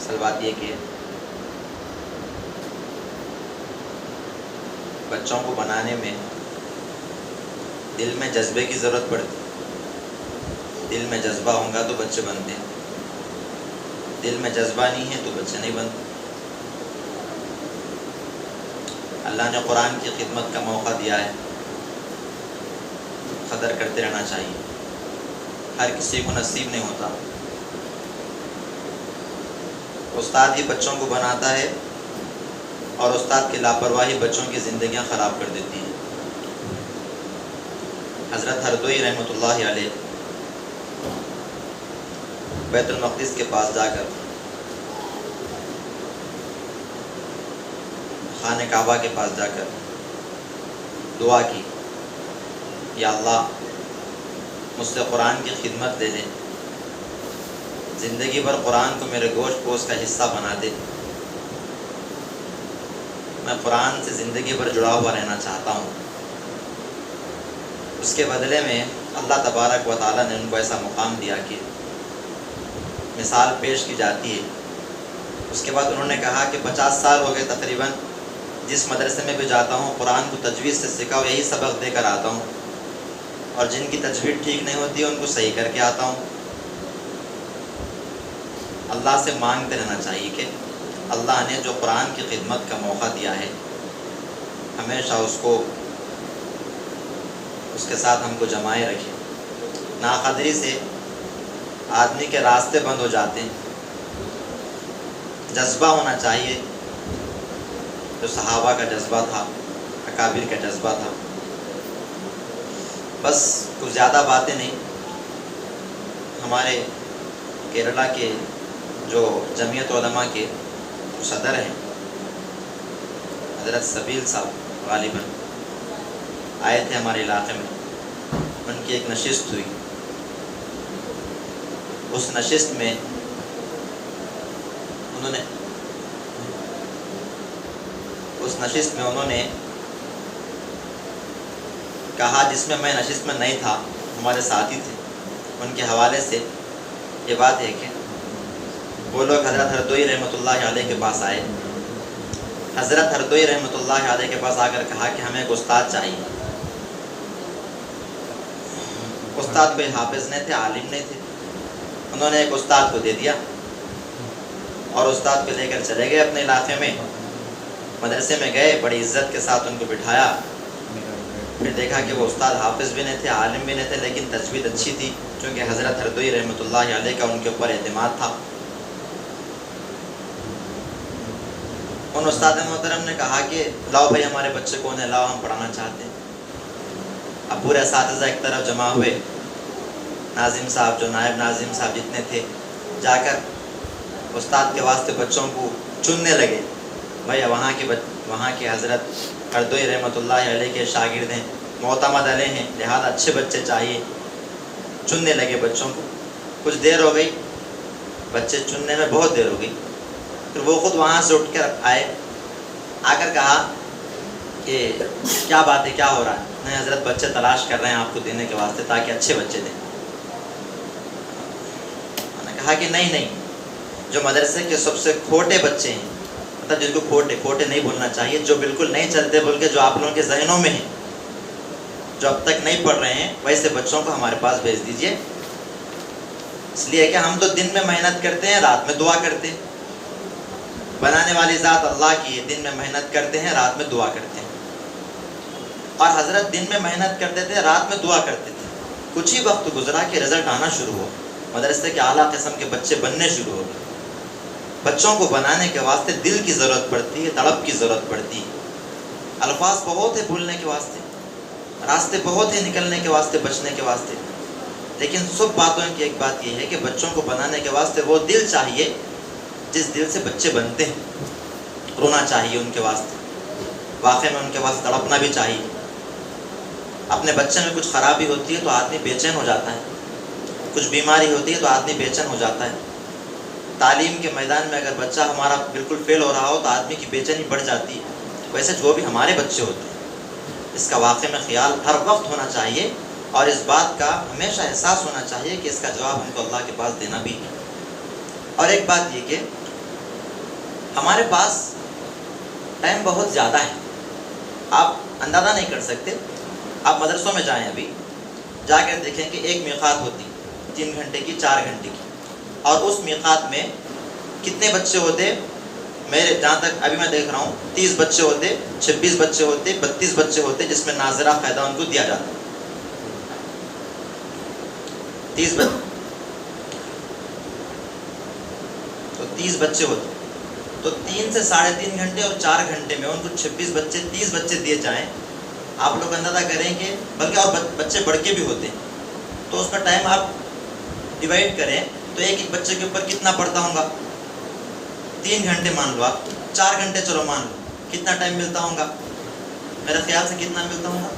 اصل بات یہ کہ بچوں کو بنانے میں دل میں جذبے کی ضرورت پڑتی. دل میں جذبہ ہوگا تو بچے بنتے ہیں, دل میں جذبہ نہیں ہے تو بچے نہیں بنتے. اللہ نے قرآن کی خدمت کا موقع دیا ہے, قدر کرتے رہنا چاہیے. ہر کسی کو نصیب نہیں ہوتا. استاد ہی بچوں کو بناتا ہے اور استاد کی لاپرواہی بچوں کی زندگیاں خراب کر دیتی ہے. حضرت ہردوئی رحمۃ اللہ علیہ بیت المقدس کے پاس جا کر, خانہ کعبہ کے پاس جا کر دعا کی, یا اللہ مجھ سے قرآن کی خدمت لے لے, زندگی بھر قرآن کو میرے گوشت پوش کا حصہ بنا دے. میں قرآن سے زندگی بھر جڑا ہوا رہنا چاہتا ہوں. اس کے بدلے میں اللہ تبارک و تعالیٰ نے ان کو ایسا مقام دیا کہ مثال پیش کی جاتی ہے. اس کے بعد انہوں نے کہا کہ 50 سال ہو گئے تقریباً جس مدرسے میں بھی جاتا ہوں قرآن کو تجوید سے سیکھا ہوں, یہی سبق دے کر آتا ہوں, اور جن کی تجوید ٹھیک نہیں ہوتی ان کو صحیح کر کے آتا ہوں. اللہ سے مانگتے رہنا چاہیے کہ اللہ نے جو قرآن کی خدمت کا موقع دیا ہے ہمیشہ اس کے ساتھ ہم کو جمائے رکھے. ناقدری سے آدمی کے راستے بند ہو جاتے ہیں. جذبہ ہونا چاہیے جو صحابہ کا جذبہ تھا, اکابر کا جذبہ تھا. بس کچھ زیادہ باتیں نہیں. ہمارے کیرلا کے جو جمعیت علماء کے صدر ہیں حضرت سبیل صاحب غالباً آئے تھے ہمارے علاقے میں. ان کی ایک نشست ہوئی. اس نشست میں انہوں نے کہا, جس میں میں نشست میں نہیں تھا, ہمارے ساتھی تھے, ان کے حوالے سے یہ بات ہے کہ وہ لوگ حضرت ہردوئی رحمۃ اللہ علیہ کے پاس آئے. حضرت ہردوئی رحمۃ اللہ علیہ کے پاس آ کر کہا کہ ہمیں ایک استاد چاہیے. استاد کوئی حافظ نہیں تھے, عالم نہیں تھے. انہوں نے ایک استاد کو دے دیا اور استاد کو لے کر چلے گئے اپنے علاقے میں. مدرسے میں گئے, بڑی عزت کے ساتھ ان کو بٹھایا. پھر دیکھا کہ وہ استاد حافظ بھی نہیں تھے, عالم بھی نہیں تھے, لیکن تجوید اچھی تھی کیونکہ حضرت ہردوئی رحمۃ اللہ علیہ کا ان کے اوپر اعتماد تھا. ان استاد محترم نے کہا کہ لاؤ بھائی ہمارے بچے کون ہیں, لاؤ ہم پڑھانا چاہتے ہیں. اب پورے اساتذہ ایک طرف جمع ہوئے. ناظم صاحب, جو نائب ناظم صاحب جتنے تھے, جا کر استاد کے واسطے بچوں کو چننے لگے. بھائی وہاں کے حضرت ہردوئی رحمۃ اللہ علیہ کے شاگرد ہیں, معتمد علیہ ہیں, لہذا اچھے بچے چاہیے. چننے لگے بچوں کو. کچھ دیر ہو گئی, بچے چننے میں بہت دیر ہو گئی. پھر وہ خود وہاں سے اٹھ کر آئے. آ کر کہا کہ کیا بات ہے, کیا ہو رہا ہے؟ نہیں حضرت, بچے تلاش کر رہے ہیں آپ کو دینے کے واسطے تاکہ اچھے بچے دیں. میں نے کہا کہ نہیں, جو مدرسے کے سب سے کھوٹے بچے ہیں, مطلب جن کو کھوٹے نہیں بولنا چاہیے, جو بالکل نہیں چلتے بول کے جو آپ لوگوں کے ذہنوں میں ہیں, جو اب تک نہیں پڑھ رہے ہیں, ویسے بچوں کو ہمارے پاس بھیج دیجئے. اس لیے کہ ہم تو دن میں محنت کرتے ہیں, رات میں دعا کرتے ہیں. بنانے والی ذات اللہ کی ہے, دن میں محنت کرتے ہیں, رات میں دعا کرتے ہیں. اور حضرت دن میں محنت کرتے تھے, رات میں دعا کرتے تھے. کچھ ہی وقت گزرا کہ رزلٹ آنا شروع ہوا, مدرسے کے اعلیٰ قسم کے بچے بننے شروع ہو گئے. بچوں کو بنانے کے واسطے دل کی ضرورت پڑتی ہے, طلب کی ضرورت پڑتی ہے. الفاظ بہت ہے بھولنے کے واسطے, راستے بہت ہیں نکلنے کے واسطے, بچنے کے واسطے. لیکن سب باتوں کی ایک بات یہ ہے کہ بچوں کو بنانے کے واسطے وہ دل چاہیے جس دل سے بچے بنتے ہیں. رونا چاہیے ان کے واسطے, واقعے میں ان کے واسطے تڑپنا بھی چاہیے. اپنے بچے میں کچھ خرابی ہوتی ہے تو آدمی بے چین ہو جاتا ہے, کچھ بیماری ہوتی ہے تو آدمی بے چین ہو جاتا ہے. تعلیم کے میدان میں اگر بچہ ہمارا بالکل فیل ہو رہا ہو تو آدمی کی بے چینی بڑھ جاتی ہے. ویسے جو بھی ہمارے بچے ہوتے ہیں اس کا واقعے میں خیال ہر وقت ہونا چاہیے, اور اس بات کا ہمیشہ احساس ہونا چاہیے کہ اس کا جواب ہم کو اللہ کے پاس دینا بھی ہے. اور ایک بات یہ کہ ہمارے پاس ٹائم بہت زیادہ ہے، آپ اندازہ نہیں کر سکتے. آپ مدرسوں میں جائیں، ابھی جا کر دیکھیں کہ ایک میقات ہوتی 3 گھنٹے کی 4 گھنٹے کی، اور اس میقات میں کتنے بچے ہوتے؟ میرے جہاں تک ابھی میں دیکھ رہا ہوں 30 بچے ہوتے، 26 بچے ہوتے، 32 بچے ہوتے، جس میں ناظرہ فائدہ ان کو دیا جاتا. 30 بچے تو 30 بچے ہوتے، تو 3 سے 3.5 گھنٹے اور 4 گھنٹے میں ان کو 26 بچے 30 بچے دیے جائیں. آپ لوگ اندازہ کریں کہ بلکہ اور بچے بڑھ کے بھی ہوتے ہیں، تو اس کا ٹائم آپ ڈیوائڈ کریں تو ایک ایک بچے کے اوپر کتنا پڑتا ہوگا؟ 3 گھنٹے مان لو، آپ 4 گھنٹے چلو مان لو، کتنا ٹائم ملتا ہوگا؟ میرے خیال سے کتنا ملتا ہوگا؟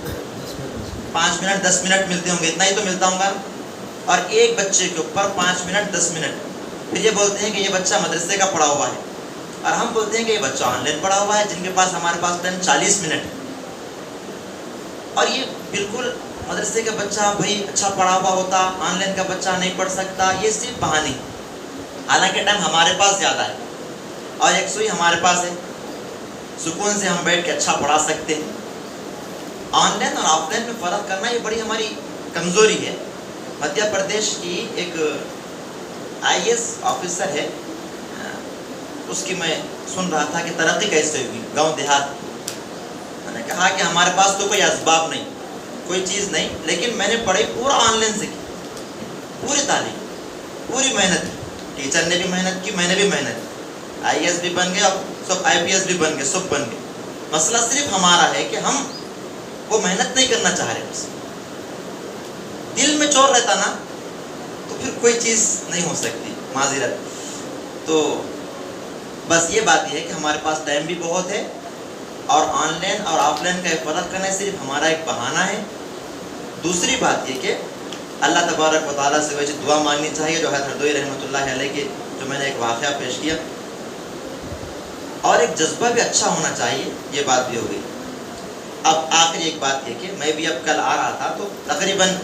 5 منٹ 10 منٹ ملتے ہوں گے، اتنا ہی تو ملتا ہوگا. اور ایک بچے کے اوپر 5 منٹ 10 منٹ. پھر یہ بولتے ہیں کہ یہ بچہ مدرسے کا پڑھا ہوا ہے، اور ہم بولتے ہیں کہ یہ بچہ آن لائن پڑھا ہوا ہے، جن کے پاس ہمارے پاس ٹائم 40 منٹ. اور یہ بالکل مدرسے کا بچہ بھائی اچھا پڑھا ہوا ہوتا، آن لائن کا بچہ نہیں پڑھ سکتا، یہ صرف بہانے. حالانکہ ٹائم ہمارے پاس زیادہ ہے، اور ایک سوئی ہمارے پاس ہے، سکون سے ہم بیٹھ کے اچھا پڑھا سکتے ہیں. آن لائن اور آف لائن میں فرق کرنا یہ بڑی ہماری کمزوری ہے. مدھیہ پردیش کی ایک IAS آفیسر ہے، اس کی میں سن رہا تھا کہ ترقی کیسے ہوئی گاؤں دیہات. میں نے کہا کہ ہمارے پاس تو کوئی اسباب نہیں، کوئی چیز نہیں، لیکن میں نے پڑھائی پورا آن لائن سے کی، پوری تعلیم، پوری محنت کی. ٹیچر نے بھی محنت کی، میں نے بھی محنت کی. IAS بھی بن گئے، اب سب IPS بھی بن گئے، سب بن گئے. مسئلہ صرف ہمارا ہے کہ ہم وہ محنت نہیں کرنا چاہ رہے. بس دل میں چور رہتا نا تو پھر کوئی چیز نہیں ہو سکتی. معذرت. تو بس یہ بات یہ ہے کہ ہمارے پاس ٹائم بھی بہت ہے، اور آن لائن اور آف لائن کا فرق کرنا صرف ہمارا ایک بہانہ ہے. دوسری بات یہ کہ اللہ تبارک و تعالیٰ سے وجہ دعا مانگنی چاہیے، جو حضرت ہردوئی رحمۃ اللہ علیہ کے جو میں نے ایک واقعہ پیش کیا، اور ایک جذبہ بھی اچھا ہونا چاہیے. یہ بات بھی ہو گئی. اب آخری ایک بات یہ کہ میں بھی اب کل آ رہا تھا، تو تقریباً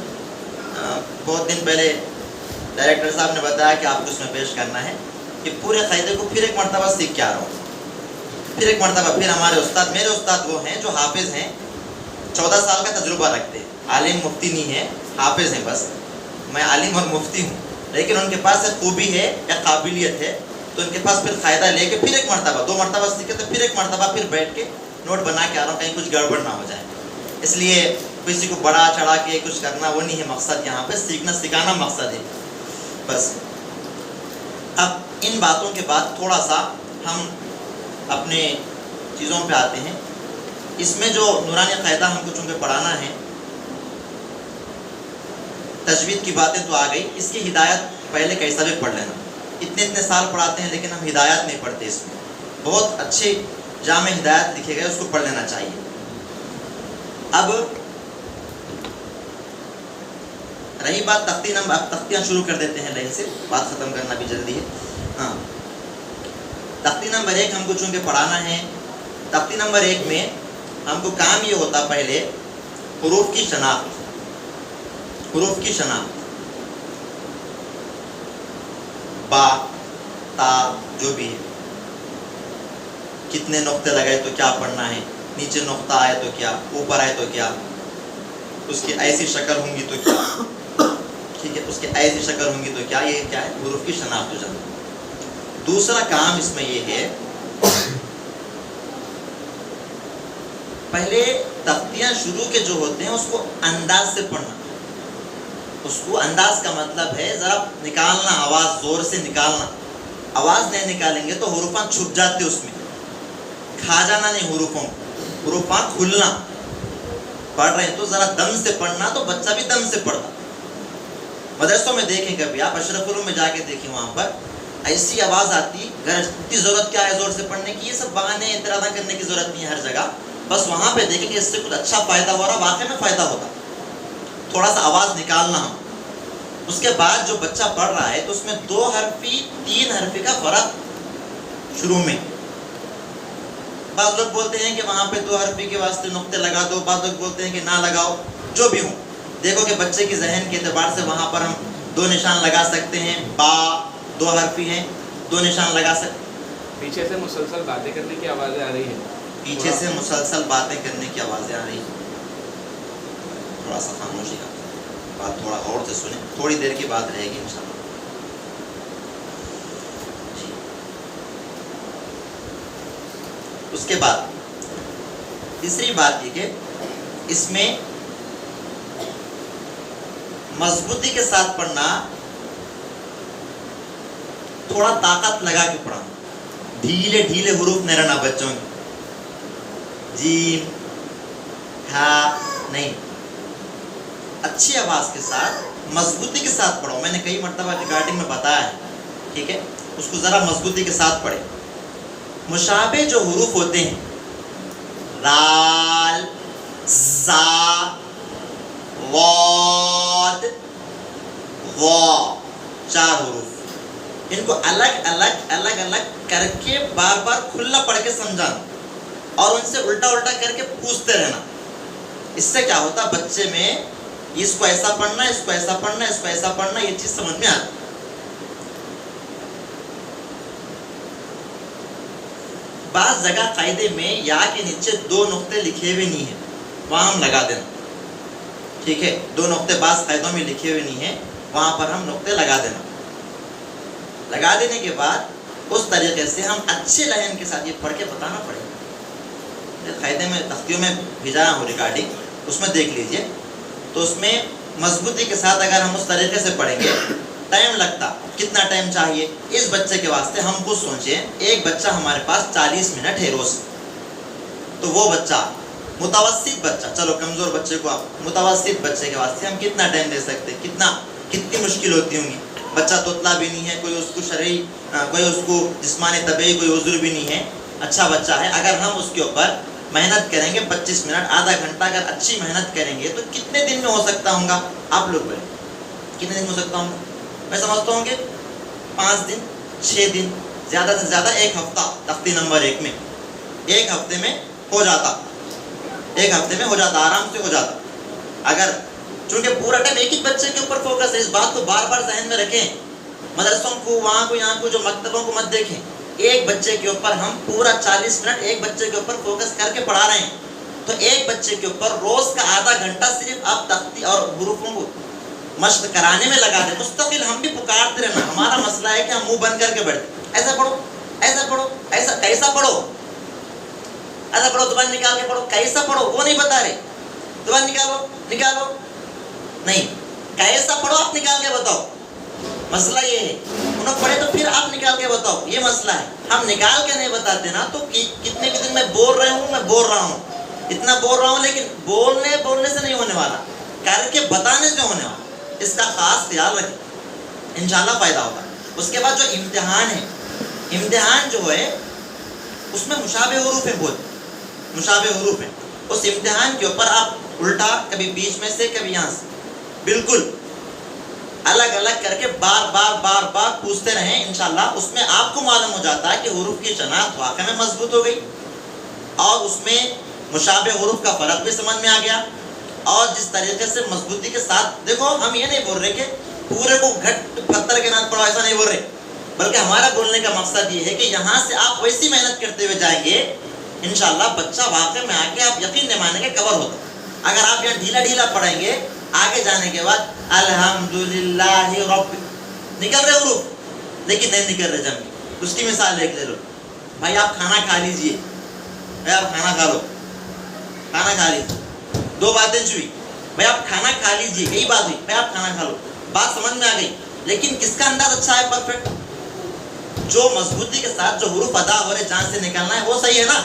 بہت دن پہلے ڈائریکٹر صاحب نے بتایا کہ آپ کو اس میں پیش کرنا ہے کہ پورے قاعدے کو پھر ایک مرتبہ سیکھ کے آ رہا ہوں. پھر ایک مرتبہ پھر ہمارے استاد، میرے استاد وہ ہیں جو حافظ ہیں، 14 سال کا تجربہ رکھتے ہیں، عالم مفتی نہیں ہے، حافظ ہیں. بس میں عالم اور مفتی ہوں، لیکن ان کے پاس ایک خوبی ہے، ایک قابلیت ہے، تو ان کے پاس پھر قاعدہ لے کے پھر ایک مرتبہ 2 مرتبہ سیکھے، تو پھر ایک مرتبہ پھر بیٹھ کے نوٹ بنا کے آ رہا ہوں، کہیں کچھ گڑبڑ نہ ہو جائے. اس لیے کسی کو بڑا چڑھا کے کچھ کرنا وہ نہیں ہے مقصد، یہاں پہ سیکھنا سکھانا مقصد ہے. بس اب ان باتوں کے بعد تھوڑا سا ہم اپنے چیزوں پہ آتے ہیں. اس میں جو نورانی قاعدہ ہم کو چونکہ پڑھانا ہے، تجوید کی باتیں تو آ گئی، اس کی ہدایت پہلے کیسا بھی پڑھ لینا. اتنے سال پڑھاتے ہیں لیکن ہم ہدایت نہیں پڑھتے. اس میں بہت اچھے جامع ہدایت لکھے گئے، اس کو پڑھ لینا چاہیے. اب رہی بات تختی نمبر، اب تختیاں شروع کر دیتے ہیں لائن سے، بات ختم کرنا بھی جلدی ہے. ہاں، تختی نمبر 1 ہم کو چونکہ پڑھانا ہے. تختی نمبر 1 میں ہم کو کام یہ ہوتا پہلے حروف کی شناخت. حروف کی شناخت، با تا جو بھی ہے، کتنے نقطے لگائے تو کیا پڑھنا ہے، نیچے نقطہ آئے تو کیا، اوپر آئے تو کیا، اس کی ایسی شکل ہوں گی تو کیا، ٹھیک ہے، اس کی ایسی شکل ہوں گی تو کیا. یہ کیا ہے؟ حروف کی شناخت ہو جاتی. دوسرا کام اس میں یہ ہے، پہلے تختیاں شروع کے جو ہوتے ہیں اس کو انداز سے پڑھنا. اس کو انداز کا مطلب ہے ذرا نکالنا، آواز زور سے نکالنا. آواز نہیں نکالیں گے تو حروفاں چھپ جاتے، اس میں کھا جانا نہیں حروفوں کو، حروفاں کھلنا. پڑھ رہے ہیں تو ذرا دم سے پڑھنا، تو بچہ بھی دم سے پڑھتا. مدرسوں میں دیکھیں کبھی آپ، اشرف علوم میں جا کے دیکھیں، وہاں پر ایسی آواز آتی، اتنی ضرورت کیا ہے زور سے پڑھنے کی؟ یہ سب بہانے اعتراض کرنے کی ضرورت نہیں ہے ہر جگہ. بس وہاں پہ دیکھیں کہ اس سے کچھ اچھا فائدہ ہو رہا، واقعی میں فائدہ ہوتا. تھوڑا سا آواز نکالنا ہم. اس کے بعد جو بچہ پڑھ رہا ہے تو اس میں 2 حرفی 3 حرفی کا فرق شروع میں. بعض لوگ بولتے ہیں کہ وہاں پہ 2 حرفی کے واسطے نقطے لگا دو، بعض لوگ بولتے ہیں کہ نہ لگاؤ. جو بھی ہوں، دیکھو کہ بچے کی ذہن کے اعتبار سے وہاں پر ہم 2 نشان لگا سکتے ہیں. با 2 حرفی ہیں، 2 نشان لگا سکتے. پیچھے سے مسلسل باتیں کرنے کی آوازیں آ رہی ہیں. پیچھے سے مسلسل باتیں کرنے کی آوازیں آ رہی ہیں. تھوڑا سا خاموشی کا بات تھوڑا غور سے سنیں, تھوڑی دیر کی بات رہے گی انشاءاللہ. جی. اس کے بعد تیسری بات یہ کہ اس میں مضبوطی کے ساتھ پڑھنا, تھوڑا طاقت لگا کے پڑھنا, ڈھیلے ڈھیلے حروف نہیں رہنا بچوں کے, جیم ہا نہیں, اچھی آواز کے ساتھ مضبوطی کے ساتھ پڑھو. میں نے کئی مرتبہ ریکارڈنگ میں بتایا ہے, ٹھیک ہے, اس کو ذرا مضبوطی کے ساتھ پڑھے. مشابہ جو حروف ہوتے ہیں, رال, زا, واد, وا, 4 حروف, ان کو الگ الگ کر کے بار بار کھلا پڑھ کے سمجھانا اور ان سے الٹا کر کے پوچھتے رہنا. اس سے کیا ہوتا, بچے میں اس کو ایسا پڑھنا, اس کو ایسا پڑھنا, اس کو ایسا پڑھنا, یہ چیز سمجھ میں آتی. بعض جگہ قاعدے میں یا کے نیچے 2 نقطے لکھے ہوئے نہیں ہیں, وہاں ہم لگا دینا, ٹھیک ہے. 2 نقطے بعض قاعدوں میں لکھے ہوئے نہیں ہیں, وہاں پر ہم نقطے لگا دینا. لگا دینے کے بعد اس طریقے سے ہم اچھے لہن کے ساتھ یہ پڑھ کے بتانا پڑے گا. قاعدے میں تختیوں میں بھیجایا ہوں ریکارڈنگ, اس میں دیکھ لیجئے. تو اس میں مضبوطی کے ساتھ اگر ہم اس طریقے سے پڑھیں گے, ٹائم لگتا, کتنا ٹائم چاہیے اس بچے کے واسطے. ہم خود سوچیں, ایک بچہ ہمارے پاس 40 منٹ ہے روز, تو وہ بچہ متوسط بچہ, چلو کمزور بچے کو آپ متوسط بچے کے واسطے ہم کتنا ٹائم دے سکتے, کتنی مشکل ہوتی ہوں گی. بچہ توتلا بھی نہیں ہے, کوئی اس کو شرعی, کوئی اس کو جسمانی طبعی کوئی عذر بھی نہیں ہے, اچھا بچہ ہے. اگر ہم اس کے اوپر محنت کریں گے 25 منٹ, آدھا گھنٹہ اگر اچھی محنت کریں گے, تو کتنے دن میں ہو سکتا ہوں گا, آپ لوگ بولیں کتنے دن میں ہو سکتا ہوں گا. میں سمجھتا ہوں کہ 5 دن 6 دن, زیادہ سے زیادہ 1 ہفتہ. تختی نمبر 1 میں 1 ہفتے میں ہو جاتا, 1 ہفتے میں ہو جاتا, آرام سے ہو جاتا. اگر چونکہ پورا ٹائم ایک ہی بچے کے اوپر فوکس ہے, اس بات کو بار بار ذہن میں رکھیں. مدرسوں کو, وہاں کو, یہاں کو, جو مکتبوں کو مت دیکھیں. ایک بچے کے اوپر ہم پورا 40 منٹ ایک بچے کے اوپر فوکس کر کے پڑھا رہے ہیں, تو ایک بچے کے اوپر روز کا آدھا گھنٹہ صرف آپ تختی اور حروفوں کو مشق کرانے میں لگا دیں. مستقل ہم بھی پکارتے رہنا. ہمارا مسئلہ ہے کہ ہم منہ بند کر کے بیٹھتے, ایسا پڑھو, ایسا پڑھو, ایسا کیسا پڑھو, ایسا پڑھو, زبان نکال کے پڑھو, کیسا پڑھو وہ نہیں بتا رہے. زبان نکالو نہیں, کیسا پڑھو آپ نکال کے بتاؤ. مسئلہ یہ ہے, انہوں پڑھے تو پھر آپ نکال کے بتاؤ, یہ مسئلہ ہے. ہم نکال کے نہیں بتاتے نا, تو کتنے دن میں بول رہا ہوں, اتنا بول رہا ہوں, لیکن بولنے سے نہیں ہونے والا, کر کے بتانے سے ہونے والا. اس کا خاص خیال رکھیں, انشاءاللہ فائدہ ہوگا. اس کے بعد جو امتحان ہے, امتحان جو ہے اس میں مشابہ حروف ہیں, بہت مشابہ حروف ہیں. اس امتحان کے اوپر آپ الٹا, کبھی بیچ میں سے, کبھی یہاں سے, بالکل الگ کر کے بار پوچھتے رہیں. انشاءاللہ اس میں آپ کو معلوم ہو جاتا ہے کہ حروف کی شناخت واقع میں مضبوط ہو گئی, اور اس میں مشابہ حروف کا فرق بھی سمجھ میں آ گیا. اور جس طریقے سے مضبوطی کے ساتھ, دیکھو ہم یہ نہیں بول رہے کہ پورے کو گھٹ پتھر کے نام پڑھو, ایسا نہیں بول رہے, بلکہ ہمارا بولنے کا مقصد یہ ہے کہ یہاں سے آپ ویسی محنت کرتے ہوئے جائیں گے, انشاءاللہ بچہ واقع میں آ کے آپ یقین نہیں مانیں گے کور ہوتا. اگر آپ یہاں ڈھیلا پڑھیں گے, آگے جانے کے بعد الحمدللہ رب نکل رہے حروف, لیکن نہیں نکل رہے جمع. اس کی مثال لے لو, بھائی آپ کھانا کھا لیجئے, بھائی آپ کھانا کھا لو, کھانا کھا لیجئے, 2 باتیں چھوئی, بھائی آپ کھانا کھا لیجئے, یہی بات ہوئی, بھائی آپ کھانا کھا لو, بات سمجھ میں آ گئی. لیکن کس کا انداز اچھا ہے, پرفیکٹ, جو مضبوطی کے ساتھ جو حروف ادا ہو رہے, جان سے نکلنا ہے, وہ صحیح ہے نا.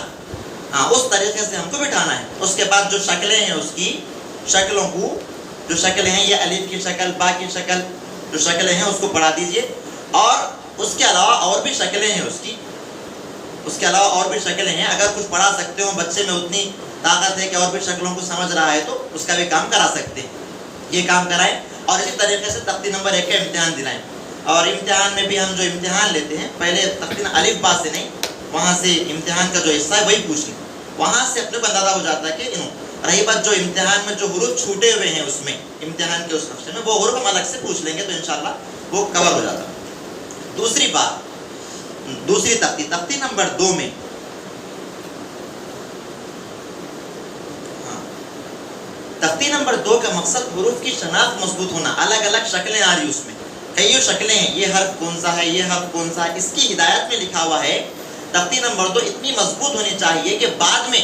ہاں, اس طریقے سے ہم کو بٹھانا ہے. اس کے بعد جو شکلیں ہیں, اس کی شکلوں کو, جو شکلیں ہیں, یہ الف کی شکل, با کی شکل, جو شکلیں ہیں اس کو پڑھا دیجئے. اور اس کے علاوہ اور بھی شکلیں ہیں, اس کے علاوہ اور بھی شکلیں ہیں. اگر کچھ پڑھا سکتے ہو, بچے میں اتنی طاقت ہے کہ اور بھی شکلوں کو سمجھ رہا ہے, تو اس کا بھی کام کرا سکتے ہیں, یہ کام کرائیں. اور اسی طریقے سے تختی نمبر 1 کا امتحان دلائیں. اور امتحان میں بھی ہم جو امتحان لیتے ہیں, پہلے تختی الف با سے نہیں, وہاں سے امتحان کا جو حصہ ہے وہی پوچھ لیں, وہاں سے اپنے کو اندازہ ہو جاتا ہے کہ رہی بات جو امتحان میں جو حروف چھوٹے ہوئے ہیں, اس میں امتحان کے اس ہفتے میں وہ حروف ہم الگ سے پوچھ لیں گے, تو انشاءاللہ وہ کور ہو جاتا ہے. دوسری بات, دوسری تختی تختی نمبر 2 میں تختی نمبر 2 کا مقصد حروف کی شناخت مضبوط ہونا. الگ الگ شکلیں آ رہی اس میں, کئی شکلیں ہیں, یہ حرف کون سا ہے, یہ حرف کون سا ہے. اس کی ہدایت میں لکھا ہوا ہے تختی نمبر 2 اتنی مضبوط ہونی چاہیے کہ بعد میں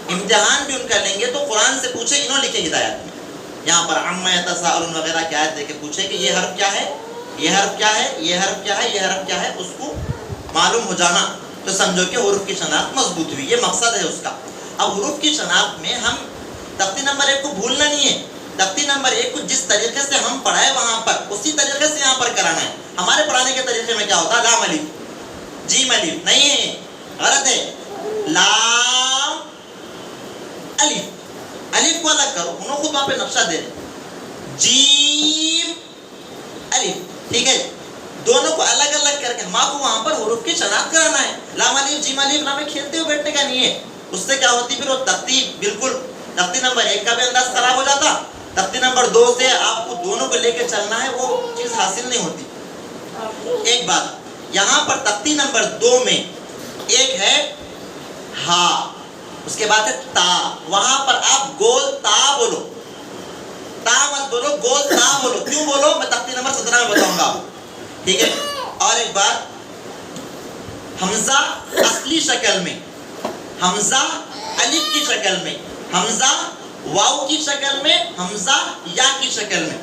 امتحان بھی ان کا لیں گے تو قرآن سے پوچھے انہوں لکھے ہدایت میں. یہاں پر عما یتساءلون وغیرہ کی آیت دے کے پوچھے کہ یہ حرف کیا ہے, یہ حرف کیا ہے, یہ حرف کیا ہے, یہ حرف کیا ہے, اس کو معلوم ہو جانا تو سمجھو کہ حروف کی شناخت مضبوط ہوئی. یہ مقصد ہے اس کا. اب حروف کی شناخت میں ہم تختی نمبر 1 کو بھولنا نہیں ہے. تختی نمبر 1 کو جس طریقے سے ہم پڑھائے وہاں پر اسی طریقے سے یہاں پر کرانا ہے. ہمارے پڑھانے کے طریقے میں کیا ہوتا ہے, لام الف جیم الف, نہیں ہے, غلط ہے. لام الف, الف کو الگ کرو, انہوں خود وہاں پہ نقشہ دے رہے, جیم الف, ٹھیک ہے. دونوں کو الگ الگ کر کے ہم آپ کو وہاں پر حروف کی شناخت کرانا ہے. لام الف جیم الف نام کھیلتے ہوئے بیٹھنے کا نہیں ہے. اس سے کیا ہوتی پھر وہ تختی بالکل تختی نمبر 1 کا بھی انداز خراب ہو جاتا. تختی نمبر 2 سے آپ کو دونوں کو لے کے چلنا ہے, وہ چیز حاصل نہیں ہوتی. ایک بات یہاں پر تختی نمبر 2 میں ایک ہے ہا, اس کے بعد ہے تا. وہاں پر آپ گول تا بولو, تا مت بولو, گول تا بولو. کیوں بولو میں تختی نمبر 17 میں بتاؤں گا, ٹھیک ہے. اور ایک بات, حمزہ اصلی شکل میں, حمزہ الف کی شکل میں, حمزہ واو کی شکل میں, حمزہ یا کی شکل میں,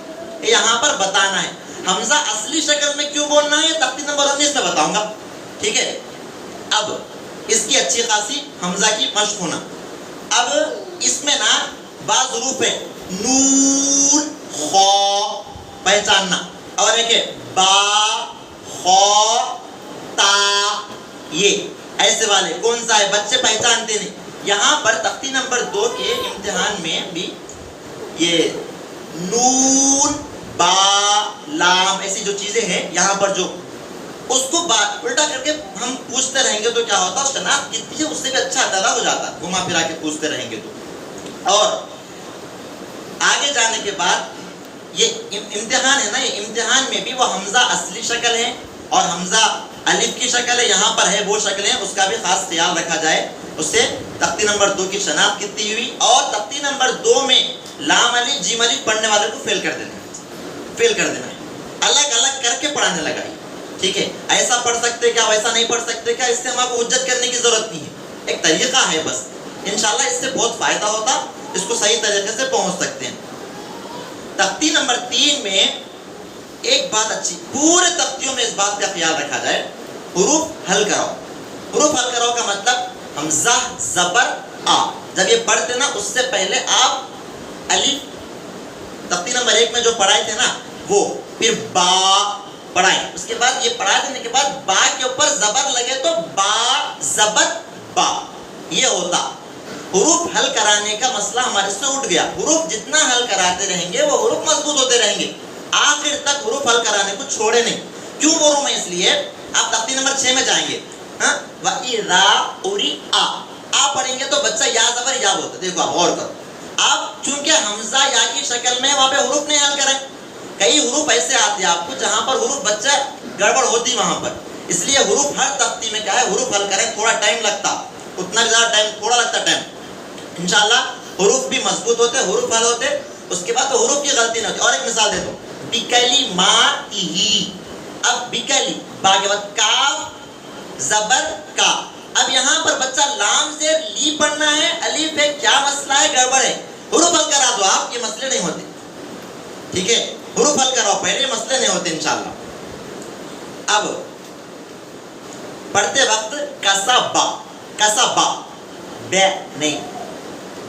یہاں پر بتانا ہے. حمزہ اصلی شکل میں کیوں بولنا ہے تختی نمبر 19 میں بتاؤں گا, ٹھیک ہے. اب اس کی اچھی خاصی حمزہ کی مشق ہونا. اب اس میں نا بعض حروف ہے, نون خا پہچاننا, اور ایک ہے با خا تا, یہ ایسے والے کون سا ہے بچے پہچانتے نہیں. یہاں پر تختی نمبر 2 کے امتحان میں بھی یہ نون با لام ایسی جو چیزیں ہیں یہاں پر جو اس کو الٹا کر کے ہم پوچھتے رہیں گے تو کیا ہوتا ہے, شناخت کتنی ہے اس سے بھی اچھا اندازہ ہو جاتا ہے گھما پھرا کے پوچھتے رہیں گے تو. اور آگے جانے کے بعد یہ امتحان ہے نا, یہ امتحان میں بھی وہ حمزہ اصلی شکل ہے اور حمزہ الف کی شکل ہے, یہاں پر ہے وہ شکلیں, اس کا بھی خاص خیال رکھا جائے. اس سے تختی نمبر 2 کی شناخت کتنی ہوئی. اور تختی نمبر 2 میں لام الف جیم الف پڑھنے والے کو فیل کر دینا ہے, فیل کر دینا ہے, الگ الگ کر کے پڑھانے لگا ہے, ٹھیک ہے. ایسا پڑھ سکتے کیا, ویسا نہیں پڑھ سکتے کیا, اس سے ہم آپ کو حجت کرنے کی ضرورت نہیں ہے. ایک طریقہ ہے بس, انشاءاللہ اس سے بہت فائدہ ہوتا, اس کو صحیح طریقے سے پہنچ سکتے ہیں. تختی نمبر 3 میں ایک بات اچھی, پورے تختیوں میں اس بات کا خیال رکھا جائے, حروف حل کراؤ. حروف حل کراؤ کا مطلب حمزہ زبر آ, جب یہ پڑھتے نا اس سے پہلے آپ الف تختی نمبر 1 میں جو پڑھائے تھے نا وہ, پھر با پڑھائیں, اس کے بعد یہ پڑھا دینے کے بعد با کے اوپر زبر لگے تو با زبر با, یہ ہوتا. حروف حل کرانے کا مسئلہ ہمارے سے اٹھ گیا. حروف جتنا حل کراتے رہیں گے وہ حروف مضبوط ہوتے رہیں گے, آخر تک حروف حل کرانے کو چھوڑے نہیں. کیوں بولوں میں, اس لیے آپ تختی نمبر 6 میں جائیں گے, وَإِذَا قُرِئَ آ پڑھیں گے تو بچہ یا زبر یا بولتا. دیکھو آپ غور کرو, آپ چونکہ حمزہ یا کی شکل میں وہاں پہ حروف نہیں حل کریں. کئی حروف ایسے آتے ہیں آپ کو جہاں پر حروف بچہ گڑبڑ ہوتی وہاں پر, اس لیے حروف ہر تختی میں کیا ہے حروف حل کریں, تھوڑا ٹائم لگتا, اتنا زیادہ ٹائم تھوڑا لگتا ٹائم. انشاءاللہ حروف بھی مضبوط ہوتے, حروف حل ہوتے, اس کے بعد تو حروف کی غلطی نہ ہوتی. اور ایک مثال دے دو, بِکَلِمَاتِهِ. اب بِکَلی با کے بعد کاف زبر کا. اب یہاں پر بچہ لام سے لی پڑھنا ہے, الف ہے, کیا مسئلہ ہے, گڑبڑ ہے, حروف حل کرا دو آپ, یہ مسئلے نہیں ہوتے, ٹھیک ہے. حروف حل کراؤ پہلے, مسئلے نہیں ہوتے انشاءاللہ. اب پڑھتے وقت کسبا, کسبا بے نہیں,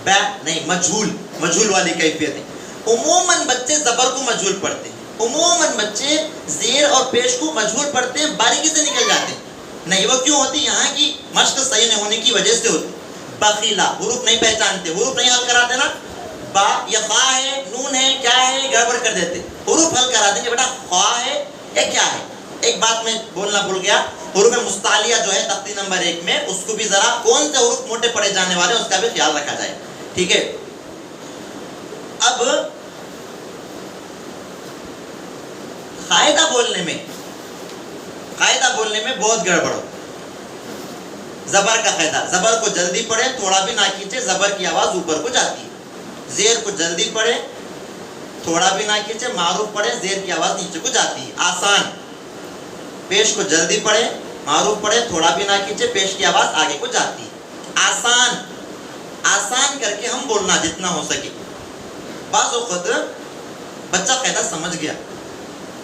بے نہیں, مجھول, مجھول والی کیفیت ہے. عموماً بچے زبر کو مجھول پڑھتے ہیں, عموماً بچے زیر اور پیش کو مجھول پڑھتے ہیں, باریکی سے نکل جاتے ہیں. نہیں, وہ کیوں ہوتی, یہاں کی مشق صحیح نہیں ہونے کی وجہ سے ہوتی. بخیلا حروف نہیں پہچانتے, حروف نہیں حل کراتے نا, با یہ خا ہے, نون ہے, کیا ہے, گڑبڑ کر دیتے. حروف حل کرا دیں گے, بیٹا خا ہے یا کیا ہے. ایک بات میں بولنا بھول گیا, حروف مستعلیہ جو ہے تختی نمبر 1 میں, اس کو بھی ذرا کون سے حروف موٹے پڑے جانے والے اس کا بھی خیال رکھا جائے, ٹھیک ہے. اب قاعدہ بولنے میں بہت گڑبڑ ہو. زبر کا قاعدہ، زبر کو جلدی پڑھے تھوڑا بھی نہ کھینچے، زبر کی آواز اوپر کو جاتی ہے. زیر کو جلدی پڑھے تھوڑا بھی نہ کھینچے، معروف پڑھے زیر کی آواز نیچے کو جاتی ہے. آسان، پیش کو جلدی پڑھے معروف پڑھے تھوڑا بھی نہ کھینچے، پیش کی آواز آگے کو جاتی ہے. آسان، آسان کر کے ہم بولنا جتنا ہو سکے. بعض اوقات بچہ قاعدہ سمجھ گیا،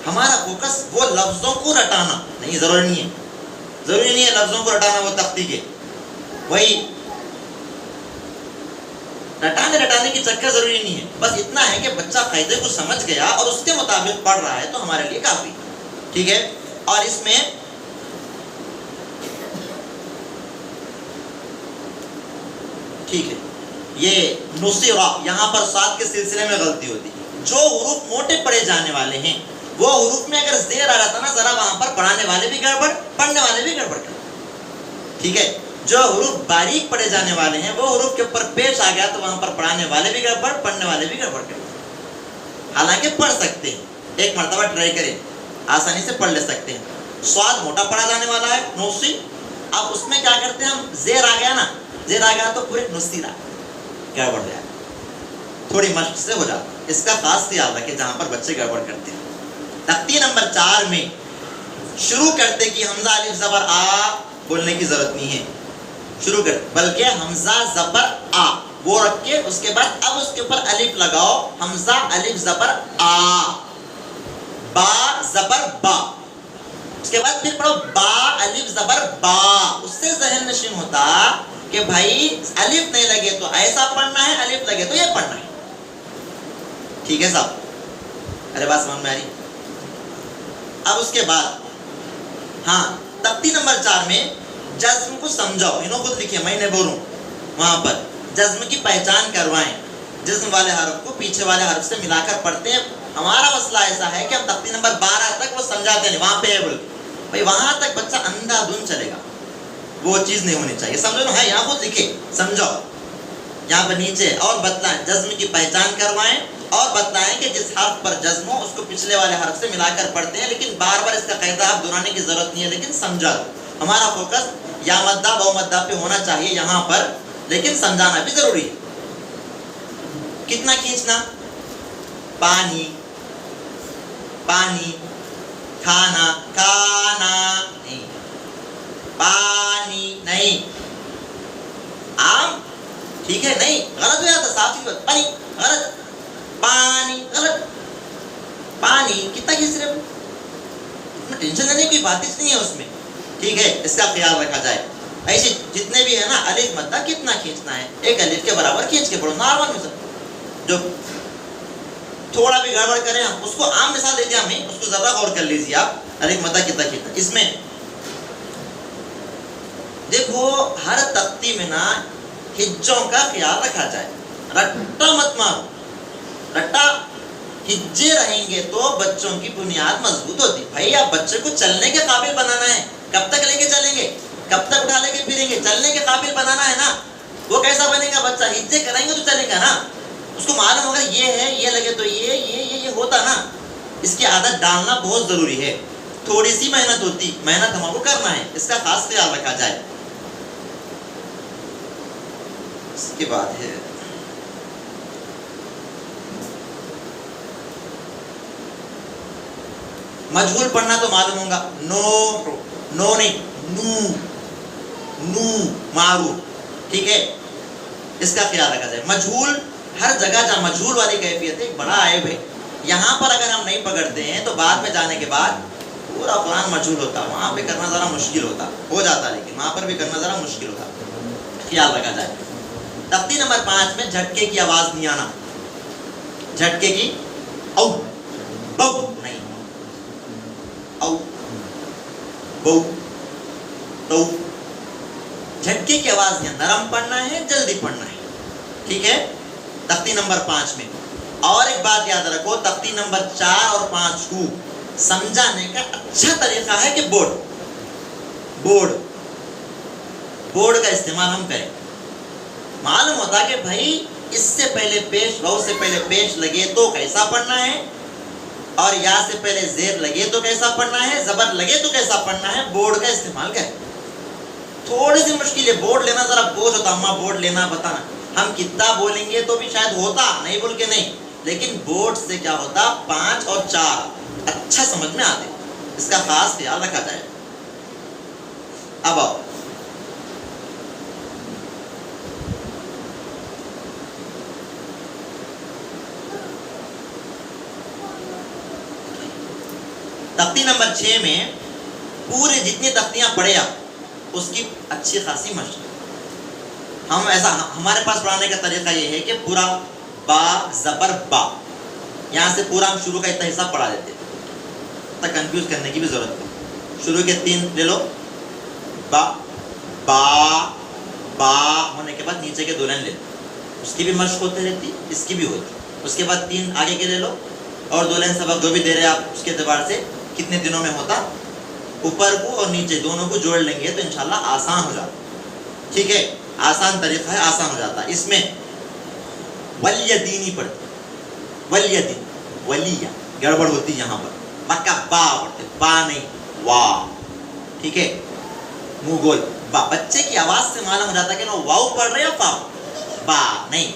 ہمارا فوکس وہ لفظوں کو رٹانا نہیں، ضروری نہیں ہے، ضروری نہیں ہے لفظوں کو رٹانا وہ تختی کے، وہی رٹانے کی چکر ضروری نہیں ہے. بس اتنا ہے کہ بچہ قاعدے کو سمجھ گیا اور اس کے مطابق پڑھ رہا ہے تو ہمارے لیے کافی. ٹھیک ہے. اور اس میں ٹھیک ہے یہ نصیرہ، یہاں پر ساتھ کے سلسلے میں غلطی ہوتی ہے. جو حروف موٹے پڑھے جانے والے ہیں وہ حروف میں اگر زیر آ رہا تھا نا ذرا وہاں پر پڑھانے والے بھی گڑبڑ، پڑھنے والے بھی گڑبڑ کرتے. ٹھیک ہے. جو حروف باریک پڑھے جانے والے ہیں وہ حروف کے اوپر پیش آ گیا تو وہاں پر پڑھانے والے بھی گڑبڑ، پڑھنے والے بھی گڑبڑ کرتے. حالانکہ پڑھ سکتے ہیں، ایک مرتبہ ٹرائی کریں، آسانی سے پڑھ لے سکتے ہیں. سواد موٹا پڑھا جانے والا ہے نوسی، اب اس میں کیا کرتے ہیں ہم، زیر آ گیا نا، زیر آ گیا تو پورے نصیرہ گڑبڑ ہو جائے، تھوڑی مشق سے ہو جاتا. اس کا خاص خیال رکھیں جہاں پر بچے گڑبڑ کرتے ہیں. تختی نمبر 4 میں شروع کرتے کہ حمزہ الف زبر آ بولنے کی ضرورت نہیں ہے، شروع کر، بلکہ حمزہ زبر آ وہ رکھ کے اس کے بعد اب اس کے اوپر الف لگاؤ، حمزہ الف زبر آ، با زبر با، اس کے بعد پھر پڑھو با الف زبر با. اس سے ذہن نشین ہوتا کہ بھائی الف نہیں لگے تو ایسا پڑھنا ہے، الف لگے تو یہ پڑھنا ہے. ٹھیک ہے صاحب، ارے بات سمجھ میں آ رہی. اب اس کے بعد ہاں تختی نمبر 4 میں جزم کو سمجھاؤ، انہوں خود لکھے میں نہیں بولوں، وہاں پر جزم کی پہچان کروائیں. جزم والے حرف کو پیچھے والے حرف سے ملا کر پڑھتے ہیں. ہمارا مسئلہ ایسا ہے کہ ہم تختی نمبر 12 تک وہ سمجھاتے نہیں، وہاں پہ ہے بول بھائی وہاں تک بچہ اندھا دھن چلے گا، وہ چیز نہیں ہونی چاہیے. سمجھو نا، ہے یہاں خود لکھے، سمجھاؤ یہاں پر نیچے، اور بتلائیں جزم کی پہچان کروائیں اور بتلائیں کہ جس حرف پر جزم ہو اس کو پچھلے والے حرف سے ملا کر پڑھتے ہیں. لیکن بار بار اس کا قاعدہ آپ دہرانے کی ضرورت نہیں ہے، لیکن سمجھا دو. ہمارا فوکس یا مدہ و مدہ پہ ہونا چاہیے یہاں پر، لیکن سمجھانا بھی ضروری ہے. کتنا کھینچنا، پانی پانی، کھانا کھانا نہیں، پانی نہیں، آم ٹھیک ہے نہیں، غلط ہو جاتا صاف سی بات، پانی غلط، پانی غلط، پانی کتنا کھینچ رہے ہو، ٹینشن لینے کی بات نہیں ہے اس میں. ٹھیک ہے، اس کا خیال رکھا جائے. ایسے جتنے بھی ہے نا الف مدہ کتنا کھینچنا ہے، ایک الف کے برابر کھینچ کے پڑھو نارمل میں. جو تھوڑا بھی گڑبڑ کریں ہم اس کو عام مثال دے دیا ہمیں، اس کو ذرا غور کر لیجیے آپ، الف مدہ کتنا کھینچنا. اس میں دیکھو ہر تختی میں نا ہجوں کا خیال رکھا جائے، رٹا مت مارو. رٹا ہجے رہیں گے تو بچوں کی بنیاد مضبوط ہوتی. بھائی آپ بچے کو چلنے کے قابل بنانا ہے، کب تک لے کے چلیں گے، کب تک اٹھا لے کے پھریں گے، چلنے کے قابل بنانا ہے نا. وہ کیسا بنے گا بچہ، ہجے کریں گے تو چلے گا نا. اس کو معلوم ہوگا یہ ہے، یہ لگے تو یہ ہوتا نا. اس کی عادت ڈالنا بہت ضروری ہے. تھوڑی سی محنت ہوتی، محنت ہم کو کرنا ہے، اس کا خاص خیال رکھا جائے. اس کے بعد ہے مجہول پڑھنا تو معلوم ہوگا، نو نو نہیں، نو نو معروف. ٹھیک ہے، اس کا خیال رکھا جائے. مجہول ہر جگہ جہاں مجہول والی کیفیت ہے بڑا عیب ہے. یہاں پر اگر ہم نہیں پکڑتے ہیں تو بعد میں جانے کے بعد پورا قرآن مجہول ہوتا، وہاں پہ کرنا ذرا مشکل ہوتا، ہو جاتا لیکن وہاں پر بھی کرنا ذرا مشکل ہوتا. خیال رکھا جائے. تختی نمبر 5 میں جھٹکے کی آواز نہیں آنا، جھٹکے کی او بو نہیں، او بو تو جھٹکے کی آواز نہیں، نرم پڑھنا ہے، جلدی پڑھنا ہے. ٹھیک ہے، تختی نمبر 5 میں. اور ایک بات یاد رکھو، تختی نمبر 4 اور 5 کو سمجھانے کا اچھا طریقہ ہے کہ بورڈ کا استعمال ہم کریں. معلوم ہوتا کہ بھائی اس سے پہلے پیش، رو سے پہلے پیش لگے تو کیسا پڑھنا ہے، اور یا سے پہلے زیر لگے تو کیسا پڑھنا ہے، زبر لگے تو کیسا پڑھنا ہے. بورڈ کا استعمال کریں. تھوڑی سی مشکل ہے. بورڈ لینا ذرا بوجھ ہوتا, اما بورڈ لینا بتانا. ہم کتنا بولیں گے تو بھی شاید ہوتا, نہیں بول کے نہیں, لیکن بورڈ سے کیا ہوتا 5 اور 4 اچھا سمجھ میں آتے. اس کا خاص خیال رکھا جائے. اب آؤ تختی نمبر 6 میں پورے جتنی تختیاں پڑھے آپ اس کی اچھی خاصی مشق. ہم ایسا ہمارے پاس پڑھانے کا طریقہ یہ ہے کہ پورا با زبر با, یہاں سے پورا ہم شروع کا اتنا حصہ پڑھا دیتے تک کنفیوز کرنے کی بھی ضرورت نہیں. شروع کے 3 لے لو, با با با ہونے کے بعد نیچے کے 2 لائن لے لو, اس کی بھی مشق ہوتی رہتی, اس کی بھی ہوتی. اس کے بعد 3 آگے کے لے لو اور 2 لائن سبق جو بھی دے رہے آپ اس کے اعتبار سے کتنے دنوں میں ہوتا, اوپر کو اور نیچے دونوں کو جوڑ لیں گے تو انشاءاللہ آسان ہو جاتا. ٹھیک ہے, آسان طریقہ ہے, آسان ہو جاتا. اس میں ولیدینی پڑھتے, ولیدین ولیہ گڑبڑ ہوتی یہاں پر, مکہ با پڑھتے, با نہیں وا. ٹھیک ہے, منہ گول با. بچے کی آواز سے معلوم ہو جاتا کہ نا واو پڑھ رہے ہیں پا, با نہیں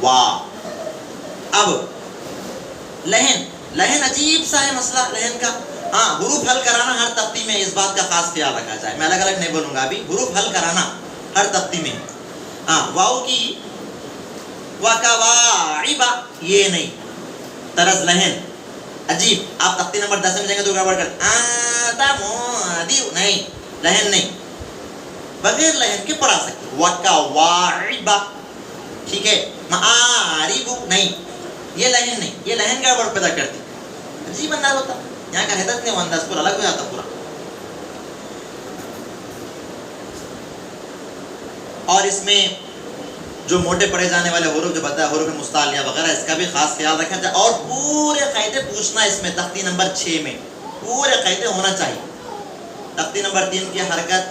وا. اب لہن, لہن عجیب سا ہے مسئلہ لہن کا. ہاں, حروف حل کرانا ہر تختی میں, اس بات کا خاص خیال رکھا جائے. میں الگ الگ نہیں بولوں گا ابھی. حروف حل کرانا ہر تختی میں. ہاں, واو کی وکواعبا یہ نہیں, طرز لہن عجیب. آپ تختی نمبر 10 میں جائیں گے تو گڑبڑ کرتے آدمو نہیں, لہن نہیں, بغیر لہن کے پڑھا سکتے. وکواعبا. ٹھیک ہے, معارب نہیں, یہ لہن نہیں, یہ لہن گڑبڑ پیدا کرتی. عجیب انداز ہوتا یہاں کا, حیدت نہیں, وہ انداز پورا الگ ہو جاتا پورا. اور اس میں جو موٹے پڑھے جانے والے حروف جو بتا ہے, حروف مستعلیہ وغیرہ, اس کا بھی خاص خیال رکھا جائے. اور پورے قاعدے پوچھنا اس میں تختی نمبر 6 میں پورے قاعدے ہونا چاہیے. تختی نمبر 3 کی حرکت,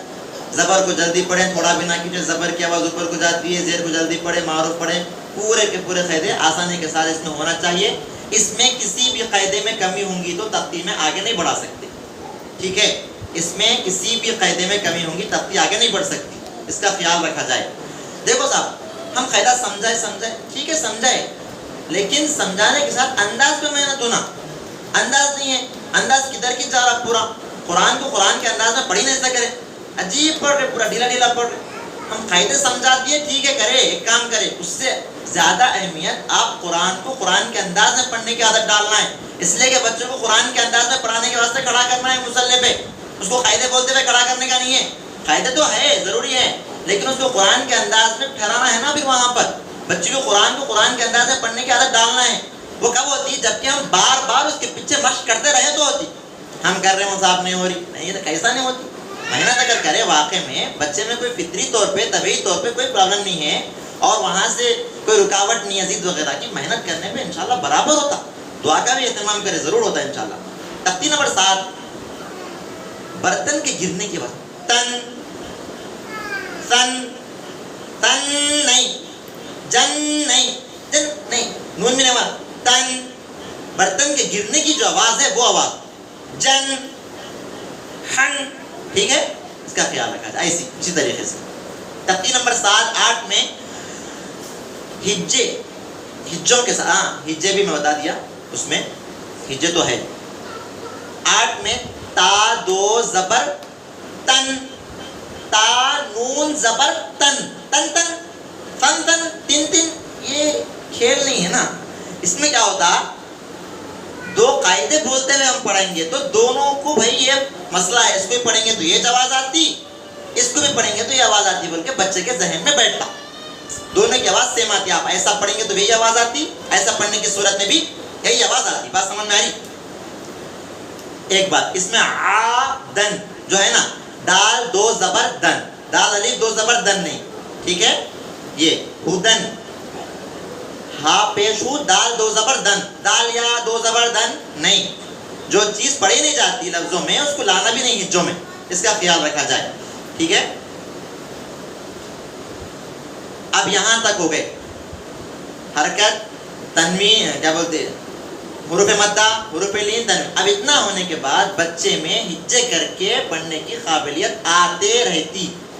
زبر کو جلدی پڑھیں, تھوڑا بھی نہ کیجیے. زبر کی آواز اوپر کو جاتی ہے, زیر کو جلدی پڑھیں, معروف پڑھیں. پورے کے پورے قاعدے آسانی کے ساتھ اس میں ہونا چاہیے. اس میں کسی بھی قاعدے میں کمی ہوں گی تو تختی میں آگے نہیں بڑھا سکتے. ٹھیک ہے, اس میں کسی بھی قاعدے میں کمی ہوں گی تختی آگے نہیں بڑھ سکتی. اس کا خیال رکھا جائے. دیکھو صاحب, ہم قاعدہ سمجھائے, ٹھیک ہے سمجھائے, لیکن سمجھانے کے ساتھ انداز پہ محنت ہونا. انداز نہیں ہے, انداز کدھر کی جا رہا. پورا قرآن کو قرآن کے انداز میں پڑھی نہیں ایسا کرے, عجیب پڑھ رہے, پورا ڈھیلا ڈھیلا پڑھ رہے. ہم قاعدے سمجھا دیے, ٹھیک ہے کرے, ایک کام کرے, اس سے زیادہ اہمیت آپ قرآن کو قرآن کے انداز میں پڑھنے کی عادت ڈالنا ہے. اس لیے کہ بچوں کو قرآن کے انداز میں پڑھانے کے واسطے کھڑا کرنا ہے مصلی پہ. اس کو قاعدے بولتے ہوئے کھڑا کرنے کا نہیں ہے. قاعدے تو ہے, ضروری ہے, لیکن اس کو قرآن کے انداز میں ٹھہرانا ہے نا. پھر وہاں پر بچے کو قرآن کے انداز میں پڑھنے کی عادت ڈالنا ہے. وہ کب ہوتی, جبکہ ہم بار بار اس کے پیچھے مشق کرتے رہے تو ہوتی. ہم کر رہے ہیں صاحب نہیں ہو رہی, نہیں, یہ تو کیسا نہیں ہوتی. محنت اگر کرے واقع میں بچے میں کوئی فطری طور پہ, طبعی طور پہ کوئی پرابلم نہیں ہے, اور وہاں سے کوئی رکاوٹ نہیں, عزیز وغیرہ کی, محنت کرنے پہ انشاءاللہ برابر ہوتا. دعا کا بھی اہتمام کرے, ضرور ہوتا ہے انشاءاللہ. تختی نمبر 7, برتن کے گرنے کے بعد تن, تن, تن نہیں, جن نہیں, جن نہیں, نون میں نہیں مار, تن. برتن کے گرنے کی جو آواز ہے وہ آواز جن, ہن. ٹھیک ہے, اس کا خیال رکھا جائے. ایسی اسی طریقے سے تختی نمبر 7, 8 میں ہجے, ہجوں کے ساتھ, ہاں ہجے بھی میں بتا دیا, اس میں ہجے تو ہے. 8 میں تا 2 زبر تن, تا نون زبر تن, تن تن, تن تن, تن تن. یہ کھیل نہیں ہے نا. اس میں کیا ہوتا, 2 قاعدے بولتے ہوئے ہم پڑھیں گے تو دونوں کو بھائی یہ مسئلہ ہے, اس کو بھی پڑھیں گے تو یہ آواز آتی, اس کو بھی پڑھیں گے تو یہ آواز آتی, بول کے بچے کے ذہن میں بیٹھتا. دونوں کی آواز سیم آتی. آپ ایسا پڑھیں گے تو بھی یہی آواز آتی, ایسا پڑھنے کی صورت میں بھی یہی آواز آتی. بات سمجھ میں آ رہی. ایک بات, اس میں آ دن جو ہے نا, دال 2 زبر دن, دال الف 2 زبر دن نہیں. ٹھیک ہے, یہ ہدن, ہا پیش ہو, دال 2 زبر دن, دال یا 2 زبر دن نہیں. جو چیز پڑھی نہیں جاتی لفظوں میں اس کو لانا بھی نہیں ہجوں میں. اس کا خیال رکھا جائے. ٹھیک ہے, اب یہاں تک ہو گئے حرکت, تنوین, کیا بولتے ہیں, حروف مدہ, حروف لین, تنوین. اب اتنا ہونے کے بعد بچے میں ہجے کر کے پڑھنے کی قابلیت آتے رہتی.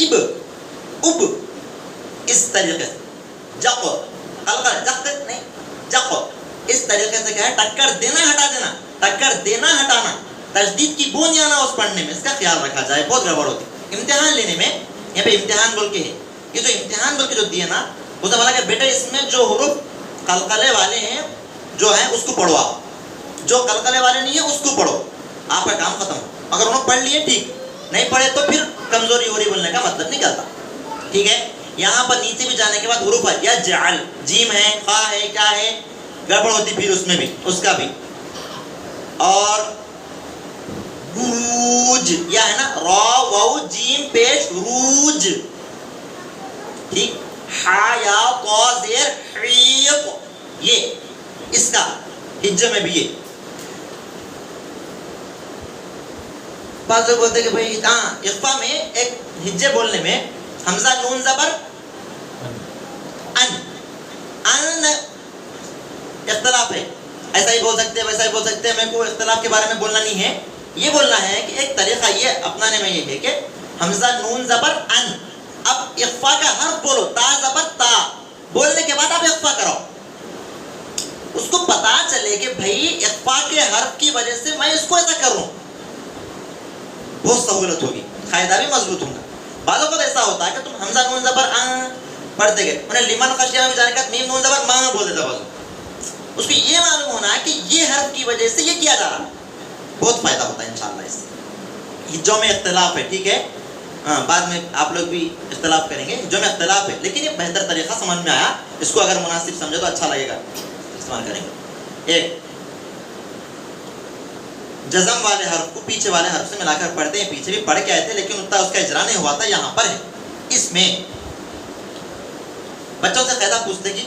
اب اب اس طریقے سے جق قلقلہ جق نہیں جق اس طریقے سے کیا ہے ٹکر دینا ہٹا دینا ٹکر دینا ہٹانا تشدید کی بو نہیں آنا اس پڑھنے میں اس کا خیال رکھا جائے بہت گڑبڑ ہوتی ہے امتحان لینے میں یہاں پہ امتحان بول کے ہے یہ جو امتحان بول کے جو دیے نا وہ سب کہ بیٹا اس میں جو حروف قلقلے والے ہیں جو ہیں اس کو پڑھو آپ جو قلقلے والے نہیں ہیں اس کو پڑھو آپ کا کام ختم اگر انہوں پڑھ لیے ٹھیک نہیں پڑھے تو پھر کمزوری ہو رہی بولنے کا مطلب نکلتا ٹھیک ہے یہاں پر نیچے بھی جانے کے بعد حروف ہے یجعل جیم ہے خا ہے کیا ہے گڑبڑ ہوتی پھر اس میں بھی اس کا بھی اور روج یا ہے نا را واو جیم پیش روج ٹھیک ہا یا قا زیر حیق یہ اس کا ہجے میں بھی یہ بعض لوگ بولتے ہیں کہ بھائی ہاں اخفا میں ایک ہجے بولنے میں حمزہ نون زبر ان اختلاف ہے ایسا ہی بول سکتے ہیں ویسا ہی بول سکتے ہیں میں کوئی اختلاف کے بارے میں بولنا نہیں ہے یہ بولنا ہے کہ ایک طریقہ یہ اپنانے میں یہ ہے کہ حمزہ نون زبر ان اب اخفا کا حرف بولو تا زبر تا بولنے کے بعد آپ اخفا کرو اس کو پتا چلے کہ بھائی اخفا کے حرف کی وجہ سے میں اس کو ایسا کروں بہت سہولت ہوگی قاعدہ بھی مضبوط ہوگا بعض اوقات ایسا ہوتا ہے کہ تم حمزہ نون زبر پڑھتے گئے انہیں لمن خشیہ میں بھی جانے کا میم نون زبر ماں بول دیتا بعض اس کو یہ معلوم ہونا ہے کہ یہ حرف کی وجہ سے یہ کیا جا رہا ہے بہت فائدہ ہوتا ہے انشاءاللہ اس سے ہجوں میں اختلاف ہے ٹھیک ہے بعد میں آپ لوگ بھی اختلاف کریں گے ہجوں میں اختلاف ہے لیکن یہ بہتر طریقہ سمجھ میں آیا اس کو اگر مناسب سمجھے تو اچھا لگے گا استعمال کریں گے ایک جزم والے حرف کو پیچھے والے حرف سے ملا کر پڑھتے ہیں پیچھے بھی پڑھ کے آئے تھے لیکن اتنا اس کا اجرا نہیں ہوا تھا یہاں پر ہے اس میں بچوں سے قاعدہ پوچھتے کہ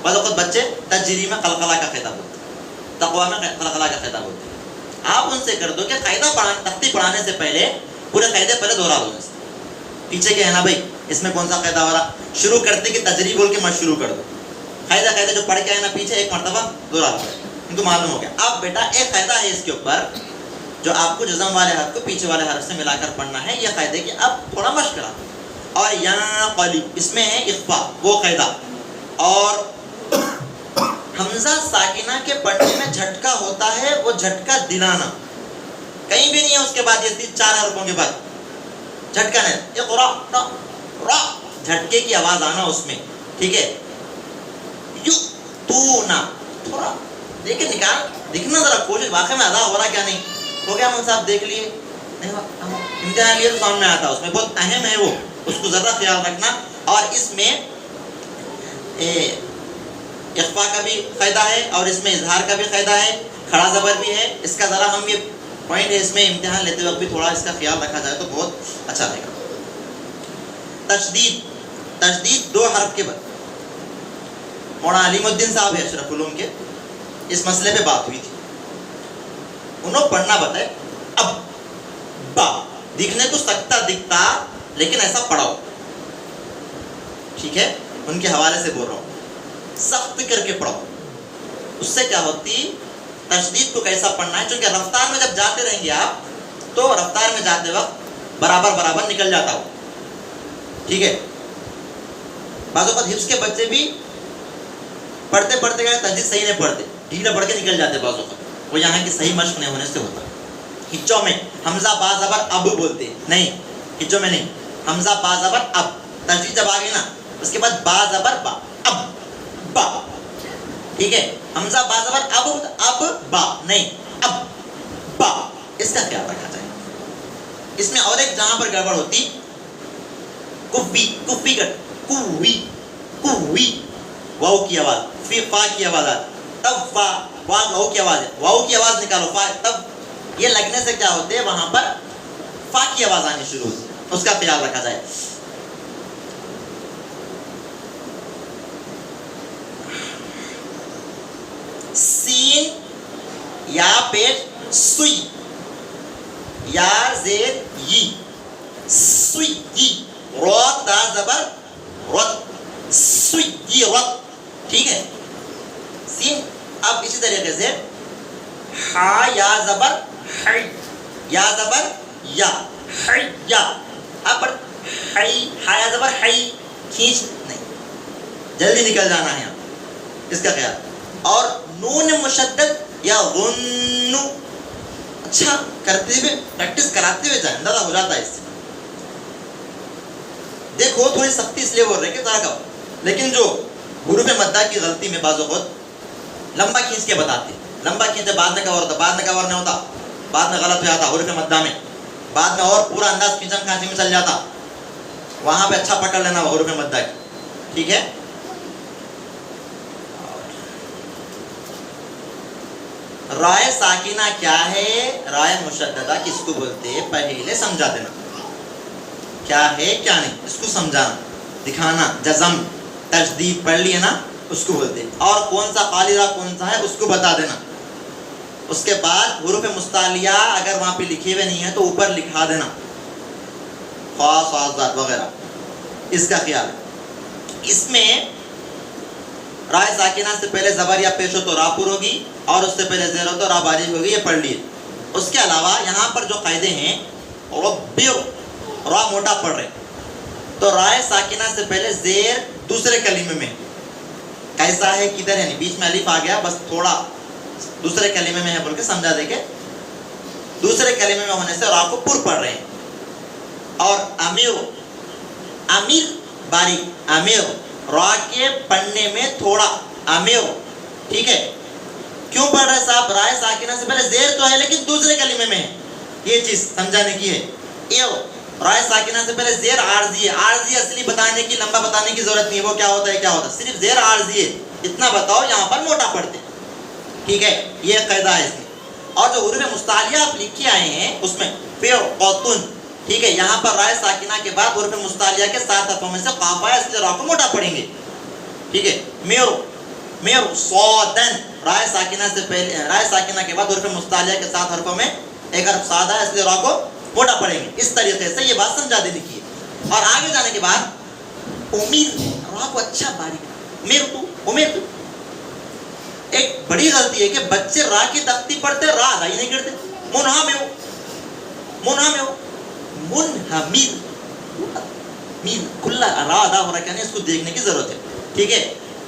بعض اوقات بچے تجری میں قلقلہ کا قاعدہ بولتے ہیں تقوا میں قلقلہ کا قاعدہ بولتے ہیں آپ ان سے کر دو کہ قاعدہ تختی پڑھانے سے پہلے پورے قاعدے پہلے دوہرا دو پیچھے کے ہے نا بھائی اس میں کون سا قاعدہ ہو رہا شروع کرتے کہ تجری بول کے مت شروع کر دو قاعدہ جو پڑھ کے آئے نا پیچھے ایک مرتبہ دوہرا دو ان کو معلوم ہو گیا اب بیٹا ایک قاعدہ ہے اس کے اوپر جو آپ کو جزم والے حرف کو پیچھے والے حرف سے ملا کر پڑھنا ہے یہ قاعدے کی اب تھوڑا مشق کرا اور یہاں قلی اس میں ہے اخفا وہ قاعدہ اور حمزہ ساکنہ کے پڑھنے میں جھٹکا ہوتا ہے وہ جھٹکا دلانا کہیں بھی نہیں ہے اس کے بعد یہ چار حرفوں کے بعد جھٹکا نہیں اقرا جھٹکے کی آواز آنا اس میں ٹھیک ہے یو تو نا تھوڑا دیکھیں نکال دکھنا ذرا کوشش واقعی میں ادا ہو رہا کیا نہیں ہو گیا ہم صاحب دیکھ لیے نہیں امتحان لیے تو سامنے آتا اس میں بہت اہم ہے وہ اس کو ذرا خیال رکھنا اور اس میں اخفا کا بھی قاعدہ ہے اور اس میں اظہار کا بھی قاعدہ ہے کھڑا زبر بھی ہے اس کا ذرا ہم یہ پوائنٹ ہے اس میں امتحان لیتے وقت بھی تھوڑا اس کا خیال رکھا جائے تو بہت اچھا رہے گا تشدید دو حرف کے بعد مولانا علیم الدین صاحب ہے اشرف علوم کے اس مسئلے پہ بات ہوئی تھی انہوں پڑھنا بتائے اب با دکھنے کو سکتا دکھتا لیکن ایسا پڑھاؤ ٹھیک ہے ان کے حوالے سے بول رہا ہوں سخت کر کے پڑھو اس سے کیا ہوتی تشدید کو کیسا پڑھنا ہے چونکہ رفتار میں جب جاتے رہیں گے آپ تو رفتار میں جاتے وقت برابر نکل جاتا ہو ٹھیک ہے بعض اوقات حفظ کے بچے بھی پڑھتے گئے تشدید صحیح نہیں پڑھتے ڈھیلا پڑھ کے نکل جاتے بعض اوقات وہ یہاں کی صحیح مشق نہیں ہونے سے ہوتا ہجوں میں حمزہ با زبر اب بولتے نہیں ہجوں میں نہیں حمزہ با زبر اب تشدید جب آ گئی نا اس کے بعد با زبر با اب با ٹھیک ہے حمزہ با زبر اب با نہیں اب با اس کا خیال رکھا جائے اس میں اور ایک جہاں پر گڑبڑ ہوتی کوفی واو کی آواز فی فا کی آواز تب فا واو کی آواز ہے واو کی آواز نکالو فا تب یہ لگنے سے کیا ہوتے ہیں وہاں پر فا کی آواز آنی شروع ہوتی اس کا خیال رکھا جائے سین یا پیش سوئی یا زیر ی سوئی ی رو تا زبر رت سوئی ی رت ٹھیک ہے سین اب اسی طریقے سے ہا یا زبر ہی یا زبر یا ہی یا اب حی، حیا زبر حی، کھینچ نہیں، جلدی نکل جانا ہے یہاں، اس کا خیال. اور نون مشدد یا غن، اچھا کرتے ہوئے پریکٹس کراتے ہوئے جائیں، اندازہ ہو جاتا ہے اس سے. دیکھو تھوڑی سختی اس لیے بول رہے ہیں کہ ذرا کا، لیکن جو حروف مدہ کی غلطی میں بعض اوقات لمبا کھینچ کے بتاتے، لمبا کھینچے بعد میں کور ہوتا، بعد میں کور نہیں ہوتا، بعد میں غلط ہو جاتا حروف مدہ میں، بعد میں اور پورا انداز کھینچم کھانسی میں چل جاتا. وہاں پہ اچھا پکڑ لینا حروف مدہ کی، ٹھیک ہے. رائے ساکنہ کیا ہے، رائے مشددہ کس کو بولتے ہیں، پہلے سمجھا دینا کیا ہے کیا نہیں، اس کو سمجھانا دکھانا. جزم تشدید پڑھ لیے نا، اس کو بولتے ہیں. اور کون سا قالیرہ کون سا ہے اس کو بتا دینا. اس کے بعد حروف مستعلیہ اگر وہاں پہ لکھے ہوئے نہیں ہیں تو اوپر لکھا دینا، خاص آزاد وغیرہ، اس کا خیال ہے. اس میں رائے ساکنہ سے پہلے زبر یا پیش ہو تو را پر ہوگی، اور اس سے پہلے زیر ہو تو را باریک ہوگی، یہ پڑھ لیے. اس کے علاوہ یہاں پر جو قاعدے ہیں، ربیو را موٹا پڑھ رہے تو رائے ساکنہ سے پہلے زیر دوسرے کلمے میں کیسا ہے، کدھر ہے، بیچ میں الف آ گیا، بس تھوڑا دوسرے کلمے میں ہے بول کے سمجھا دے کے، دوسرے کلمے میں ہونے سے را کو پر پڑھ رہے ہیں. اور امیر، امیر باریک، امیر را کے پڑھنے میں تھوڑا، امیر، ٹھیک ہے. کیوں پڑھ رہے صاحب، رائے ساکنہ سے پہلے زیر تو ہے لیکن دوسرے کلمے میں ہے، یہ چیز سمجھانے کی ہے. ایو رائے ساکنہ سے پہلے زیر عارضی ہے، عارضی اصلی بتانے کی، لمبا بتانے کی ضرورت نہیں ہے، وہ کیا ہوتا ہے کیا ہوتا ہے، صرف زیر عارضی ہے اتنا بتاؤ، یہاں پر موٹا پڑھتے، ٹھیک ہے. یہ قاعدہ ہے اس میں. اور جو حروف مستعلیہ آپ لکھے آئے ہیں اس میں پھر قوتن، ٹھیک ہے، یہاں پر رائے ساکنہ کے بعد حروف مستعلیہ کے 7 حرفوں میں سے قاف آیا، اس لیے را کو موٹا پڑھیں گے، ٹھیک ہے. میرو، میرو صادن، رائے ساکنہ سے پہلے، رائے ساکنہ کے بعد حروف مستعلیہ کے 7 حرفوں میں ایک حرف سادہ ہے، اس لیے را کو موٹا پڑھیں گے. اس طریقے سے یہ بات سمجھا دینے کی ہے. اور آگے جانے کے بعد امید، را کو اچھا باریک، امیر تو، امیر تو. ایک بڑی غلطی ہے کہ بچے را کی تختی پڑھتے، را ادا ہی نہیں کرتے. منہمر، منہمر، منہمر، مین کھلا را ادا ہو رہا ہے کہ نہیں، اس کو دیکھنے کی ضرورت ہے، ٹھیک ہے.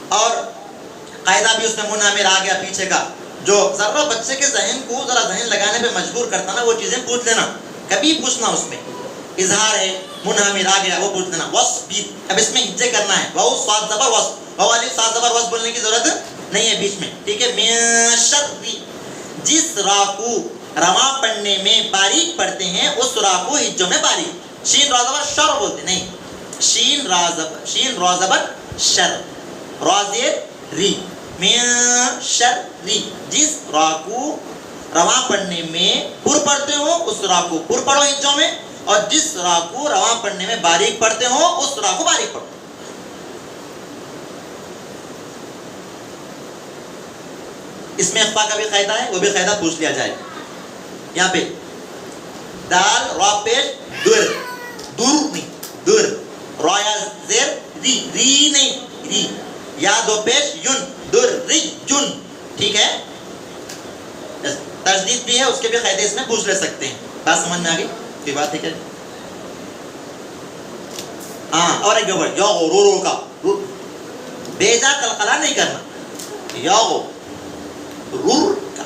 اور قاعدہ بھی اس میں منہمر آ گیا پیچھے کا، جو ذرا بچے کے ذہن کو ذرا ذہن لگانے پہ مجبور کرتا نا، وہ چیزیں پوچھ لینا، کبھی پوچھنا. اس میں اظہار ہے، منہمر آ گیا، وہ پوچھ لینا. وصف، اب اس میں ہجے کرنا ہے، واو صاد زبر وصف، واو الف صاد زبر وصف بولنے کی ضرورت نہیں ہے بیچ میں، ٹھیک ہے. من شر، جس را کو رواں پڑھنے میں باریک پڑھتے ہیں اس را کو ہجوں میں باریک، شین را زبر شر بولتے نہیں، شین را زبر شر، را زیر ری، من شر ری، جس را کو رواں پڑھنے میں پر پڑھتے ہو اس را کو پر پڑھو ہجوں میں، اور جس را کو رواں پڑھنے میں باریک پڑھتے ہو اس را کو باریک پڑھو. اس میں اخفا کا بھی قاعدہ ہے، وہ بھی قاعدہ پوچھ لیا جائے. یہاں پہ دال را پیش در، دور نہیں، در، را یا زیر ری، ری نہیں، ری، یا دو پیش یون، در ری جن، ٹھیک ہے. تجدید بھی ہے، اس کے بھی قاعدے اس میں پوچھ لے سکتے ہیں. بات سمجھ میں آ گئی کوئی بات ہے کیا؟ ہاں. اور ایک گڑبڑ، یا رو رو کا بیجا قلقلہ نہیں کرنا، یا رور کا،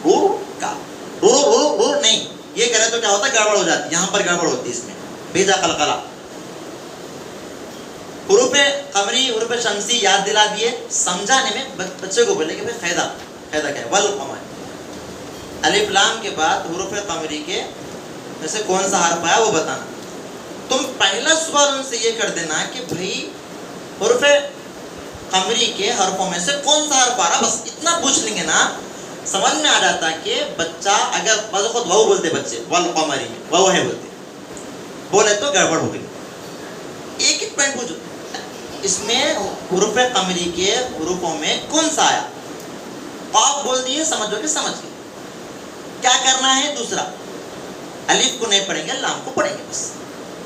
رور کا، رور رور رور نہیں، یہ کرے تو کیا ہوتا ہے، گڑبڑ ہو جاتی، یہاں پر گڑبڑ ہوتی ہے اس میں. بیجا قلقلہ. حروف قمری، حروف شمسی یاد دلا دیے، سمجھانے میں بچے کو بولے کہ بھائی قاعدہ، قاعدہ کیا ہے، والقمر، الف لام کے بعد حروف قمری کے میں سے کون سا حرف آیا وہ بتانا. تم پہلا سوال ان سے یہ کر دینا کہ بھائی حروف قمری کے حرفوں میں سے کون سا حرف آ رہا، بس اتنا پوچھ لیں گے نا، سمجھ میں آ جاتا کہ بچہ اگر بعض خود وہ بولتے بچے والقمری میں وہ ہے بولتے، بولے تو گڑبڑ ہو گئی. ایک ایک پوائنٹ پوچھو، اس میں حروف قمری کے حروفوں میں کون سا آیا، قاف بول دیے، سمجھو کہ سمجھ گئے. کیا کرنا ہے، دوسرا الف کو نہیں پڑھیں گے، لام کو پڑھیں گے بس.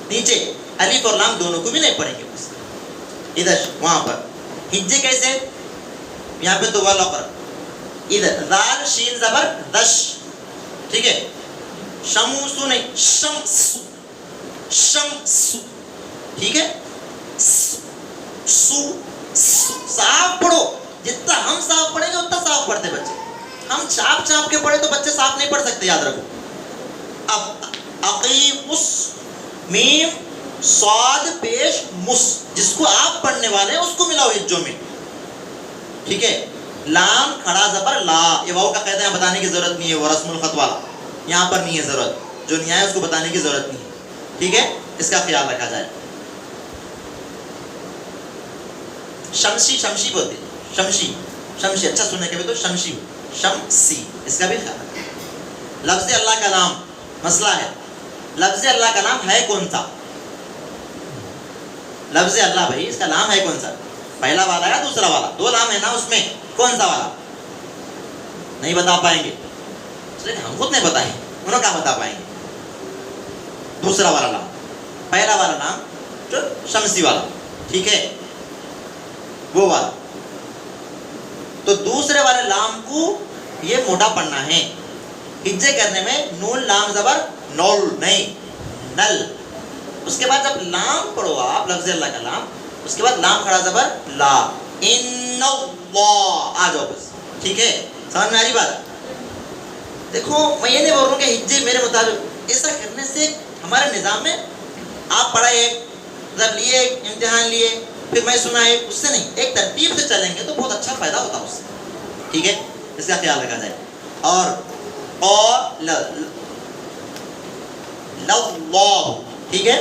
نیچے الف اور لام دونوں کو بھی نہیں پڑھیں گے بس. ادھر وہاں پر ہجے کیسے، یہاں پہ تو والقمر، ادھر دال شین زبر دش، ٹھیک ہے. شموسو نہیں، شمس، شمس، ٹھیک ہے. سو صاف پڑھو, جتنا ہم صاف پڑھیں گے اتنا صاف پڑھتے بچے. ہم چاپ چاپ کے پڑھے تو بچے صاف نہیں پڑھ سکتے, یاد رکھو. اب عقیم اس میم صاد پیش مس, جس کو آپ پڑھنے والے ہیں اس کو ملاؤ ہجوں میں, ٹھیک ہے. لام کھڑا زبر لا, یہ واو کا قاعدہ بتانے کی ضرورت نہیں ہے, وہ رسم الخط والا یہاں پر نہیں ہے ضرورت, جو نہیں آیا اس کو بتانے کی ضرورت نہیں ہے, ٹھیک ہے. اس کا خیال رکھا جائے. شمشی شمشی بولتے ہیں, شمشی شمشی, اچھا سننے کے بھی تو شمشی شمسی, اس کا بھی خیال رکھا. لفظ اللہ کا نام, مسئلہ ہے لفظ اللہ کا نام ہے کون سا؟ لفظ اللہ بھائی اس کا نام ہے کون سا؟ پہلا والا یا دوسرا والا؟ دو نام ہے نا اس میں, کون سا والا؟ نہیں بتا پائیں گے, ہم خود نہیں بتائیں, انہوں کیا بتا پائیں گے؟ دوسرا والا نام, پہلا والا نام جو شمسی والا, ٹھیک ہے, وہ والا. تو دوسرے والے لام کو یہ موٹا پڑھنا ہے. ہجے کرنے میں نون لام زبر نول نہیں, نل. اس کے بعد جب لام پڑھو آپ, لفظ اللہ کا لام, اس کے بعد لام کھڑا زبر لا, ان اللہ, آ جاؤ بس, ٹھیک ہے. سمجھ میں آ رہی بات؟ دیکھو میں یہ نہیں بول رہا ہوں کہ ہجے میرے مطابق, ایسا کرنے سے ہمارے نظام میں آپ پڑھا ایک, جب لیے ایک امتحان لیے, پھر میں سنا ایک, اس سے نہیں, ایک ترتیب سے چلیں گے تو بہت اچھا فائدہ ہوتا ہے اس سے, ٹھیک ہے. اس کا خیال رکھا جائے. اور لو, ٹھیک ہے,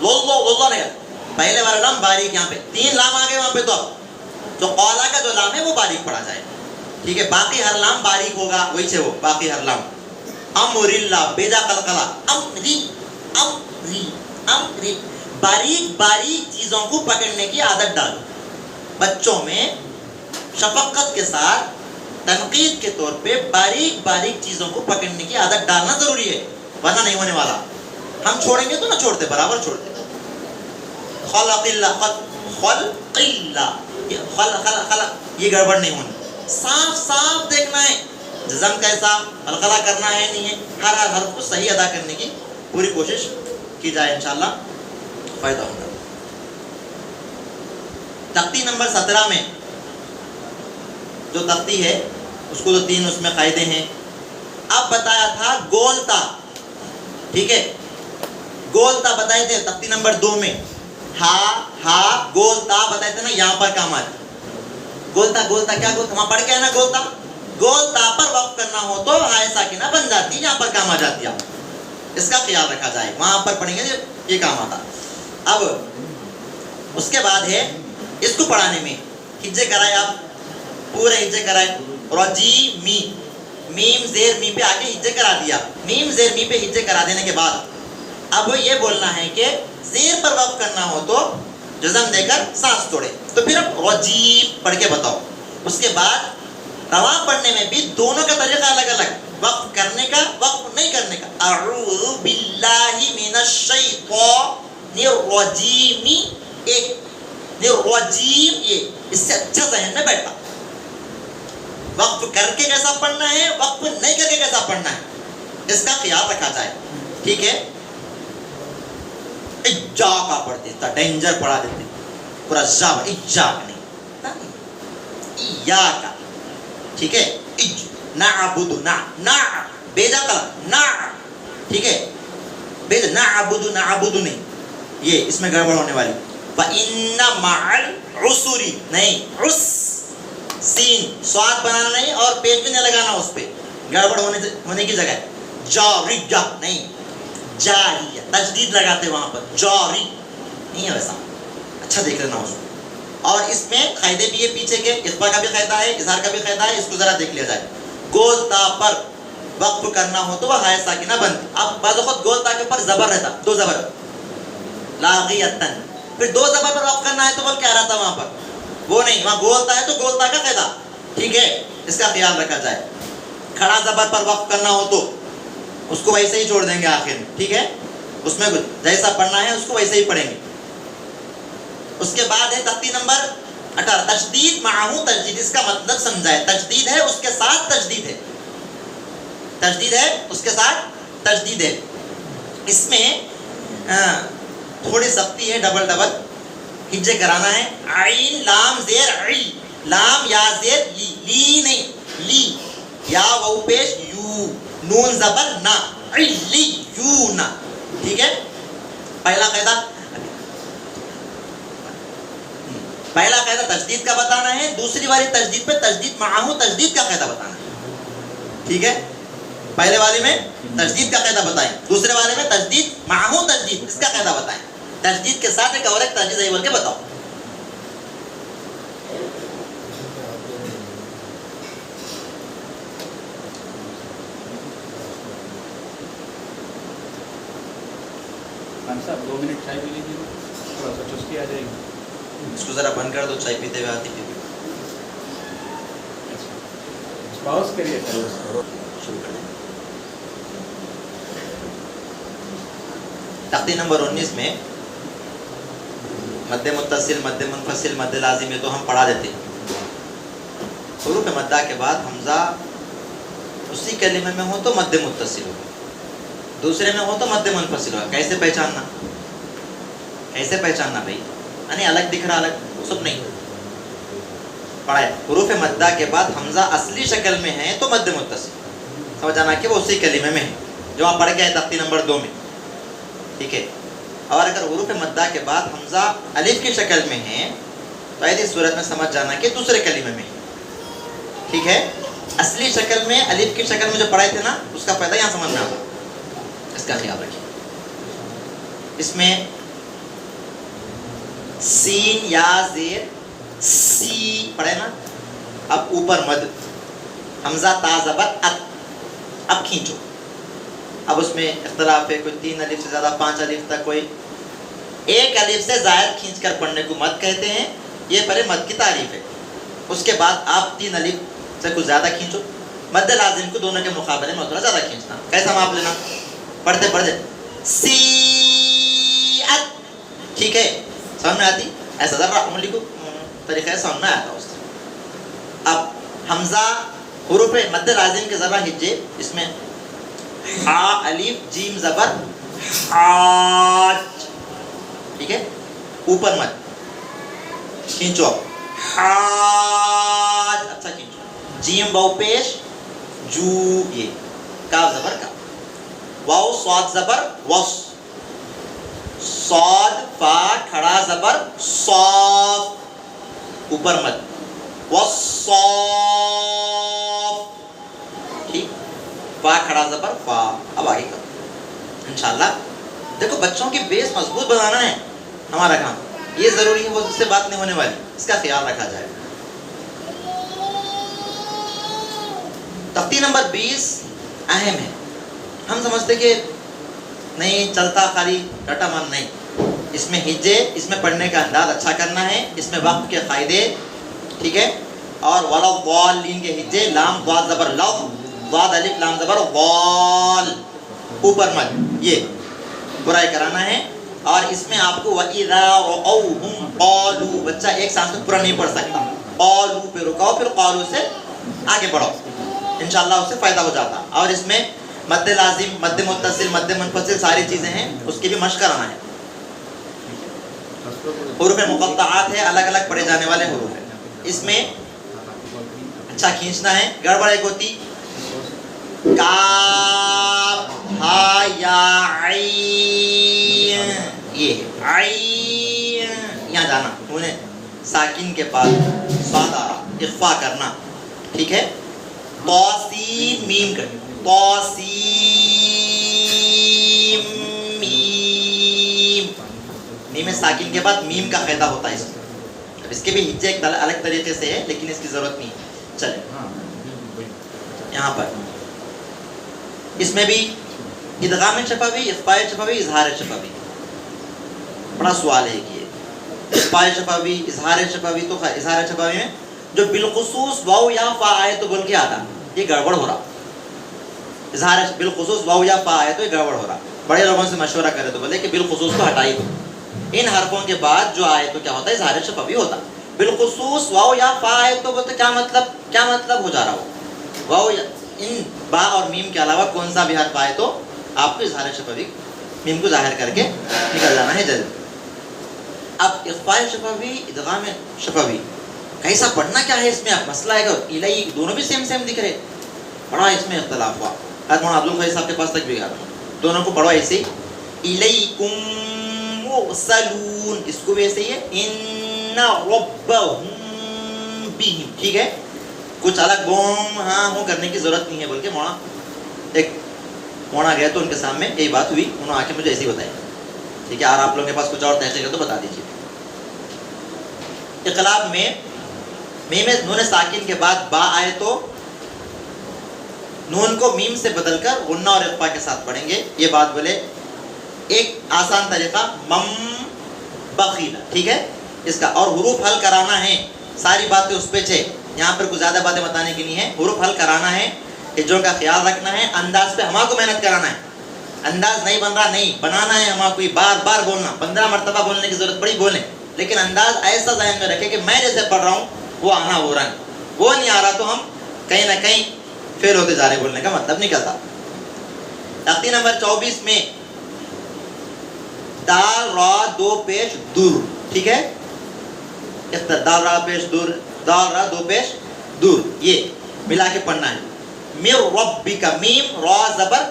لو نہیں, پہلے والا لام باریک, یہاں پہ تین لام آگے, وہاں پہ تو جو قولا کا جو لام ہے وہ باریک پڑھا جائے, ٹھیک ہے. باقی ہر لام باریک ہوگا, وہی سے وہ باقی ہر لام. امر اللہ, بیجا قلقلہ, امری, باریک باریک چیزوں کو پکڑنے کی عادت ڈالو بچوں میں, شفقت کے ساتھ تنقید کے طور پہ باریک باریک چیزوں کو پکڑنے کی عادت ڈالنا ضروری ہے, ورنہ نہیں ہونے والا. ہم چھوڑیں گے تو نہ چھوڑتے, برابر چھوڑتے. خلق اللہ, خلق اللہ, خلق, یہ گڑبڑ نہیں ہونی, صاف صاف دیکھنا ہے, جزم کیسا, قلقلہ کرنا ہے نہیں ہے, ہر حرف کو صحیح ادا کرنے کی پوری کوشش کی جائے, انشاءاللہ فائدہ ہوگا. تختی نمبر 17 میں جو تختی ہے اس کو تو 3 اس میں قاعدے ہیں. اب بتایا تھا گولتا, ٹھیک ہے, گولتا بتائے تھے تختی نمبر 2 میں. ہا گولتا بتائے تھے نا, یہاں پر کام آتا. گولتا گولتا کیا گولتا, وہاں پڑھ کے ہے نا گولتا. گولتا پر وقف کرنا ہو تو ہائے ساکنہ بن جاتی, یہاں پر کام آ جاتی ہے. اس کا خیال رکھا جائے, وہاں پر پڑھیں گے یہ کام آتا. اب اس کے بعد ہے اس کو پڑھانے میں ہجے کرائے, آپ پورے ہجے کرائے. رجی می, میم زیر می پہ آگے ہجے کرا دیا, میم زیر می پہ ہجے کرا دینے کے بعد اب یہ بولنا ہے کہ زیر پر وقف کرنا ہو تو جزم دے کر سانس توڑے, تو پھر رجی پڑھ کے بتاؤ. اس کے بعد رواں پڑھنے میں بھی دونوں کا طریقہ الگ الگ, وقف کرنے کا, وقف نہیں کرنے کا. اعوذ باللہ من الشیطان الرجیم, ایک الرجیم, یہ اس سے اچھا ذہن میں بیٹھا. وقف کر کے کیسا پڑھنا ہے, وقف نہیں کر کے کیسا پڑھنا ہے, اس کا خیال رکھا جائے, ٹھیک ہے. اجا کا پڑھتے تھا, ڈینجر پڑھا دیتے, پورا زاب, اجا کا نہیں, یا کا, ٹھیک ہے. نعبد, نا بیجا کلا, نا, ٹھیک ہے, بیجا نعبد, نعبد نہیں, یہ اس میں گڑبڑ ہونے والی. فَإِنَّ مَعَ الْعُسْرِ نہیں, عُس, سین سواد بنانا نہیں اور پیج بھی نہیں لگانا, اس پہ گڑبڑ ہونے کی جگہ. جاریہ نہیں, جاریہ, تجدید لگاتے وہاں پر, جاری نہیں ہے ویسا, اچھا دیکھ لینا اس کو. اور اس میں قاعدے بھی ہے پیچھے کے, اخفا کا بھی قاعدہ ہے, اظہار کا بھی قاعدہ ہے, اس کو ذرا دیکھ لیا جائے. گولتا پر وقف کرنا ہو تو وہ ہائے ساکنہ بند. اب بعض وقت گولتا کے پر زبر رہتا, 2 زبر, لاغیتن, پھر 2 زبر پر وقف کرنا ہے تو وہ کیا رہتا وہاں پر, وہ نہیں, وہاں گولتا ہے تو گولتا کا قاعدہ, ٹھیک ہے. اس کا خیال رکھا جائے. کھڑا زبر پر وقف کرنا ہو تو اس کو ویسے ہی چھوڑ دیں گے آخر میں, ٹھیک ہے. اس میں جیسا پڑھنا ہے اس کو ویسے ہی پڑھیں گے. اس کے بعد ہے تختی نمبر 18, تشدید معہو تجدید. اس کا مطلب سمجھائے, تجدید ہے اس کے ساتھ تجدید ہے, تجدید ہے اس کے ساتھ تجدید ہے. اس میں تھوڑی سختی ہے, ڈبل ہجے کرانا ہے. عین لام زیر عی, لام یا زیر لی, لی نہیں لی, یا واو پیش یو, نون زبر نا, علی یو نا. ٹھیک ہے, پہلا قاعدہ تجدید کا بتانا ہے, دوسری والی تجدید پہ تجدید معاہو تجدید کا قاعدہ بتانا ہے. ٹھیک ہے, پہلے والے میں تجدید کا قاعدہ بتائیں, دوسرے والے میں تجدید معاہو تجدید اس کا قاعدہ بتائیں. تجدید کے ساتھ ایک اور ایک تجدید ہے بول کے بتاؤ. صاحب 2 منٹ چائے پی لیجیے, تھوڑا سا چستی آ جائے گی. اس کو ذرا بند کر دو, چائے پیتے ہوئے آتی پی. پاؤز کریے, شروع کر دیں. تختی نمبر 19 میں مد متصل, مد منفصل, مد لازم یہ تو ہم پڑھا دیتے ہیں. حروف مدہ کے بعد حمزہ اسی کلمے میں ہو تو مد متصل ہو, دوسرے میں ہو تو مد منفصل ہو. کیسے پہچاننا بھائی, یعنی الگ دکھ رہا, الگ سب نہیں پڑھا ہے. حروف مدہ کے بعد حمزہ اصلی شکل میں ہے تو مد متصل, سمجھ جانا کہ وہ اسی کلمے میں ہے جو آپ پڑھ کے آئے تختی نمبر 2 میں. ٹھیک ہے, اور اگر حروف مدہ کے بعد حمزہ الف کی شکل میں ہے تو ایسی صورت میں سمجھ جانا کہ دوسرے کلمے میں ہے. ٹھیک ہے, اصلی شکل میں الف کی شکل میں جو پڑھائے تھے نا اس کا فائدہ یہاں سمجھنا ہوگا, اس کا خیال رکھیے. اس میں سین یا زیر سی پڑھے نا, اب اوپر مد, حمزہ تا زبر ات, اب کھینچو. اب اس میں اختلاف ہے, کوئی 3 الف سے زیادہ 5 الف تک, کوئی 1 الف سے زائد کھینچ کر پڑھنے کو مد کہتے ہیں. یہ پہلے مد کی تعریف ہے. اس کے بعد آپ 3 الف سے کچھ زیادہ کھینچو. مد لازم کو دونوں کے مقابلے میں تھوڑا زیادہ کھینچنا. کیسا ماپ لینا, پڑھتے سی ات. ٹھیک ہے, سمجھ میں آتی؟ ایسا ذرا عملی کو طریقہ سمجھ میں آتا اس. اب حمزہ حروف مد لازم کے ذرا ہجے, اس میں ہا الف جیم زبر حاج. ٹھیک ہے, اوپر مد کھینچو, حاج اچھا کھینچو. جیم واو پیش جو, یہ کاف زبر کا, واو صاد زبر وس, صاد فا کھڑا زبر صاف, اوپر مد وصاف. ٹھیک, فا کھڑا زبر فا. اب آگے کرو انشاءاللہ. دیکھو بچوں کی بیس مضبوط بنانا ہے ہمارا کام, یہ ضروری ہے, وہ اس سے بات نہیں ہونے والی, اس کا خیال رکھا جائے. تختی نمبر 20 اہم ہے. ہم سمجھتے کہ نہیں چلتا خالی ڈٹا مان, نہیں. اس میں ہجے, اس میں پڑھنے کا انداز اچھا کرنا ہے, اس میں وقت کے فائدے. ٹھیک ہے, اور ولا ضالین کے ہجے, لام ضاد زبر لو, ضاد الف لام زبر ضال, اوپر مد, یہ برائی کرانا ہے. اور اس میں آپ کو وَإِذَا رَأَوْهُمْ قَالُوا, بچہ ایک سانس میں پورا نہیں پڑھ سکتا, قالوا پہ رکاؤ, پھر قالوا سے آگے بڑھو, انشاءاللہ اس سے فائدہ ہو جاتا. اور اس میں مد لازم, مد متصل, مد منفصل ساری چیزیں ہیں, اس کی بھی مشق کرانا ہے. حروف مقطعات ہے, الگ الگ پڑھے جانے والے حروف ہیں. اس میں اچھا کھینچنا ہے. گڑبڑ ایک ہوتی کاف ہا یا عین, یہ عین یہاں جانا, انہیں ساکن کے بعد صاد اخفا کرنا. ٹھیک ہے, توسین میم کر, توسیم میم, میم ساکن کے بعد میم کا قاعدہ ہوتا ہے. اس کے بھی ہجے ایک الگ طریقے سے ہے, لیکن اس کی ضرورت نہیں. چلے یہاں پر اس میں بھی ادغام شفوی, اخفاء شفوی, اظہار شفوی. بڑا سوال ہے کہ اخفاء شفوی, اظہار شفوی. تو اظہار شفوی میں جو بالخصوص واو یا فا آئے تو بول کے آتا, یہ گڑبڑ ہو رہا. اظہار بالخصوص واو یا فا آئے تو یہ گڑبڑ ہو رہا. بڑے لوگوں سے مشورہ کرے تو بولے کہ بالخصوص کو ہٹائی دو, ان حرفوں کے بعد جو آئے تو کیا ہوتا ہے, اظہار شفوی ہوتا. بالخصوص واو یا فا آئے تو بولتے کیا مطلب ہو جا رہا ہو. واو ان با اور میم کے علاوہ کون سا بھی حرف آئے تو آپ کو اظہار شفوی میم کو ظاہر کر کے نکل جانا ہے جلد. اب اخفاء شفوی ادغام شفوی کیسا پڑھنا کیا ہے اس میں اب مسئلہ ہے کہ الہی دونوں بھی سیم دکھ رہے, بڑا اس میں اختلاف ہوا. مولانا عبد الخیر صاحب کے پاس تک بھی گیا, دونوں کو پڑھو ایسے ہی الیکم مرسلون, اس کو بھی ایسے ہی ہے ان ربہم بہم, ٹھیک ہے, کچھ الگ بوم ہاں ہوں کرنے کی ضرورت نہیں ہے بول کے مولانا ایک مولانا گئے تو ان کے سامنے یہی بات ہوئی, انہوں نے آ کے مجھے ایسے ہی بتایا. ٹھیک ہے, اور آپ لوگوں کے پاس کچھ اور تحقیق ہے تو بتا دیجیے. اقلاب میں میم نون ساکن کے بعد با آئے تو نون کو میم سے بدل کر غنہ اور اخفا کے ساتھ پڑھیں گے. یہ بات بولے ایک آسان طریقہ مم بخیلا, ٹھیک ہے اس کا. اور حروف حل کرانا ہے, ساری باتیں اس پہ چھ, یہاں پر کچھ زیادہ باتیں بتانے کی نہیں ہے. حروف حل کرانا ہے, ہجوں کا خیال رکھنا ہے, انداز پہ ہما کو محنت کرانا ہے. انداز نہیں بن رہا نہیں بنانا ہے, ہما کو بار بار بولنا, 15 مرتبہ بولنے کی ضرورت پڑی بولیں, لیکن انداز ایسا ذہن میں رکھے کہ میں جیسے پڑھ رہا ہوں وہ آنا ہو رہا ہے, وہ نہیں آ رہا تو ہم کہیں نہ کہیں فیل ہوتے جا رہے, بولنے کا مطلب نکلتا. تختی نمبر 24 میں دال را دو پیش دور, ٹھیک ہے, دال را پیش دور, دال را دو پیش دور, یہ ملا کے پڑھنا ہے. مر ربک, میم را زبر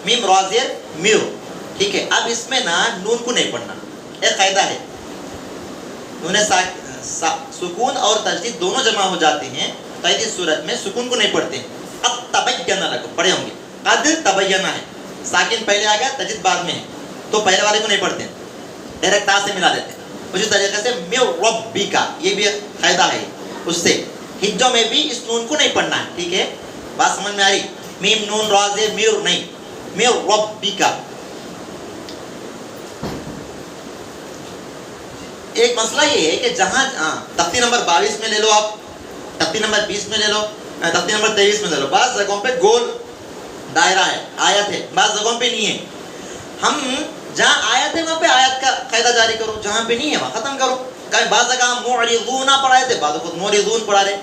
میم را زیر میر, ٹھیک ہے. اب اس میں نا نون کو نہیں پڑھنا, ایک قاعدہ ہے, نون سکون اور تشدید دونوں جمع ہو جاتے ہیں, قاعدے صورت میں سکون کو نہیں پڑھتے. اب تبینہ لگو پڑھے ہوں گے, قد تبینہ ہے, ساکن پہلے آ گیا تجدید بعد میں ہے, تو پہلے والے کو نہیں پڑھتے, ڈائریکٹ تا سے ملا دیتے ہیں. اسی طریقے سے مر ربک, یہ بھی قاعدہ ہے. اس سے ہجوں میں بھی اس نون کو نہیں پڑھنا ہے, ٹھیک ہے, بات سمجھ میں آ رہی. میم نون را زیر میر نہیں, مر ربک. ایک مسئلہ یہ ہے کہ جہاں تختی نمبر 22 میں لے لو آپ, تختی نمبر 20 میں لے لو, تختی نمبر 23 میں لے لو, بعض جگہوں پہ گول دائرہ ہے, آیت ہے, بعض جگہوں پہ نہیں ہے. ہم جہاں آیت ہے وہاں پہ آیت کا قاعدہ جاری کرو, جہاں پہ نہیں ہے وہاں ختم کرو. کہیں بعض جگہ ہم معرضون پڑھائے تھے, بعض خود معرضون پڑھا رہے,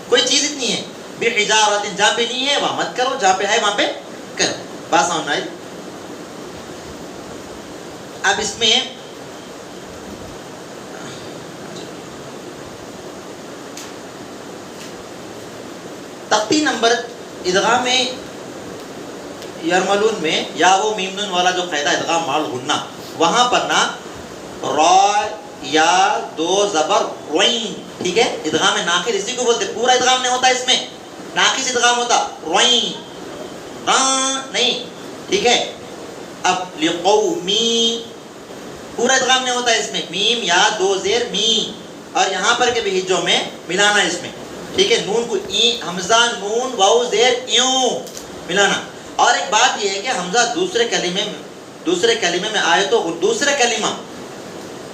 کوئی چیز اتنی ہے. بحجارۃ, جہاں پہ نہیں ہے وہاں مت کرو, جہاں پہ ہے وہاں پہ کرو. بات سمجھ میں آئی. اب اس میں تختی نمبر ادغام یرملون میں یا وہ میم نون والا جو قاعدہ ادغام مال غنہ, وہاں پر نا را یا دو زبر روئیں, ٹھیک ہے. ادغام ناقص اسی کو بولتے, پورا ادغام نہیں ہوتا اس میں, ناقص ادغام ہوتا, روئیں نہیں, ٹھیک ہے. اب لقومی پورا ادغام نہیں ہوتا اس میں, میم یا دو زیر می, اور یہاں پر کے بھی ہجوں میں ملانا اس میں, ٹھیک ہے. نون کو حمزہ نون واو زیر یوں ملانا. اور ایک بات یہ ہے کہ حمزہ دوسرے کلمے میں آئے تو دوسرے کلمہ,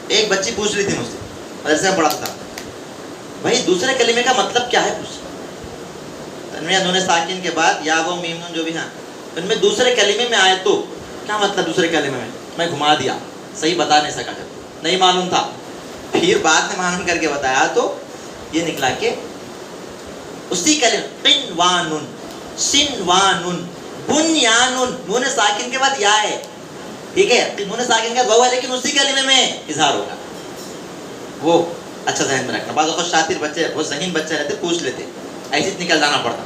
ایک بچی پوچھ رہی تھی مجھ سے, مدرسے میں پڑھا تھا, بھائی دوسرے کلمے کا مطلب کیا ہے پوچھ. تنوین نون ساکن کے بعد یا وہ میم نون جو بھی ہیں ان میں دوسرے کلمے میں آئے تو کیا مطلب دوسرے کلمے میں گھما دیا, صحیح بتا نہیں سکا, جب نہیں معلوم تھا, پھر بعد میں معلوم کر کے بتایا تو یہ نکلا کہ اسی کلمہ قنوانن, سنوانن, بنیانن, نون ساکن کے بعد یا ہے, ٹھیک ہے, نون ساکن کے بعد واو ہے, لیکن اسی کلمے میں اظہار ہوگا. وہ اچھا ذہن میں رکھنا. بعض اوقات شاطر بچے, وہ ذہین بچے رہتے, پوچھ لیتے, ایسے نکل جانا پڑتا,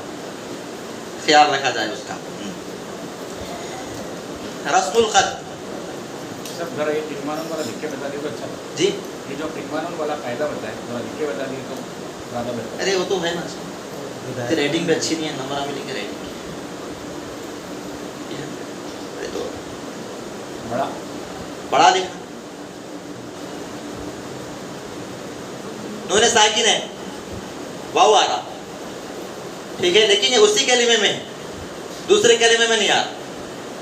خیال رکھا جائے اس کا. رسم الخط سب ذرا یہ قنوانن والا لکھ کے بتا دیے تو اچھا جی, یہ جو قنوانن والا قاعدہ بتایا ذرا لکھ کے بتا دیے تو زیادہ بہتر. ارے وہ تو ہے نا, ریڈنگ بھی اچھی نہیں ہے, نمبر ہمیں لکھ کے ریڈنگ تو بڑا لکھنا. نون ساکن ہے, واو آ رہا, ٹھیک ہے, لیکن یہ اسی کلمے میں, دوسرے کلمے میں نہیں آ رہا,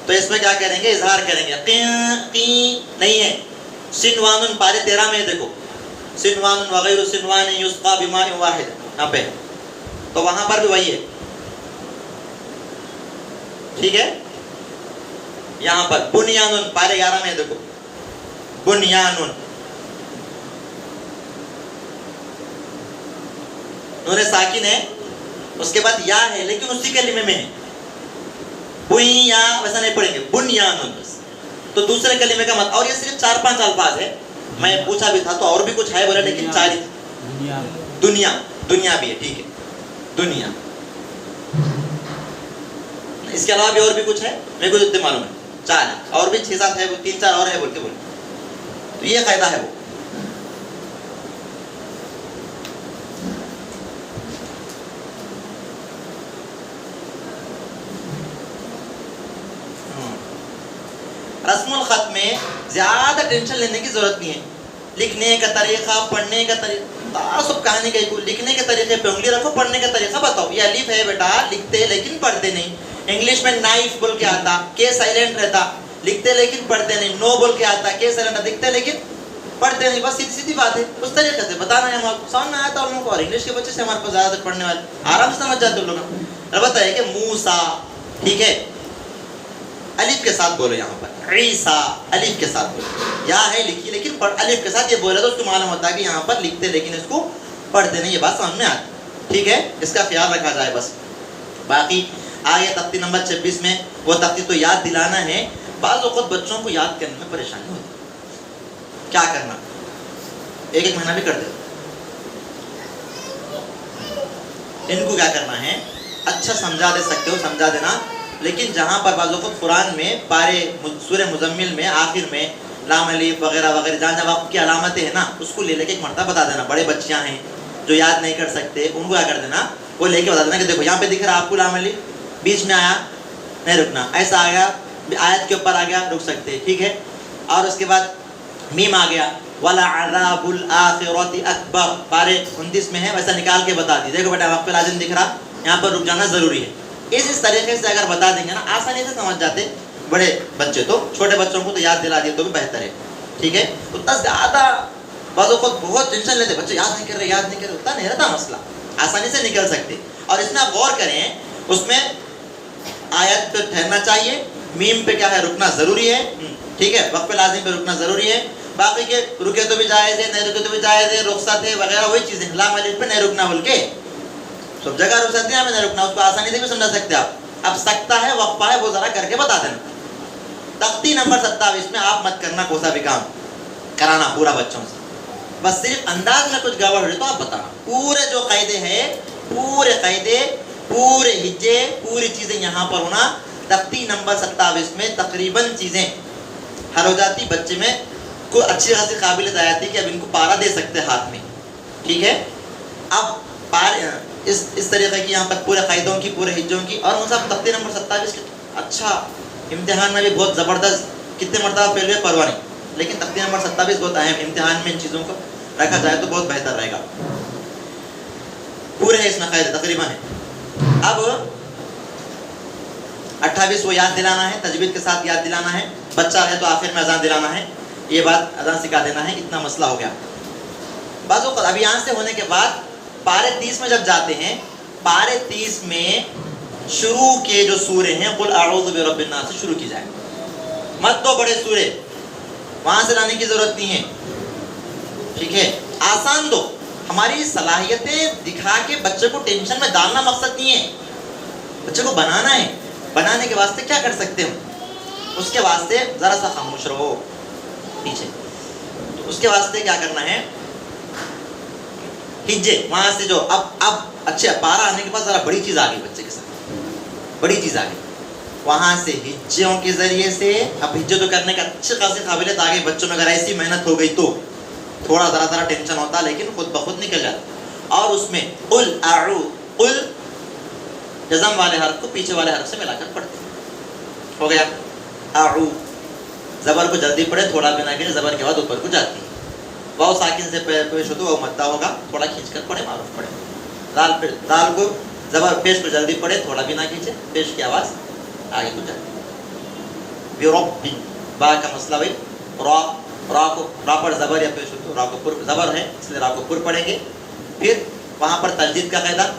تو اس میں کیا کریں گے, اظہار کریں گے. قی نہیں ہے. سنوان پارے 13 میں دیکھو, سنوان وغیر سنوان یسقا بماء واحد, یہاں پہ تو وہاں پر بھی وہی ہے, ٹھیک ہے. یہاں پر بنیانن پارے 11 میں دیکھو, بنیانن نون ساکن ہے, اس کے بعد یا ہے لیکن اسی کلمے میں ہے. بنیا ویسا نہیں پڑھیں گے, بنیانن بس, تو دوسرے کلمے کا مطلب، اور یہ صرف 4-5 الفاظ ہے. میں پوچھا بھی تھا تو اور بھی کچھ ہے بولے، لیکن 4 ہی. دنیا، دنیا بھی ہے، ٹھیک ہے، دنیا. اس کے علاوہ بھی اور بھی کچھ ہے، میرے کو اتنے معلوم ہے 4 ہے، اور بھی 6-7 ہے، 3-4 اور ہے بول کے بولے. تو یہ قاعدہ ہے وہ. رسم الخط میں زیادہ ٹینشن لینے کی ضرورت نہیں ہے. لکھنے کا طریقہ، پڑھنے کا طریقہ، سب کہانی کا ہی. لکھنے کے طریقے پہ انگلی رکھو، پڑھنے کا طریقہ بتاؤ. یہ الف ہے بیٹا، لکھتے لیکن پڑھتے نہیں. انگلش میں نائف بول کے آتا، کے سائلنٹ رہتا، لکھتے لیکن پڑھتے نہیں. نو بول کے آتا، کے سائلنٹ، لکھتے لیکن پڑھتے نہیں. بس سیدھی سیدھی بات ہے. اس طریقے سے بتانا ہے ہم آپ کو. سمجھ میں آیا تھا ان لوگوں کو. اور انگلش کے بچے سے ہمارے پاس زیادہ تر پڑھنے والے آرام سے سمجھ جاتے ہیں لوگ. البتہ ہے کہ موسیٰ، ٹھیک ہے، الف کے ساتھ بولو. یہاں پر عیسیٰ الف کے ساتھ بولو. یا ہے لکھی لیکن الف کے ساتھ یہ بولے تو اس کو معلوم ہوتا ہے کہ یہاں پر لکھتے لیکن اس کو پڑھتے نہیں. یہ بات سمجھ میں آتی، ٹھیک ہے. اس کا خیال رکھا جائے بس. باقی آگے تختی نمبر 26 میں وہ تختی تو یاد دلانا ہے. بعض اوقات بچوں کو یاد کرنے میں پریشانی ہوتی ہے. کیا کرنا، 1-1 مہینہ بھی کر دے. ان کو کیا کرنا ہے، اچھا سمجھا دے سکتے ہو سمجھا دینا. لیکن جہاں پر بعض اوقات قرآن میں پارے سورہ مزمل میں آخر میں لام الف وغیرہ وغیرہ جہاں جہاں وقت کی علامتیں ہیں نا، اس کو لے کے ایک مرتبہ بتا دینا. بڑے بچیاں ہیں جو یاد نہیں کر سکتے، ان کو کیا کر دینا، وہ لے کے بتا دینا کہ دیکھو یہاں پہ دکھ رہا آپ کو لام الف، بیچ میں آیا نہیں رکنا، ایسا آ گیا آیت کے اوپر آ گیا رک سکتے، ٹھیک ہے. اور اس کے بعد میم آ گیا وَلَعَذَابُ الْآخِرَةِ أَكْبَرُ، پارے 29 میں ہے، ویسا نکال کے بتا دی. دیکھو بیٹا وقت پہ لازم دکھ رہا، یہاں پر رک جانا ضروری ہے. اس طریقے سے اگر بتا دیں گے نا، آسانی سے سمجھ جاتے. بڑے بچے تو، چھوٹے بچوں کو تو یاد دلا دیے تو بھی بہتر ہے، ٹھیک ہے. اتنا زیادہ بعض اوقات بہت ٹینشن لیتے بچے، یاد نہیں کر رہے یاد نہیں کر رہے، اتنا نہیں رہتا مسئلہ، آسانی سے نکل سکتے. اور اس میں آپ غور کریں، اس میں آیت پہ ٹھہرنا چاہیے، میم پہ کیا ہے رکنا ضروری ہے، ٹھیک ہے، وقت پہ لازم پہ رکنا ضروری ہے. باقی کے رکے تو بھی جائز ہے، نہیں رکے تو بھی جائز ہے، رخصت ہے وغیرہ وہی چیزیں. لام الف پہ نہیں رکنا بول کے سب جگہ رخصت ہے، ہمیں نہیں رکنا. اس کو آسانی سے بھی سمجھا سکتے آپ. اب سکتا ہے وقفہ ہے وہ ذرا کر کے بتا دینا. تختی نمبر 27 میں آپ مت کرنا کوسا بھی کام کرانا پورا بچوں سے. بس صرف انداز میں کچھ گڑبڑ ہو تو آپ بتانا. پورے جو قاعدے ہیں، پورے قاعدے، پورے ہجے، پوری چیزیں یہاں پر ہونا. تختی نمبر 27 میں تقریباً چیزیں حل ہو جاتی. بچے میں کوئی اچھی خاصی قابلیت آ جاتی کہ اب ان کو پارا دے سکتے ہاتھ میں، ٹھیک ہے. اب اس طریقے کی یہاں پر پورے قاعدوں کی، پورے ہجوں کی. اور مصحف تختی نمبر 27 کی اچھا امتحان میں بھی بہت زبردست، کتنے مرتبہ پھیل ہوئے پرواہ نہیں، لیکن تختی نمبر 27 بہت اہم. امتحان میں ان چیزوں کو رکھا جائے تو بہت بہتر رہے گا. پورے ہیں اس میں قاعدے تقریباً ہے. اب 28 وہ یاد دلانا ہے، تجوید کے ساتھ یاد دلانا ہے. بچہ ہے تو آخر میں اذان دلانا ہے، یہ بات اذان سکھا دینا ہے. اتنا مسئلہ ہو گیا. بعض اوقات اب یہاں سے ہونے کے بعد پارے 30 میں جب جاتے ہیں، پارے 30 میں شروع کے جو سورے ہیں قل اعوذ برب الناس سے شروع کی جائے. مت دو بڑے سورے، وہاں سے لانے کی ضرورت نہیں ہے، ٹھیک ہے. آسان دو. ہماری صلاحیتیں دکھا کے بچے کو ٹینشن میں ڈالنا مقصد نہیں ہے. بچے کو بنانا ہے. بنانے کے واسطے کیا کر سکتے ہم؟ اس کے واسطے ذرا سا خاموش رہو پیچھے. تو اس کے واسطے کیا کرنا ہے، ہجے وہاں سے جو اب اچھا پارا آنے کے بعد ذرا بڑی چیز آ گئی بچے کے ساتھ، بڑی چیز آ گئی. وہاں سے ہجوں کے ذریعے سے اب ہجے تو کرنے کا اچھی خاصی قابلیت آ گئی بچوں میں. اگر ایسی محنت ہو گئی تو تھوڑا ذرا ٹینشن ہوتا، لیکن خود بخود نکل جاتا. اور اس میں قل اعوذ، قل جزم والے حرف کو پیچھے والے حرف سے ملا کر پڑھتے ہو گیا. اعوذ زبر کو جلدی پڑھے، تھوڑا بنا کے زبر کے بعد اوپر کو جاتی ہے. واو ساکن سے پیش ہو تو وہ مدہ ہوگا، تھوڑا کھینچ کر پڑھے، معروف پڑھے. دال کو زبر پیش کو جلدی پڑھے، تھوڑا بھی نہ کھینچے، پیش کی آواز آگے کو جاتی. برب، با کا مسئلہ بھائی را کو را پر زبر یا پیش ہو تو را کو پر زبر ہے اس لیے را کو پر پڑھیں گے. پھر وہاں پر تجدید کا قاعدہ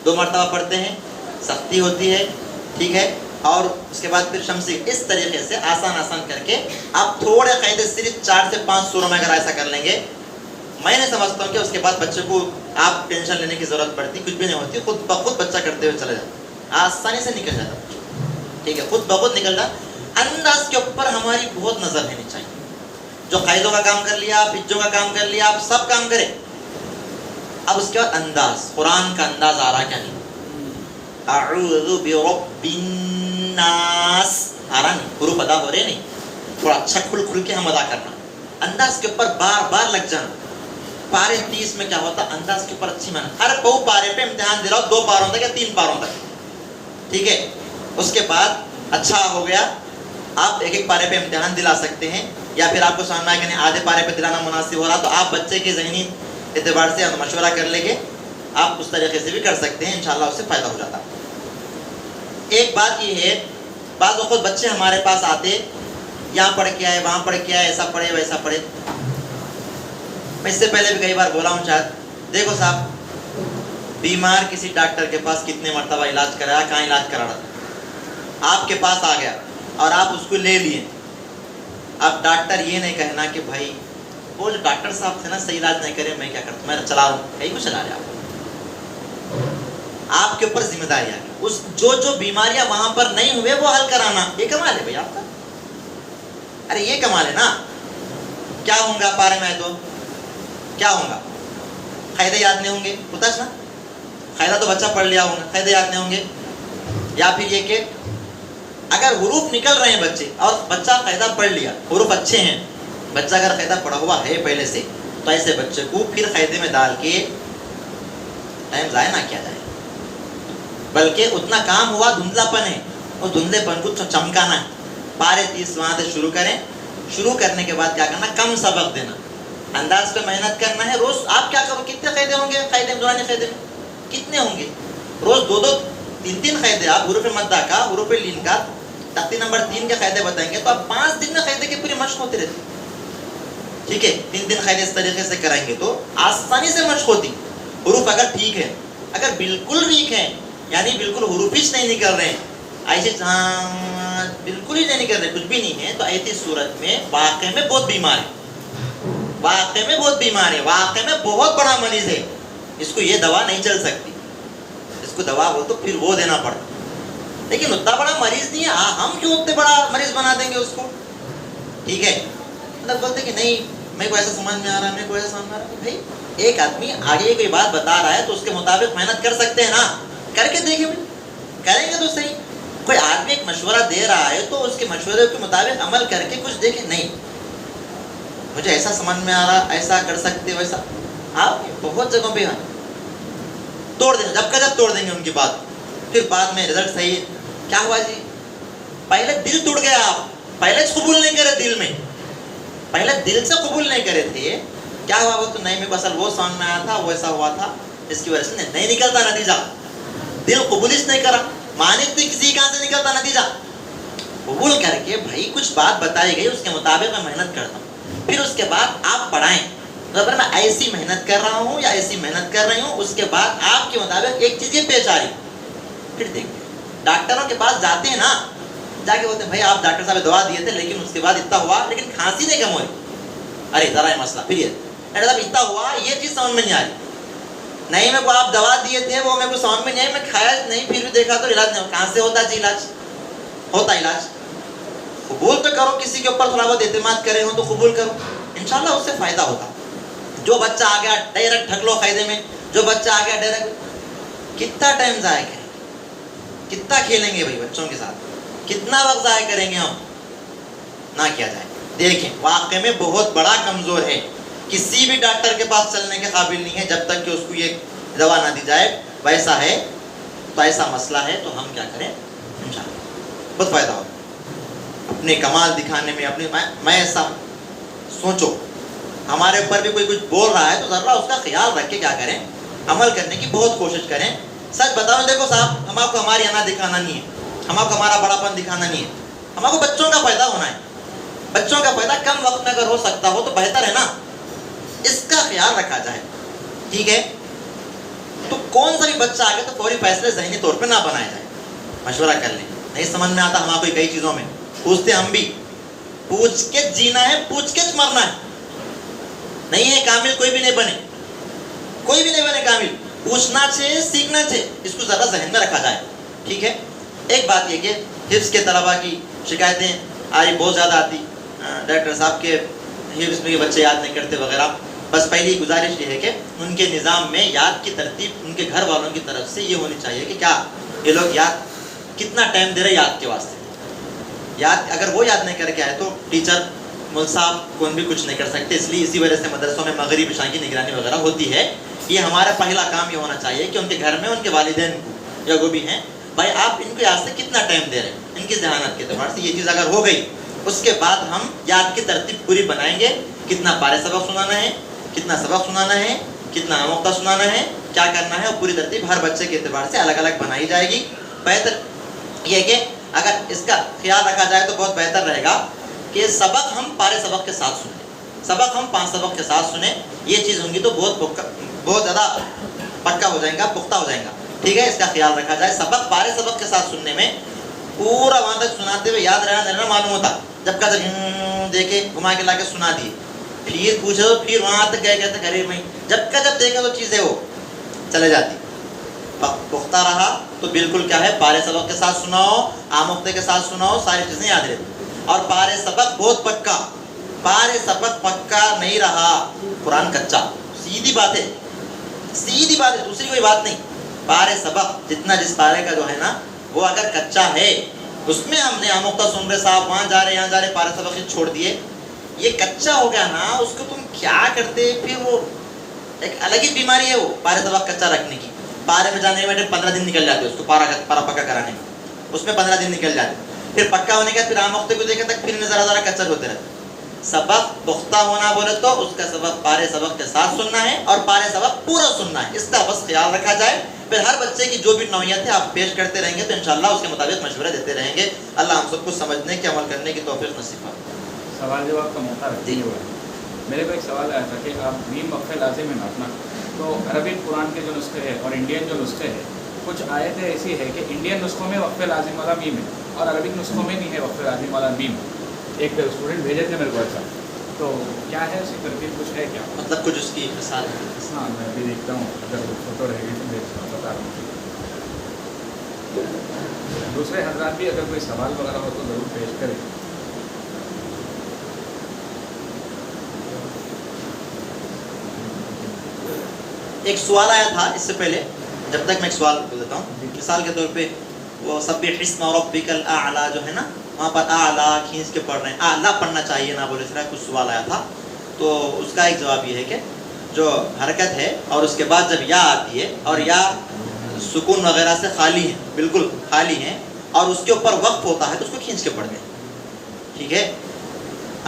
2 مرتبہ پڑھتے ہیں، سختی ہوتی ہے، ٹھیک ہے. اور اس کے بعد پھر شمسی. اس طریقے سے آسان کر کے آپ تھوڑے قاعدے صرف 4 سے 5 سوروں میں اگر ایسا کر لیں گے، میں نے سمجھتا ہوں کہ اس کے بعد بچے کو آپ ٹینشن لینے کی ضرورت پڑتی کچھ بھی نہیں ہوتی. خود بخود بچہ کرتے ہوئے چلا جاتا، آسانی سے نکل جاتا، ٹھیک ہے، خود بخود نکل جاتا. انداز کے اوپر ہماری بہت نظر رہنی چاہیے. جو قاعدوں کا کام کر لیا, پجوں کا کام کر لیا, آپ سب کام کریں. اب اس کے بعد انداز, قرآن کا انداز آ رہا کیا نہیں. اعوذ برب الناس آ رہا نہیں, حروف ادا ہو رہے نہیں, تھوڑا اچھا کھل کھل کے ہم ادا کرنا. انداز کے اوپر بار بار لگ جانا. پارے 30 میں کیا ہوتا, انداز کے اوپر اچھی مانا. ہر پو پارے پہ امتحان دے رہا ہو 2 پاروں تک یا 3 پاروں تک, ٹھیک ہے. اس کے بعد اچھا ہو گیا, آپ ایک پارے پہ امتحان دلا سکتے ہیں, یا پھر آپ کو سمجھ میں آئے کہ نہیں آدھے پارے پہ دلانا مناسب ہو رہا, تو آپ بچے کے ذہنی اعتبار سے مشورہ کر لیں گے, آپ اس طریقے سے بھی کر سکتے ہیں, انشاءاللہ اس سے فائدہ ہو جاتا. ایک بات یہ ہے, بعض وقت بچے ہمارے پاس آتے, یہاں پڑھ کے آئے, وہاں پڑھ کے آئے, ایسا پڑھے ویسا پڑھے. میں اس سے پہلے بھی کئی بار بولا ہوں شاید. دیکھو صاحب, بیمار کسی ڈاکٹر کے پاس کتنے مرتبہ علاج کرایا, کہاں علاج کرا رہا تھا, آپ کے پاس آ گیا اور آپ اس کو لے لیے. اب ڈاکٹر یہ نہیں کہنا کہ بھائی وہ جو ڈاکٹر صاحب تھے نا صحیح علاج نہیں کرے, میں کیا کرتا ہوں, میں چلا رہا ہوں. کہیں کو چلا رہے آپ کے اوپر ذمہ داری آ گئی. اس جو بیماریاں وہاں پر نہیں ہوئے وہ حل کرانا, یہ کمال ہے بھائی آپ کا. ارے یہ کمال ہے نا. کیا ہوں گا پارے میں, تو کیا ہوں گا, قاعدے یاد نہیں ہوں گے, پتہ نا قاعدہ تو بچہ پڑھ لیا ہوگا, قاعدے یاد نہیں ہوں گے. یا پھر یہ کہ اگر حروف نکل رہے ہیں بچے اور بچہ قاعدہ پڑھ لیا, حروف اچھے ہیں, بچہ اگر قاعدہ پڑھا ہوا ہے پہلے سے, تو ایسے بچے کو پھر قاعدے میں ڈال کے ٹائم ضائع نہ کیا جائے, بلکہ اتنا کام ہوا دھندلا پن ہے, اس دھندلے پن کو چمکانا ہے. پارے 30 وہاں سے شروع کریں. شروع کرنے کے بعد کیا کرنا, کم سبق دینا, انداز پہ محنت کرنا ہے. روز آپ کیا کرو, کتنے قاعدے ہوں گے, قاعدے دورانی قاعدے میں کتنے ہوں گے, روز 2 3 قاعدے آپ حروف مدہ کا, حروف لین کا, تختی نمبر 3 کے قاعدے بتائیں گے, تو آپ 5 دن میں قاعدے کی پوری مشق ہوتی رہتی. ٹھیک ہے, 3 دن قاعدے اس طریقے سے کرائیں گے تو آسانی سے مشق ہوتی. حروف اگر ٹھیک ہے, اگر بالکل ویک ہے, یعنی بالکل حروف ہی نہیں نکل رہے ہیں, ایسے بالکل ہی نہیں نکل رہے, کچھ بھی نہیں ہے, تو ایسی صورت میں واقع میں بہت بیمار ہے, واقع میں بہت بیمار ہے, واقع میں بہت بڑا مریض ہے. اس کو یہ دوا نہیں چل سکتی, اس کو دوا ہو تو پھر وہ دینا پڑتا. لیکن اتنا بڑا مریض نہیں ہے, ہم کیوں اتنے بڑا مریض بنا دیں گے اس کو. ٹھیک ہے, مطلب بولتے کہ نہیں میرے کو ایسا سمجھ میں آ رہا ہے, میرے کو ایسا سمجھ میں آ رہا ہے. بھائی ایک آدمی آگے کوئی بات بتا رہا ہے تو اس کے مطابق محنت کر سکتے ہیں نا, کر کے دیکھیں, کریں گے تو صحیح. کوئی آدمی ایک مشورہ دے رہا ہے تو اس کے مشورے کے مطابق عمل کر کے کچھ دیکھیں. نہیں مجھے ایسا سمجھ میں آ رہا, ایسا کر سکتے, ویسا. آپ بہت جگہوں پہ توڑ دیں, جب کا جب توڑ دیں گے ان کی بات, پھر بعد میں رزلٹ صحیح. کیا ہوا جی, پہلے دل ٹوٹ گیا, آپ پہلے قبول نہیں کرے, دل میں پہلے دل سے قبول نہیں کرے تھے. کیا ہوا, وہ تو نہیں میرے کو اصل وہ سمجھ میں آیا تھا, وہ ایسا ہوا تھا, اس کی وجہ سے نہیں نکلتا نتیجہ. دل قبول نہیں کرا, مانتے کسی کہاں سے نکلتا نتیجہ. قبول کر کے بھائی کچھ بات بتائی گئی, اس کے مطابق میں محنت کرتا ہوں, پھر اس کے بعد آپ پڑھائیں. اگر میں ایسی محنت کر رہا ہوں یا ایسی محنت کر رہی ہوں, اس کے بعد آپ کے مطابق ایک چیز یہ پیش آ رہی, پھر دیکھیں. ڈاکٹروں کے پاس جاتے ہیں نا, جا کے بولتے ہیں بھائی آپ ڈاکٹر صاحب دوا دیے تھے لیکن اس کے بعد اتنا ہوا, لیکن کھانسی نہیں کم ہوئی. ارے ذرا یہ مسئلہ, پھر یہ ڈاکٹر صاحب اتنا ہوا, یہ چیز سمجھ میں نہیں آ رہی. نہیں میرے کو آپ دوا دیے تھے, وہ میرے کو سمجھ میں نہیں آئی, میں کھایا نہیں, پھر بھی دیکھا تو علاج نہیں. کہاں سے ہوتا جی علاج, ہوتا علاج. قبول تو کرو, کسی کے اوپر تھوڑا بہت اعتماد کرے ہو تو قبول کرو, انشاءاللہ اس سے فائدہ ہوتا. جو بچہ آ گیا ڈائریکٹ ڈھک لو قاعدے میں, جو بچہ آ گیا ڈائریکٹ, کتنا ٹائم ضائع کریں, کتنا کھیلیں گے بھائی بچوں کے ساتھ, کتنا وقت ضائع کریں گے ہم, نہ کیا جائے. دیکھیں واقع میں بہت بڑا کمزور ہے, کسی بھی ڈاکٹر کے پاس چلنے کے قابل نہیں ہے جب تک کہ اس کو یہ دوا نہ دی جائے. ویسا ہے تو ایسا مسئلہ ہے تو ہم کیا کریں, انشاءاللہ بہت فائدہ ہوگا. اپنے کمال دکھانے میں, اپنے میں ایسا سوچو, ہمارے اوپر بھی کوئی کچھ بول رہا ہے تو ذرا اس کا خیال رکھ کے کیا کریں, عمل کرنے کی بہت کوشش کریں. سچ بتاؤ, دیکھو صاحب, ہم آپ کو ہماری انا دکھانا نہیں ہے, ہم آپ کو ہمارا بڑا پن دکھانا نہیں ہے, ہم آپ کو بچوں کا فائدہ ہونا ہے. بچوں کا فائدہ کم وقت میں اگر ہو سکتا ہو تو بہتر ہے نا, اس کا خیال رکھا جائے. ٹھیک ہے, تو کون سا بھی بچہ آگے تو فوری فیصلے ذہنی طور پہ نہ بنائے جائے, مشورہ کر لیں. نہیں سمجھ میں آتا, ہم آپ کو کئی چیزوں میں پوچھتے, ہم بھی پوچھ کے جینا ہے, پوچھ کے مرنا ہے. نہیں ہے کامل, کوئی بھی نہیں بنے, کوئی بھی نہیں بنے کامل. پوچھنا چاہیے, سیکھنا چاہیے, اس کو ذرا ذہن میں رکھا جائے. ٹھیک ہے. ایک بات یہ کہ حفظ کے طلباء کی شکایتیں آئی بہت زیادہ آتی ڈائریکٹر صاحب کے حفظ میں بچے یاد نہیں کرتے وغیرہ. بس پہلی گزارش یہ ہے کہ ان کے نظام میں یاد کی ترتیب ان کے گھر والوں کی طرف سے یہ ہونی چاہیے کہ کیا یہ لوگ یاد کتنا ٹائم دے رہے یاد کے واسطے. یاد اگر وہ یاد نہیں کر کے آئے تو ٹیچر مول صاحب کون بھی کچھ نہیں کر سکتے. اس لیے اسی وجہ سے مدرسوں میں مغرب عشاء کی نگرانی وغیرہ ہوتی ہے. یہ ہمارا پہلا کام یہ ہونا چاہیے کہ ان کے گھر میں ان کے والدین کو یا جو بھی ہیں بھائی آپ ان کو یاد سے کتنا ٹائم دے رہے ہیں ان کی ذہانت کے اعتبار سے. یہ چیز اگر ہو گئی اس کے بعد ہم یاد کی ترتیب پوری بنائیں گے. کتنا پارے سبق سنانا ہے, کتنا سبق سنانا ہے, کتنا آموختہ سنانا ہے, کیا کرنا ہے, اور پوری ترتیب ہر بچے کے اعتبار سے الگ الگ بنائی جائے گی. بہتر یہ کہ اگر اس کا خیال رکھا جائے تو بہت بہتر رہے گا کہ سبق ہم پارے سبق کے ساتھ سنیں, سبق ہم 5 سبق کے ساتھ سنیں. یہ چیز ہوں گی تو بہت زیادہ پکا ہو جائے گا, پختہ ہو جائے گا. ٹھیک ہے, اس کا خیال رکھا جائے. سبق پارے سبق کے ساتھ سننے میں پورا وہاں تک سناتے ہوئے یاد رہنا معلوم ہوتا. جب کا جب دیکھے گھما کے لا کے سنا دیے, پھر پوچھے تو پھر وہاں تک گئے کہتے گھر میں جب کا جب دیکھا تو چیزیں وہ چلے جاتی. پختہ رہا تو بالکل کیا ہے پارے سبق کے ساتھ سناؤ, آموختے کے ساتھ سناؤ, ساری چیزیں یاد رہتی. اور پارے سبق بہت پکا, پارے سبق پکا نہیں رہا قرآن کچا. سیدھی بات ہے, سیدھی بات ہے, دوسری کوئی بات نہیں. پارے سبق جتنا جس پارے کا جو ہے نا وہ اگر کچا ہے, اس میں ہم نے آموختہ سن رہے صاحب وہاں جا رہے یہاں جا رہے, پارے سبق ہی چھوڑ دیے, یہ کچا ہو گیا نا, اس کو تم کیا کرتے پھر وہ ایک الگ ہی بیماری ہے وہ پارے سبق کچا رکھنے کی. پارے میں جانے میں 15 دن نکل جاتے, اس کو پارا پکا کرانے میں اس میں 15 دن نکل جاتے. پھر پکا ہونے کے بعد پھر آموختے کو دیکھے تک پھر ذرا ذرا کچا ہوتے رہتے. سبق پختہ ہونا بولے تو اس کا سبق پارے سبق کے ساتھ سننا ہے اور پارے سبق پورا سننا ہے. اس کا بس خیال رکھا جائے. پھر ہر بچے کی جو بھی نوعیت ہے آپ پیش کرتے رہیں گے تو انشاءاللہ اس کے مطابق مشورہ دیتے رہیں گے. اللہ ہم سب کو سمجھنے کے عمل کرنے کی توفیق نصیب فرمائے. سوال جواب کا موقع رکھتے ہوئے میرے کو ایک سوال آیا تھا کہ آپ نیم وقفے لازم ہے ناپنا, تو عربک قرآن کے جو نسخے ہیں اور انڈین جو نسخے ہیں کچھ آیتیں ایسی ہے کہ انڈین نسخوں میں وقفے لازم والا میم ہے اور عربک نسخوں میں نہیں ہے وقفے لازم والا میم. ایک اسٹوڈنٹ بھیجے تھے میرے کو ایسا, تو کیا ہے اس کی ترتیب کچھ ہے کیا, مطلب کچھ اس کی مثال ہے. ہاں میں بھی دیکھتا ہوں, اگر فوٹو رہے گی تو بھیجتا ہوں, بتا رہا ہوں. دوسرے حضرات بھی اگر کوئی سوال وغیرہ ہو تو ضرور پیش کریں. ایک سوال آیا تھا اس سے پہلے, جب تک میں ایک سوال بول دیتا ہوں. مثال کے طور پہ وہ سبح اسم ربک الاعلی جو ہے نا, وہاں پر اعلیٰ کھینچ کے پڑھ رہے ہیں, اعلیٰ پڑھنا چاہیے نہ بولے. اس طرح کچھ سوال آیا تھا, تو اس کا ایک جواب یہ ہے کہ جو حرکت ہے اور اس کے بعد جب یا آتی ہے اور یا سکون وغیرہ سے خالی ہے, بالکل خالی ہیں, اور اس کے اوپر وقف ہوتا ہے تو اس کو کھینچ کے پڑھتے ہیں. ٹھیک ہے,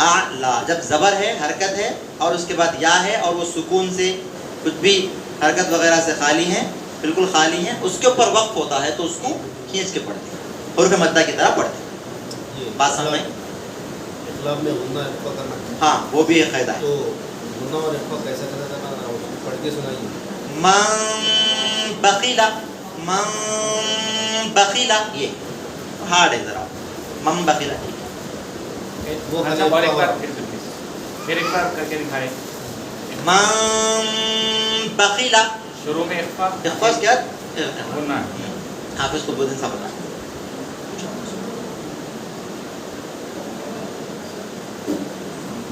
اعلیٰ جب زبر ہے حرکت ہے اور اس کے بعد یا ہے اور وہ سکون سے کچھ بھی حرکت وغیرہ سے خالی ہیں, بالکل خالی ہیں, اس کے اوپر وقف ہوتا ہے تو اس کو کھینچ کے پڑھتے ہیں, حروف مدہ کی طرح پڑھتے ہیں. بات سمجھ میں؟ اخلاق میں غنہ اخفا کرنا, ہاں وہ بھی ایک قاعدہ ہے. تو غنہ اور اخفا کیسا کرنا تھا اس کو پڑھ کے سنائیے. من بخیلا, من بخیلا, یہ ہارڈ ہے ذرا, من بخیلا. وہ اچھا, اور ایک بار پھر ایک بار کر کے دکھائے. من بخیلا, شروع میں اخفا اخفاظ کیا غنہ ہے. حافظ کو بہت انصاف بتا.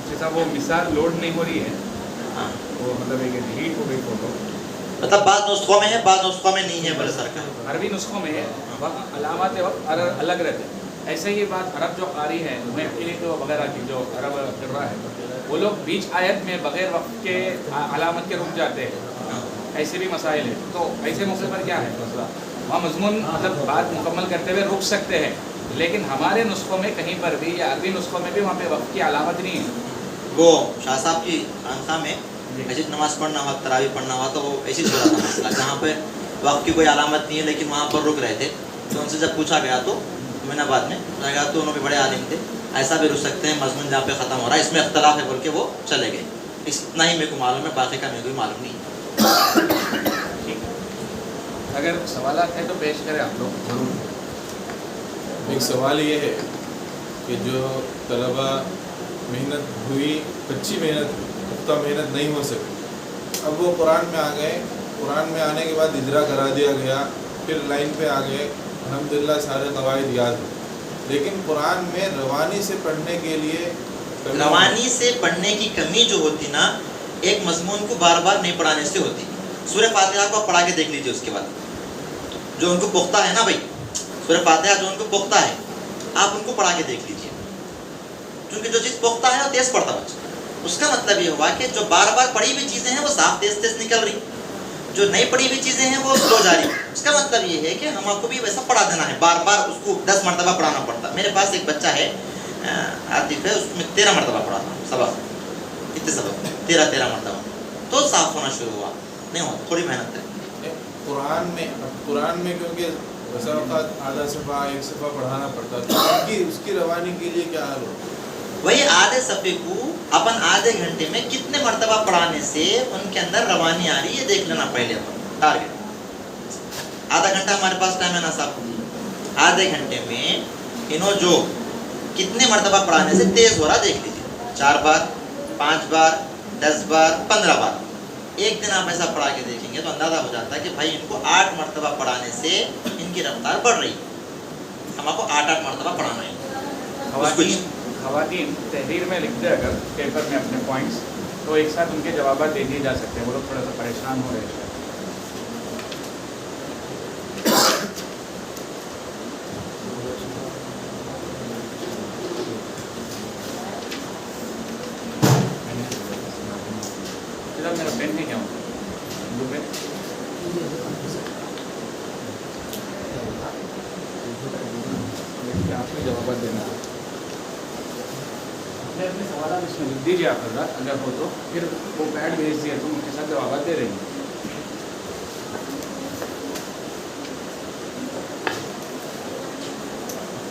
جیسا وہ مثال لوڈ نہیں ہو رہی ہے, ہاں وہ مطلب ایک ڈیلیٹ ہو گئی فوٹو, مطلب بعض نسخوں میں ہے بعض نسخوں میں نہیں ہے. بولے سرکار عربی نسخوں میں ہے وقت علامات وقت الگ رہتے ہیں. ایسے ہی بات عرب جو قاری ہیں محققین وغیرہ کی جو عرب قرہ ہے وہ لوگ بیچ آیت میں بغیر وقت کے علامت کے رک جاتے ہیں. ایسے بھی مسائل ہیں, تو ایسے موقع پر کیا ہے مسئلہ, وہاں مضمون مطلب بات مکمل کرتے ہوئے رک سکتے ہیں, لیکن ہمارے نسخوں میں کہیں پر بھی یا عربی نسخوں میں بھی وہاں پہ وقت کی علامت نہیں ہے. وہ شاہ صاحب کی خانقاہ میں مسجد نماز پڑھنا ہوا, تراویح پڑھنا ہوا, تو وہ ایسی چھوڑا تھا مسئلہ جہاں پہ وقت کی کوئی علامت نہیں ہے لیکن وہاں پر رک رہے تھے. تو ان سے جب پوچھا گیا تو میں نے بعد میں گیا تو انہوں بھی بڑے عالم تھے, ایسا بھی رک سکتے ہیں مضمون جہاں پہ ختم ہو رہا ہے, اس میں اختلاف ہے بول کے وہ چلے گئے. اتنا ہی میرے کو معلوم ہے, باقی کا میرے کو معلوم نہیں. اگر سوالات ہیں تو پیش کریں آپ لوگ. ایک سوال یہ ہے کہ جو طلبہ محنت ہوئی, کچی محنت, پختہ محنت نہیں ہو سکی, اب وہ قرآن میں آ گئے, قرآن میں آنے کے بعد اجرا کرا دیا گیا, پھر لائن پہ آ گئے, الحمدللہ سارے قواعد یاد ہیں, لیکن قرآن میں روانی سے پڑھنے کے لیے روانی سے پڑھنے کی کمی جو ہوتی نا ایک مضمون کو بار بار نہیں پڑھانے سے ہوتی. سورہ فاتحہ کو آپ پڑھا کے دیکھ لیجیے. اس کے بعد جو ان کو پختہ ہے نا بھائی, سورہ فاتحہ جو ان کو پختہ ہے آپ ان کو پڑھا کے دیکھ لیجیے. کیونکہ جو چیز پختہ ہے وہ تیز پڑھتا بچہ. اس کا مطلب یہ ہوا کہ جو بار بار پڑھی ہوئی چیزیں ہیں وہ صاف تیز تیز نکل رہی, جو نہیں پڑھی ہوئی چیزیں ہیں وہ سلو جا رہی. اس کا مطلب یہ ہے کہ ہم آپ کو بھی ویسا پڑھا دینا ہے, بار بار اس کو 10 مرتبہ پڑھانا پڑتا. میرے پاس ایک بچہ ہے عاطف ہے, اس میں 13 مرتبہ پڑھاتا ہوں سبق. کتنے سبق؟ 13 مرتبہ. تو صاف ہونا شروع ہوا. نہیں ہوا, تھوڑی محنت ہے. قرآن میں کیونکہ بسا اوقات آدھا صفحہ 1 صفحہ پڑھانا پڑتا ہے, اس کی روانی کے لیے کیا حل ہو؟ وہی آدھے صفحے کو اپن آدھے گھنٹے میں کتنے مرتبہ پڑھانے سے ان کے اندر روانی آ رہی ہے دیکھ لینا پہلے اپن ٹارگیٹ. آدھا گھنٹہ ہمارے پاس ٹائم ہے نا صاحب, آدھے گھنٹے میں انہوں جو کتنے مرتبہ پڑھانے سے تیز ہو رہا دیکھ لیجیے. 4 بار, 5 بار, 10 بار, 15 بار. ایک دن آپ ایسا پڑھا کے دیکھیں گے تو اندازہ ہو جاتا ہے کہ بھائی ان کو 8 مرتبہ پڑھانے سے ان کی رفتار بڑھ رہی ہے. ہم آپ کو 8 مرتبہ پڑھانا ہے. خواتین تحریر میں لکھتے اگر پیپر میں اپنے پوائنٹس, تو ایک ساتھ ان کے جوابات دے دیے جا سکتے ہیں. وہ لوگ تھوڑا سا پریشان ہو رہے ہیں. میرا پین نہیں کیا آپ کو جوابات دینا ہے. اپنے سوالات اس میں لکھ دیجیے آپ حضرات, اگر ہو تو پھر وہ پیڈ بھیج دیا تو ان کے ساتھ جوابات دے رہی ہیں.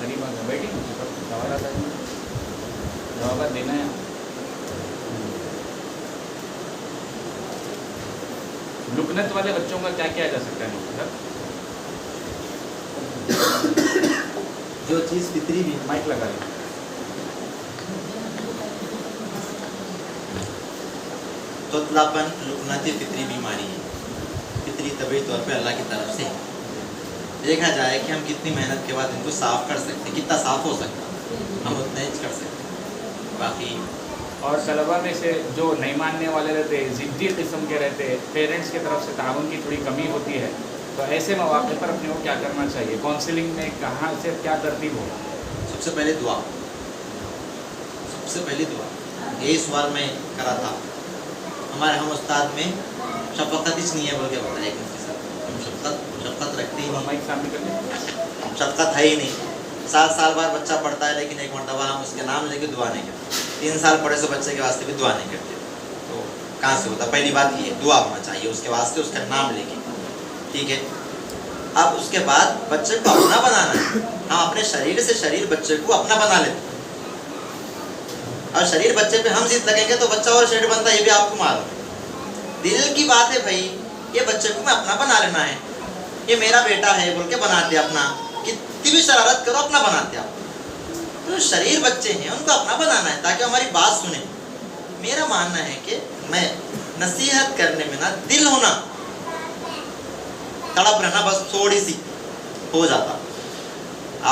قریب آ بیٹھی سوالات آئیں گے, جوابات دینا ہے. لکنت والے بچوں کا کیا کیا جا سکتا ہے؟ جو چیز فطری بھی, مائک لگا لیں. توتلاپن لکنتی فطری بیماری ہے, فطری طبعی طور پہ اللہ کی طرف سے. دیکھا جائے کہ ہم کتنی محنت کے بعد ان کو صاف کر سکتے, کتنا صاف ہو سکتا ہم اتنا ہی کر سکتے. باقی اور طلبا میں سے جو نہیں ماننے والے رہتے, ضدی قسم کے رہتے, پیرنٹس کی طرف سے تعاون کی تھوڑی کمی ہوتی ہے, تو ایسے مواقع پر اپنے کو کیا کرنا چاہیے؟ کاؤنسلنگ میں کہاں سے کیا ترتیب ہو؟ سب سے پہلے دعا, سب سے پہلی دعا. یہی سوال میں کرا تھا. ہمارے ہم استاد میں شفقت ہی نہیں ہے بول کے بتایا ایک مفتی صاحب. شفقت رکھتے ہی نہیں, مائک سامنے کر لیں. شفقت ہے ہی نہیں. 7 سال بعد بچہ پڑھتا ہے لیکن ایک مرتبہ ہم اس کے نام لے کے دعا نہیں کرتے. 3 سال پڑھے سو بچے کے واسطے بھی دعا نہیں کرتے. تو کہاں سے ہوتا؟ پہلی بات یہ دعا ہونا چاہیے اس کے واسطے, اس کا نام لے کے. ٹھیک ہے. اب اس کے بعد بچے کو اپنا بنانا ہے. ہم اپنے شریر سے شریر بچے کو اپنا بنا لیتے ہیں, اور شریر بچے پہ ہم ضد لگیں گے تو بچہ اور شریر بنتا ہے, یہ بھی آپ کو معلوم ہے. دل کی بات ہے بھائی, یہ بچے کو میں اپنا بنا لینا ہے, یہ میرا بیٹا ہے بول کے بناتے اپنا. کتنی بھی شرارت کرو اپنا بناتے آپ. تو شریر بچے ہیں ان کو اپنا بنانا ہے تاکہ ہماری بات سنیں. میرا ماننا ہے کہ میں نصیحت کرنے میں نا دل ہونا, تڑپ رہنا بس تھوڑی سی ہو جاتا.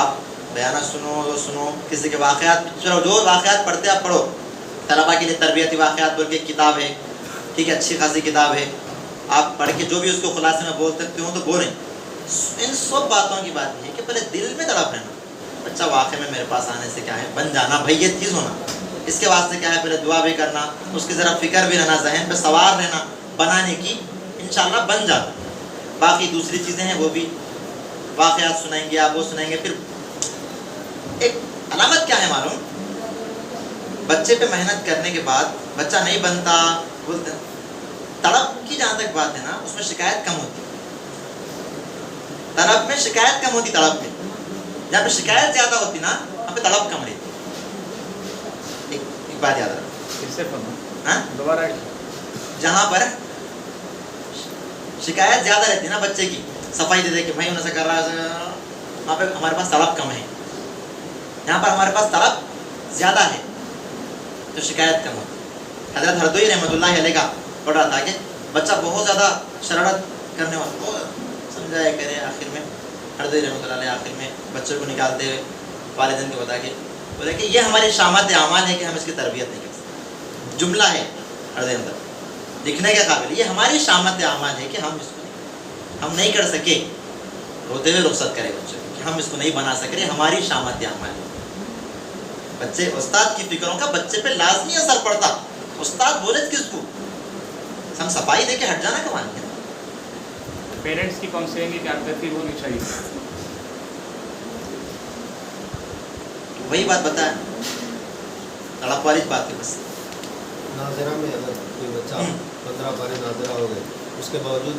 آپ بیانات سنو کسی کے واقعات, چلو جو واقعات پڑھتے آپ پڑھو. طلبا کے لیے تربیتی واقعات بول کے کتاب ہے, ٹھیک ہے, اچھی خاصی کتاب ہے. آپ پڑھ کے جو بھی اس کو خلاصے میں بول سکتے ہو تو بولیں. ان سب باتوں کی بات یہ ہے کہ پہلے دل میں تڑپ رہنا. بچہ واقعی میں میرے پاس آنے سے کیا ہے بن جانا بھائی, یہ چیز ہونا. اس کے واسطے کیا ہے پہلے دعا بھی کرنا, اس کی ذرا فکر بھی رہنا, ذہن پہ سوار رہنا, بنانے کی انشاءاللہ بن جاتا. باقی دوسری چیزیں ہیں وہ بھی واقعات سنائیں گے آپ, وہ سنائیں گے. پھر ایک علامت کیا ہے معلوم, بچے پہ محنت کرنے کے بعد بچہ نہیں بنتا بولتے ہیں. طلب کی جہاں تک بات ہے نا اس میں شکایت کم ہوتی, طلب میں شکایت کم ہوتی. طلب میں جہاں پہ شکایت زیادہ ہوتی نا وہاں پہ طلب کم رہتی. ایک بات یاد رکھو, اس سے دوبارہ جہاں پر شکایت زیادہ رہتی ہے نا بچے کی, صفائی دے دے کہ بھائی انہیں سے کر رہا ہے, وہاں پہ ہمارے پاس طلب کم ہے. یہاں پر ہمارے پاس طلب زیادہ ہے تو شکایت کم ہوتی. حضرت ہردوئی رحمۃ اللہ علیہ کا پڑھ رہا تھا کہ بچہ بہت زیادہ شرارت کرنے والا, سمجھایا کرے. آخر میں ہردوئی رحمۃ اللہ علیہ آخر میں بچے کو نکالتے ہوئے والدین کو بتا کے بولے کہ یہ ہماری شامت اعمال ہے کہ ہم اس کی تربیت نہیں کر سکتے. جملہ ہے پردے اندر لکھنے کے قابل, یہ ہماری شامت اعمال ہے کہ ہم نہیں کر سکے. روتے ہوئے رخصت کرے بچے کہ ہم اس کو نہیں بنا سک رہے, ہماری شامت اعمال ہے. بچے استاد کی فکروں کا بچے پہ لازمی اثر پڑتا. استاد بولے کس کو, ہم صفائی دے کے ہٹ جانا کمانے کے. پیرنٹس کی کاؤنسلنگ کی کیا ترتیب ہونی چاہیے؟ وہی بات بتایا, تڑپ والی بات ہے بس. ناظرہ میں اگر کوئی بچہ 15 پارے ناظرہ ہو گئے, اس کے باوجود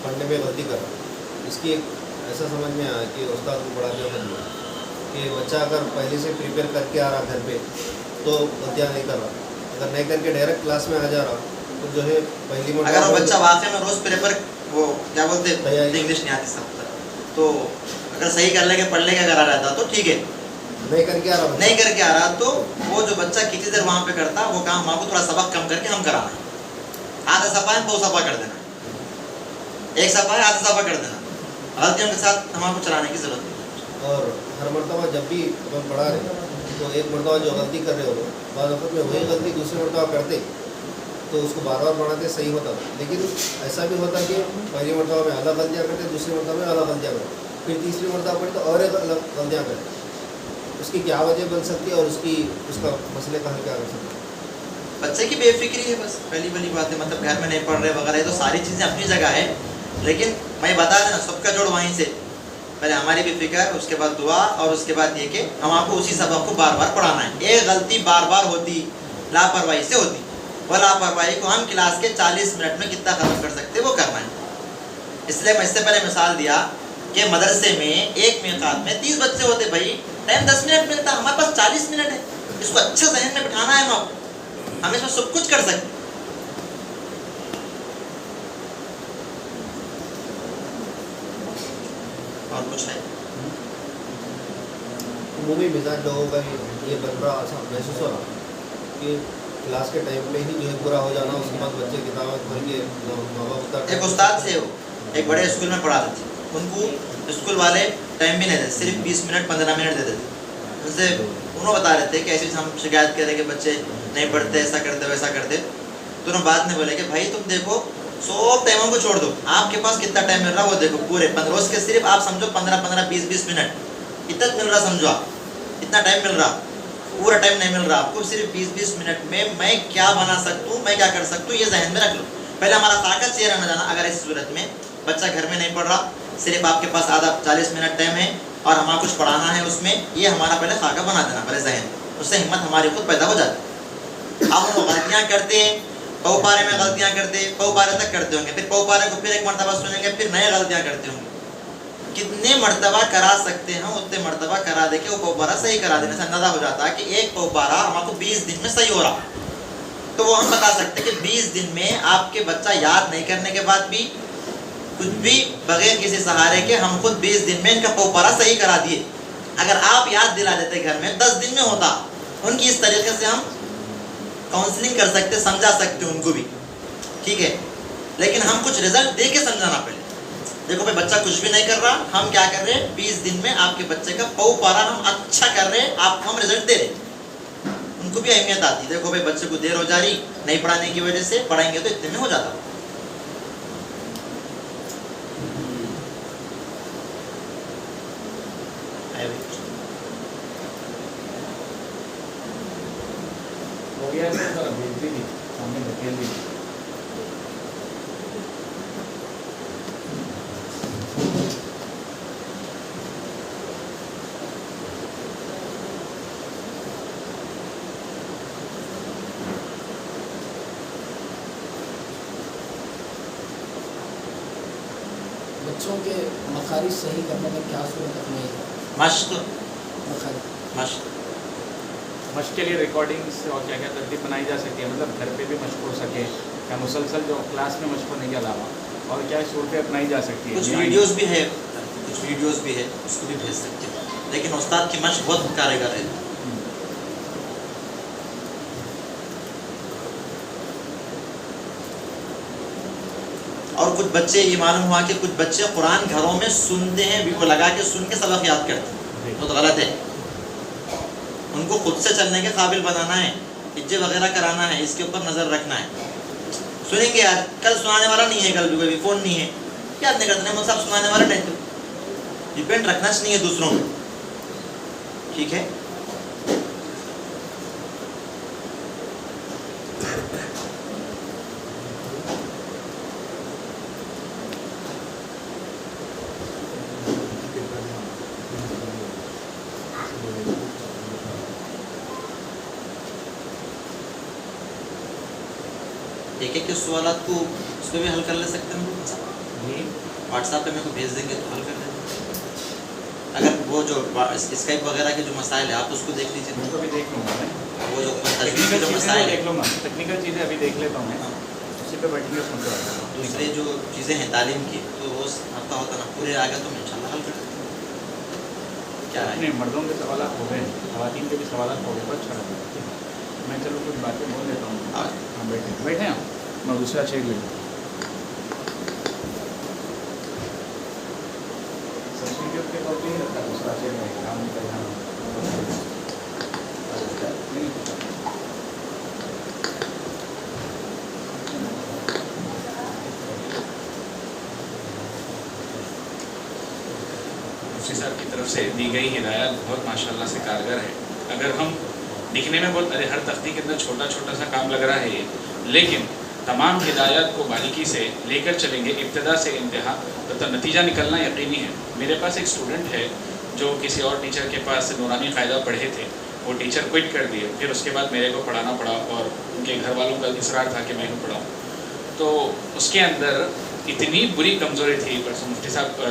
پڑھنے میں غلطی کر رہا, اس کی ایک ایسا سمجھ میں آیا کہ استاد کو پڑھانے کا دیا کہ بچہ اگر پہلے سے پریپیئر کر کے آ رہا گھر پہ تو غلطیاں نہیں کر رہا. اگر نہیں کر کے ڈائریکٹ کلاس میں آ جا رہا تو جو ہے پہلی مرتبہ اگر وہ بچہ واقعی میں روز پیپر وہ کیا بولتے تیاری. انگلش نہیں آتی سب تک, تو اگر صحیح کر لے کے پڑھ لے کے اگر آ رہتا تو ٹھیک ہے. نہیں کر کے آ رہا, نہیں کر کے آ رہا تو وہ جو بچہ کسی دیر وہاں پہ کرتا وہ کام ماں کو تھوڑا سبق کم کر کے ہم کرانا ہے. آدھا صفحہ ہے 2 صفحہ کر دینا, ایک صفحہ ہے آدھا صفحہ کر دینا. غلطیوں کے ساتھ ہمارے کو چلانے کی ضرورت نہیں. اور ہر مرتبہ جب بھی اپن پڑھا رہے تو ایک مرتبہ جو غلطی کر رہے ہو بعض وقت میں وہی غلطی دوسری مرتبہ کرتے تو اس کو بار بار پڑھاتے صحیح ہوتا. لیکن ایسا بھی ہوتا کہ پہلی مرتبہ میں الگ غلطیاں کرتے, دوسری مرتبہ میں الگ غلطیاں کرتے, پھر تیسری مرتبہ پڑھتے اور ایک الگ غلطیاں کرتے. اس کی کیا وجہ بن سکتی ہے اور اس کا مسئلے کا حل کیا کر سکتا ہے؟ بچے کی بے فکری ہے بس, پہلی والی بات ہے. مطلب گھر میں نہیں پڑھ رہے وغیرہ, تو ساری چیزیں اپنی جگہ ہے, لیکن میں بتا دینا سب کا جوڑ وہیں سے. پہلے ہماری بھی فکر, اس کے بعد دعا, اور اس کے بعد یہ کہ ہم آپ کو اسی سبق کو بار بار پڑھانا ہے. ایک غلطی بار بار ہوتی لاپرواہی سے ہوتی, وہ لاپرواہی کو ہم کلاس کے 40 منٹ میں کتنا ختم کر سکتے وہ کرنا ہے. اس لیے میں اس سے پہلے مثال دیا کہ مدرسے میں ایک میقات میں 30 بچے ہوتے, بھائی ٹائم 10 منٹ ملتا, ہمارے پاس 40 منٹ ہے. اس کو اچھا ذہن میں بٹھانا ہے, ہم اس میں سب کچھ کر سکتے. اور کچھ ہے عمومی مزاج لوگوں کا بھی یہ بن رہا ایسا محسوس ہو رہا کہ کلاس کے ٹائم پہ ہی جو ہے پورا ہو جانا, اس کے بعد بچے کتابیں کھول کے ماں باپ. ایک استاد سے وہ ایک بڑے اسکول میں پڑھاتے تھے, ان کو اسکول والے ٹائم بھی نہیں دیتے, صرف 20 منٹ 15 منٹ دیتے تھے. ان سے انہوں بتا رہے تھے کہ ایسی ہم شکایت کریں کہ بچے نہیں پڑھتے, ایسا کرتے ویسا کرتے. تو انہوں بعد میں بولے کہ بھائی تم دیکھو سب ٹائموں کو چھوڑ دو, آپ کے پاس کتنا ٹائم مل رہا وہ دیکھو, پورے روز کے صرف آپ سمجھو 15 20 منٹ اتنا مل رہا, سمجھو آپ اتنا ٹائم مل رہا, پورا ٹائم نہیں مل رہا آپ کو, صرف 20 منٹ میں کیا بنا سکتا ہوں, میں کیا کر سکتا ہوں, یہ ذہن میں رکھ لو. پہلے ہمارا خاکہ چہرہ نہ جانا. اگر اس صورت میں بچہ گھر میں نہیں پڑھ رہا, صرف آپ کے پاس آدھا 40 منٹ ٹائم ہے اور ہمیں کچھ پڑھانا ہے اس میں, یہ ہمارا پہلے خاکہ بنا دینا پہلے ذہن, اس سے ہمت ہماری خود پیدا ہو جاتی. اب ہم غلطیاں کرتے ہیں, پو پارے میں غلطیاں کرتے, پو پارے تک کرتے ہوں گے, پھر پو پارے کو پھر ایک مرتبہ سنیں گے, پھر نئے غلطیاں کرتے ہوں گے. کتنے مرتبہ کرا سکتے ہیں اتنے مرتبہ کرا دے کے وہ پو پارا صحیح کرا دینے سے اندازہ ہو جاتا ہے کہ ایک پو پارا ہمارے کو 20 دن میں صحیح ہو رہا. تو وہ ہم بتا سکتے کہ 20 دن میں آپ کے بچہ یاد نہیں کرنے کے بعد بھی کچھ بھی بغیر کسی سہارے کے ہم خود 20 دن میں ان کا پو پارا صحیح کرا دیے. اگر آپ یاد دلا دیتے گھر میں 10 دن میں ہوتا. ان کی اس طریقے سے ہم کاؤنسلنگ کر سکتے, سمجھا سکتے ان کو بھی, ٹھیک ہے. لیکن ہم کچھ رزلٹ دے کے سمجھانا پہلے. دیکھو بھائی بچہ کچھ بھی نہیں کر رہا, ہم کیا کر رہے ہیں 20 دن میں آپ کے بچے کا پو پارا ہم اچھا کر رہے ہیں, آپ کو ہم رزلٹ دے رہے. ان کو بھی اہمیت آتی. دیکھو بھائی بچے کو دیر ہو جا رہی نہیں پڑھانے کی وجہ سے, پڑھائیں گے تو اتنے میں ہو جاتا. ہو گیا ہے سر, بھیج دی سامنے دھکیل دی. بچوں کے مخارج صحیح کرنے میں کیا صورت رکھنی ہے؟ مشق مخارج مشق مشق کے لیے ریکارڈنگس اور کیا کیا ترتیب بنائی جا سکتی ہے, مطلب گھر پہ بھی مشق ہو سکے یا مسلسل جو کلاس میں مشق ہونے کے علاوہ اور کیا صورتیں اپنائی جا سکتی ہے؟ کچھ ویڈیوز بھی ہے, کچھ ویڈیوز بھی ہے, اس کو بھی بھیج سکتے ہیں. لیکن استاد کی مشق بہت کارگر ہے. اور کچھ بچے یہ معلوم ہوا کہ کچھ بچے قرآن گھروں میں سنتے ہیں, بھی وہ لگا کے سن کے سبق یاد کرتے ہیں, بہت غلط ہے. ان کو خود سے چلنے کے قابل بنانا ہے، حجے وغیرہ کرانا ہے، اس کے اوپر نظر رکھنا ہے. سنیں گے آج، کل سنانے والا نہیں ہے، کل بھی کوئی فون نہیں ہے، یاد نہیں کرتے ہیں صاحب سنانے والا نہیں. ڈپینڈ رکھنا چاہیے ہے دوسروں کو. ٹھیک ہے. ایک ایک کے سوالات کو اس پہ بھی حل کر لے سکتے ہیں. واٹس ایپ پہ میرے کو بھیج دیں گے تو حل کر دیں گے. اگر وہ جو اسکائپ وغیرہ کے جو مسائل ہیں آپ اس کو دیکھ لیجیے. ان کو بھی دیکھ لوں گا میں. وہ جو تجویز کے جو مسائل دیکھ لوں گا، ٹیکنیکل چیزیں ابھی دیکھ لیتا ہوں میں، اسی پہ بیٹھ کے سنتا ہوں. دوسرے جو چیزیں ہیں تعلیم کی تو روز ہفتہ ہوتا نا پورے آ گیا تو میں انشاءاللہ حل کر دیں گے. کیا ہے نہیں، مردوں کے سوالات ہو گئے، خواتین کے بھی سوالات ہو گئے، بہت اچھا لگا. میں چلو کچھ باتیں بول دیتا ہوں. ہاں بیٹھے ہیں میں دوسرا چیک لے لوں. سرٹیفکیٹ کے طور پہ ہی رکھا دوسرا چیک میں کام نہیں کرنا. مفتی صاحب کی طرف سے دی گئی ہدایات بہت ماشاءاللہ سے کارگر ہے. اگر ہم دکھنے میں بہت ہر تختی کے اندر چھوٹا چھوٹا سا کام لگ رہا ہے یہ، لیکن تمام ہدایات کو باریکی سے لے کر چلیں گے ابتدا سے انتہا تو نتیجہ نکلنا یقینی ہے. میرے پاس ایک اسٹوڈنٹ ہے جو کسی اور ٹیچر کے پاس نورانی قاعدہ پڑھے تھے، وہ ٹیچر کوئٹ کر دیے، پھر اس کے بعد میرے کو پڑھانا پڑا اور ان کے گھر والوں کا اصرار تھا کہ میں ہوں پڑھاؤں. تو اس کے اندر اتنی بری کمزوری تھی. پرسوں مفتی صاحب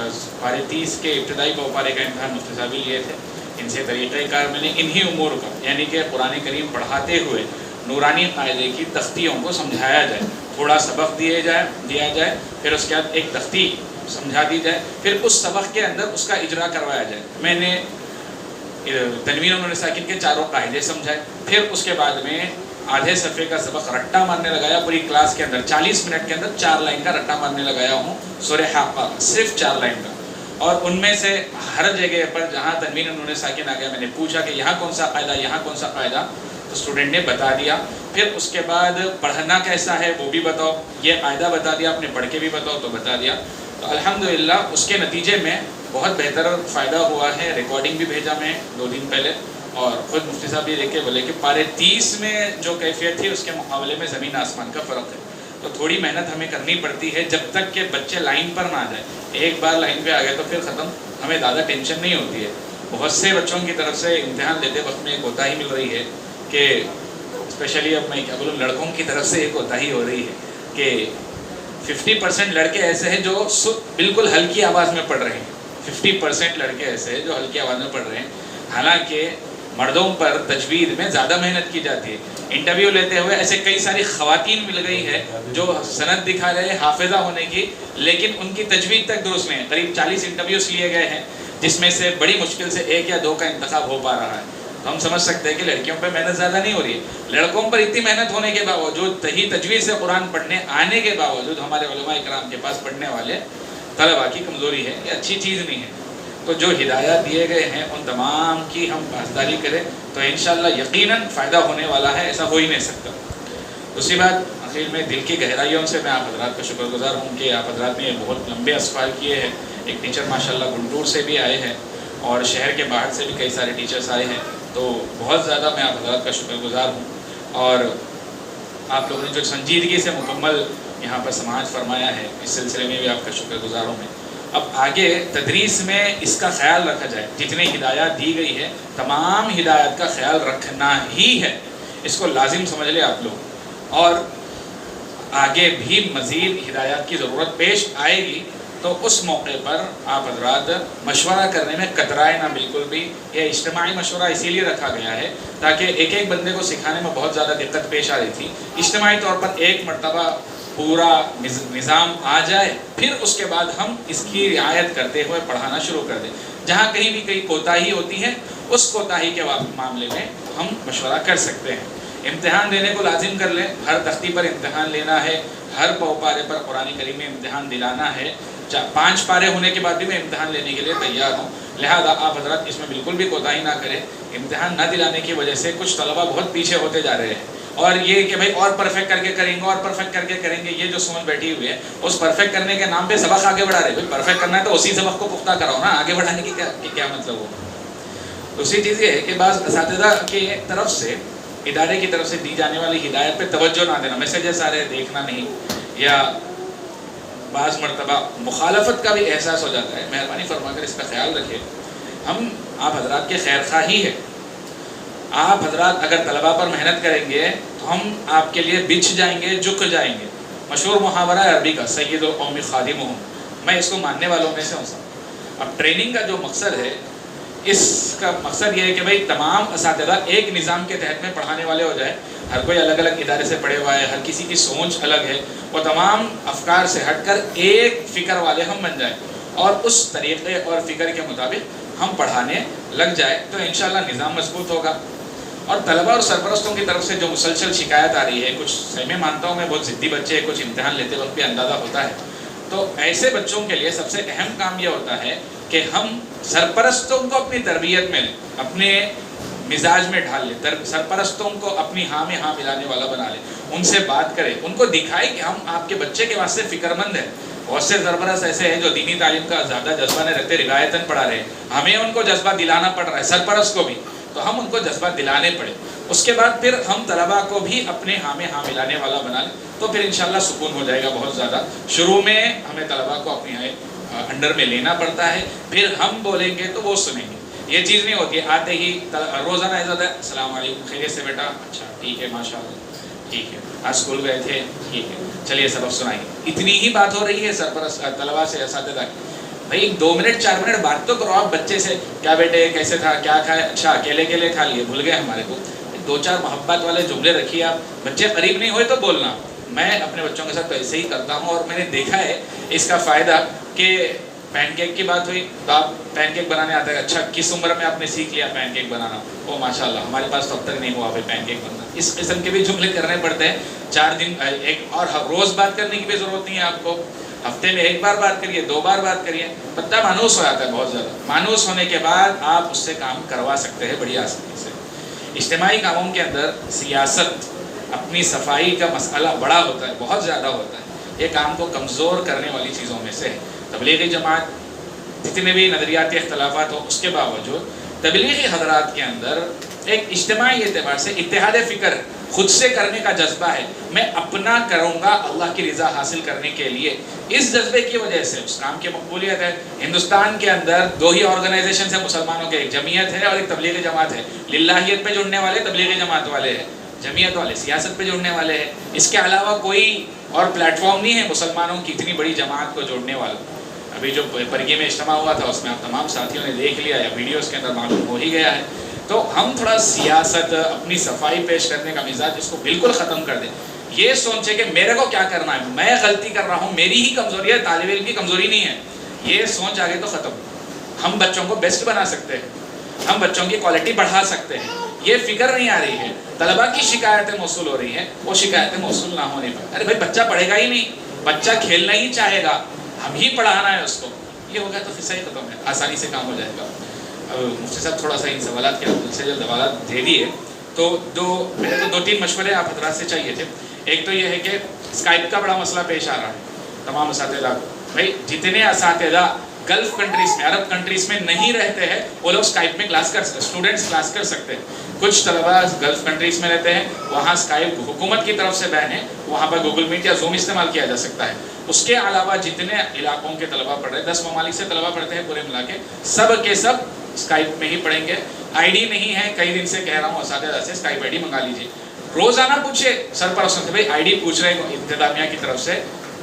پارے 30 کے ابتدائی پارے کا امتحان مفتی صاحب ہی لیے تھے. ان سے طریقہ کار میں نے انہی امور کا، یعنی کہ قرآن کریم پڑھاتے ہوئے نورانی قاعدے کی تختیوں کو سمجھایا جائے، تھوڑا سبق دیا جائے، پھر اس کے بعد ایک تختی سمجھا دی جائے، پھر اس سبق کے اندر اس کا اجرا کروایا جائے. میں نے تنوین النون ساکن کے چاروں قاعدے سمجھائے، پھر اس کے بعد میں آدھے صفحے کا سبق رٹا مارنے لگایا. پوری کلاس کے اندر 40 منٹ کے اندر 4 لائن کا رٹا مارنے لگایا ہوں سورہ حاقہ، صرف 4 لائن کا. اور ان میں سے ہر جگہ پر جہاں تنوین النون ساکن آ گیا میں نے پوچھا کہ یہاں کون سا قاعدہ، یہاں کون سا قاعدہ، تو اسٹوڈنٹ نے بتا دیا. پھر اس کے بعد پڑھنا کیسا ہے وہ بھی بتاؤ، یہ قاعدہ بتا دیا، آپ نے پڑھ کے بھی بتاؤ تو بتا دیا. تو الحمدللہ اس کے نتیجے میں بہت بہتر فائدہ ہوا ہے. ریکارڈنگ بھی بھیجا میں 2 دن پہلے، اور خود مفتی صاحب بھی دیکھ کے بولے کہ پارے 30 میں جو کیفیت تھی اس کے مقابلے میں زمین آسمان کا فرق ہے. تو تھوڑی محنت ہمیں کرنی پڑتی ہے جب تک کہ بچے لائن پر نہ آ جائے. ایک بار لائن پہ آ گئے تو پھر ختم، ہمیں زیادہ ٹینشن نہیں ہوتی ہے. بہت سے بچوں کی طرف سے امتحان دیتے وقت میں ایک کوتاہی مل رہی ہے کہ اسپیشلی اب میں کیا بولوں، لڑکوں کی طرف سے ایک کوتاہی ہو رہی ہے کہ 50% لڑکے ایسے ہیں جو بالکل ہلکی آواز میں پڑھ رہے ہیں. 50% لڑکے ایسے ہیں جو ہلکی آواز میں پڑھ رہے ہیں، حالانکہ مردوں پر تجوید میں زیادہ محنت کی جاتی ہے. انٹرویو لیتے ہوئے ایسے کئی ساری خواتین مل گئی ہے جو سند دکھا رہے ہیں حافظہ ہونے کی، لیکن ان کی تجوید تک درست نہیں ہے. قریب 40 انٹرویوز لیے گئے ہیں جس میں سے بڑی مشکل سے 1 یا 2 کا انتخاب ہو پا رہا ہے. تو ہم سمجھ سکتے ہیں کہ لڑکیوں پہ محنت زیادہ نہیں ہو رہی ہے. لڑکوں پر اتنی محنت ہونے کے باوجود صحیح تجوید سے قرآن پڑھنے آنے کے باوجود ہمارے علماء اکرام کے پاس پڑھنے والے طلباء کی کمزوری ہے. یہ اچھی چیز نہیں ہے. تو جو ہدایات دیے گئے ہیں ان تمام کی ہم پاسداری کریں تو انشاءاللہ یقیناً فائدہ ہونے والا ہے، ایسا ہو ہی نہیں سکتا. دوسری بات، آخر میں دل کی گہرائیوں سے میں آپ حضرات کا شکر گزار ہوں کہ آپ حضرات نے بہت لمبے اسفار کیے ہیں. ایک ٹیچر ماشاءاللہ گنٹور سے بھی آئے ہیں اور شہر کے باہر سے بھی کئی سارے ٹیچرز آئے ہیں. تو بہت زیادہ میں آپ حضرات کا شکر گزار ہوں، اور آپ لوگوں نے جو سنجیدگی سے مکمل یہاں پر سماعت فرمایا ہے، اس سلسلے میں بھی آپ کا شکر گزار ہوں میں. اب آگے تدریس میں اس کا خیال رکھا جائے. جتنی ہدایات دی گئی ہے تمام ہدایات کا خیال رکھنا ہی ہے، اس کو لازم سمجھ لیں آپ لوگ. اور آگے بھی مزید ہدایات کی ضرورت پیش آئے گی تو اس موقع پر آپ حضرات مشورہ کرنے میں کترائے نہ بالکل بھی. یہ اجتماعی مشورہ اسی لیے رکھا گیا ہے تاکہ ایک ایک بندے کو سکھانے میں بہت زیادہ دقت پیش آ رہی تھی. اجتماعی طور پر ایک مرتبہ پورا نظام آ جائے، پھر اس کے بعد ہم اس کی رعایت کرتے ہوئے پڑھانا شروع کر دیں. جہاں کہیں بھی کئی کوتاہی ہوتی ہے اس کوتاہی کے معاملے میں ہم مشورہ کر سکتے ہیں. امتحان دینے کو لازم کر لیں. ہر تختی پر امتحان لینا ہے، ہر پارے پر قرآن کریم میں امتحان دلانا ہے. 5 پارے ہونے کے بعد بھی میں امتحان لینے کے لیے تیار ہوں. لہذا آپ حضرات اس میں بالکل بھی کوتاہی نہ کریں. امتحان نہ دلانے کی وجہ سے کچھ طلبہ بہت پیچھے ہوتے جا رہے ہیں, اور یہ کہ بھائی اور پرفیکٹ کر کے کریں گے اور پرفیکٹ کر کے کریں گے, یہ جو سوچ بیٹھی ہوئی ہے اس پرفیکٹ کرنے کے نام پہ سبق آگے بڑھا رہے ہیں. پرفیکٹ کرنا ہے تو اسی سبق کو پختہ کراؤ نا, آگے بڑھانے کی کیا مطلب ہو. دوسری چیز یہ ہے کہ بعض اساتذہ کی طرف سے, ادارے کی طرف سے دی جانے والی ہدایت پہ توجہ نہ دینا, میسیجز آ رہے دیکھنا نہیں, یا بعض مرتبہ مخالفت کا بھی احساس ہو جاتا ہے. مہربانی فرما کر اس کا خیال رکھیں. ہم آپ حضرات کے خیر خواہ ہی ہے. آپ حضرات اگر طلباء پر محنت کریں گے تو ہم آپ کے لیے بچھ جائیں گے, جھک جائیں گے. مشہور محاورہ ہے عربی کا, سید القوم خادمہم, میں اس کو ماننے والوں میں سے ہوں. اب ٹریننگ کا جو مقصد ہے, اس کا مقصد یہ ہے کہ بھئی تمام اساتذہ ایک نظام کے تحت میں پڑھانے والے ہو جائے. ہر کوئی الگ الگ ادارے سے پڑھے ہوا ہے, ہر کسی کی سوچ الگ ہے, وہ تمام افکار سے ہٹ کر ایک فکر والے ہم بن جائیں اور اس طریقے اور فکر کے مطابق ہم پڑھانے لگ جائے تو انشاءاللہ نظام مضبوط ہوگا. اور طلباء اور سرپرستوں کی طرف سے جو مسلسل شکایت آ رہی ہے, کچھ صحیح میں مانتا ہوں میں بہت ضدی بچے, کچھ امتحان لیتے وقت بھی اندازہ ہوتا ہے, تو ایسے بچوں کے لیے سب سے اہم کام یہ ہوتا ہے کہ ہم سرپرستوں کو اپنی تربیت میں لیں, اپنے مزاج میں ڈھال لیں, سرپرستوں کو اپنی ہاں میں ہاں ملانے والا بنا لیں, ان سے بات کریں, ان کو دکھائیں کہ ہم آپ کے بچے کے واسطے فکر مند ہیں. بہت سے سرپرست ایسے ہیں جو دینی تعلیم کا زیادہ جذبہ نہیں رکھتے, روایتاً پڑھا رہے ہیں, ہمیں ان کو جذبہ دلانا پڑ رہا ہے, سرپرست کو بھی, تو ہم ان کو جذبہ دلانے پڑے. اس کے بعد پھر ہم طلباء کو بھی اپنے ہاں میں ہاں ملانے والا بنا لیں, تو پھر انشاءاللہ سکون ہو جائے گا بہت زیادہ. شروع میں ہمیں طلباء کو اپنی انڈر میں لینا پڑتا ہے, پھر ہم بولیں گے تو وہ سنیں گے. یہ چیز نہیں ہوتی آتے ہی روزانہ عزت ہے, السلام علیکم, خیریت سے بیٹا, اچھا ٹھیک ہے ماشاءاللہ, ٹھیک ہے, آج اسکول گئے تھے, ٹھیک ہے, چلیے سبق سنائیے. اتنی ہی بات ہو رہی ہے سرپرست طلباء سے, اساتذہ کی. بھائی 2 منٹ 4 منٹ بات تو کرو آپ بچے سے, کیا بیٹے کیسے تھا, کیا کھائے, اچھا اکیلے کھا لیے, بھول گئے ہمارے کو. 2-4 محبت والے جملے رکھیے آپ. بچے قریب نہیں ہوئے تو بولنا. میں اپنے بچوں کے ساتھ ایسے ہی کرتا ہوں, اور میں نے دیکھا ہے اس کا فائدہ کہ پین کیک کی بات ہوئی تو آپ پین کیک بنانے آتا ہے, اچھا کس عمر میں آپ نے سیکھ لیا پین کیک بنانا, او ماشاءاللہ ہمارے پاس تو اب تک نہیں ہوا بھائی پین کیک بننا. اس قسم کے بھی جملے کرنے پڑتے ہیں. 4 دن ایک, اور روز بات کرنے کی بھی ضرورت نہیں ہے آپ کو, ہفتے میں 1 بار بات کریے, 2 بار بات کریے. بندہ مانوس ہو جاتا ہے بہت زیادہ. مانوس ہونے کے بعد آپ اس سے کام کروا سکتے ہیں بڑی آسانی سے. اجتماعی کاموں کے اندر سیاست, اپنی صفائی کا مسئلہ بڑا ہوتا ہے, بہت زیادہ ہوتا ہے. یہ کام کو کمزور کرنے والی چیزوں میں سے ہے. تبلیغی جماعت جتنے بھی نظریاتی اختلافات ہو, اس کے باوجود تبلیغی حضرات کے اندر ایک اجتماعی اعتبار سے اتحاد فکر, خود سے کرنے کا جذبہ ہے. میں اپنا کروں گا اللہ کی رضا حاصل کرنے کے لیے. اس جذبے کی وجہ سے اس کام کی مقبولیت ہے. ہندوستان کے اندر 2 ہی آرگنائزیشن ہیں مسلمانوں کے, ایک جمعیت ہے اور ایک تبلیغی جماعت ہے. للہیت پہ جڑنے والے تبلیغی جماعت والے ہیں, جمعیت والے سیاست پہ جڑنے والے ہیں. اس کے علاوہ کوئی اور پلیٹ فارم نہیں ہے مسلمانوں کی اتنی بڑی جماعت کو جوڑنے والا. ابھی جو پرگی میں اجتماع ہوا تھا اس میں آپ تمام ساتھیوں نے دیکھ لیا یا ویڈیوز کے اندر معلوم ہو ہی گیا ہے. تو ہم تھوڑا سیاست, اپنی صفائی پیش کرنے کا مزاج, اس کو بالکل ختم کر دیں. یہ سوچے کہ میرے کو کیا کرنا ہے, میں غلطی کر رہا ہوں, میری ہی کمزوری ہے, طالب علم کی کمزوری نہیں ہے. یہ سوچ آگے تو ختم. ہم بچوں کو بیسٹ بنا سکتے ہیں, ہم بچوں کی کوالٹی بڑھا سکتے ہیں. یہ فکر نہیں آ رہی ہے. طلباء کی شکایتیں موصول ہو رہی ہیں, وہ شکایتیں موصول نہ ہونے پر, ارے بھائی بچہ پڑھے گا ہی نہیں, بچہ کھیلنا ہی چاہے گا, ہم ہی پڑھانا ہے اس کو. یہ ہوگا تو پھر صحیح ختم ہے, آسانی سے کام ہو جائے گا. مفتی صاحب تھوڑا سا ان سوالات کے جلد سے جلد حوالات دے دیے. تو میرے تو 2-3 مشورے آپ حضرات سے چاہیے تھے. ایک تو یہ ہے کہ اسکائپ کا بڑا مسئلہ پیش آ رہا ہے تمام اساتذہ کو. بھائی جتنے اساتذہ گلف کنٹریز میں, عرب کنٹریز میں نہیں رہتے ہیں, وہ لوگ اسکائپ میں کلاس اسٹوڈنٹس کلاس کر سکتے ہیں. کچھ طلباء گلف کنٹریز میں رہتے ہیں, وہاں اسکائپ حکومت کی طرف سے بین ہے, وہاں پر گوگل میٹ یا زوم استعمال کیا جا سکتا ہے. اس کے علاوہ جتنے علاقوں کے طلباء پڑھ رہے ہیں, 10 ممالک سے طلباء پڑھتے ہیں پورے ملا کے, سب کے سب اسکائپ میں ہی پڑھیں گے. آئی ڈی نہیں ہے, کئی دن سے کہہ رہا ہوں اساتذہ سے اسکائپ آئی ڈی منگا لیجیے. روزانہ پوچھے سرپرستوں سے, بھائی آئی ڈی پوچھ رہے ہیں انتظامیہ کی طرف سے,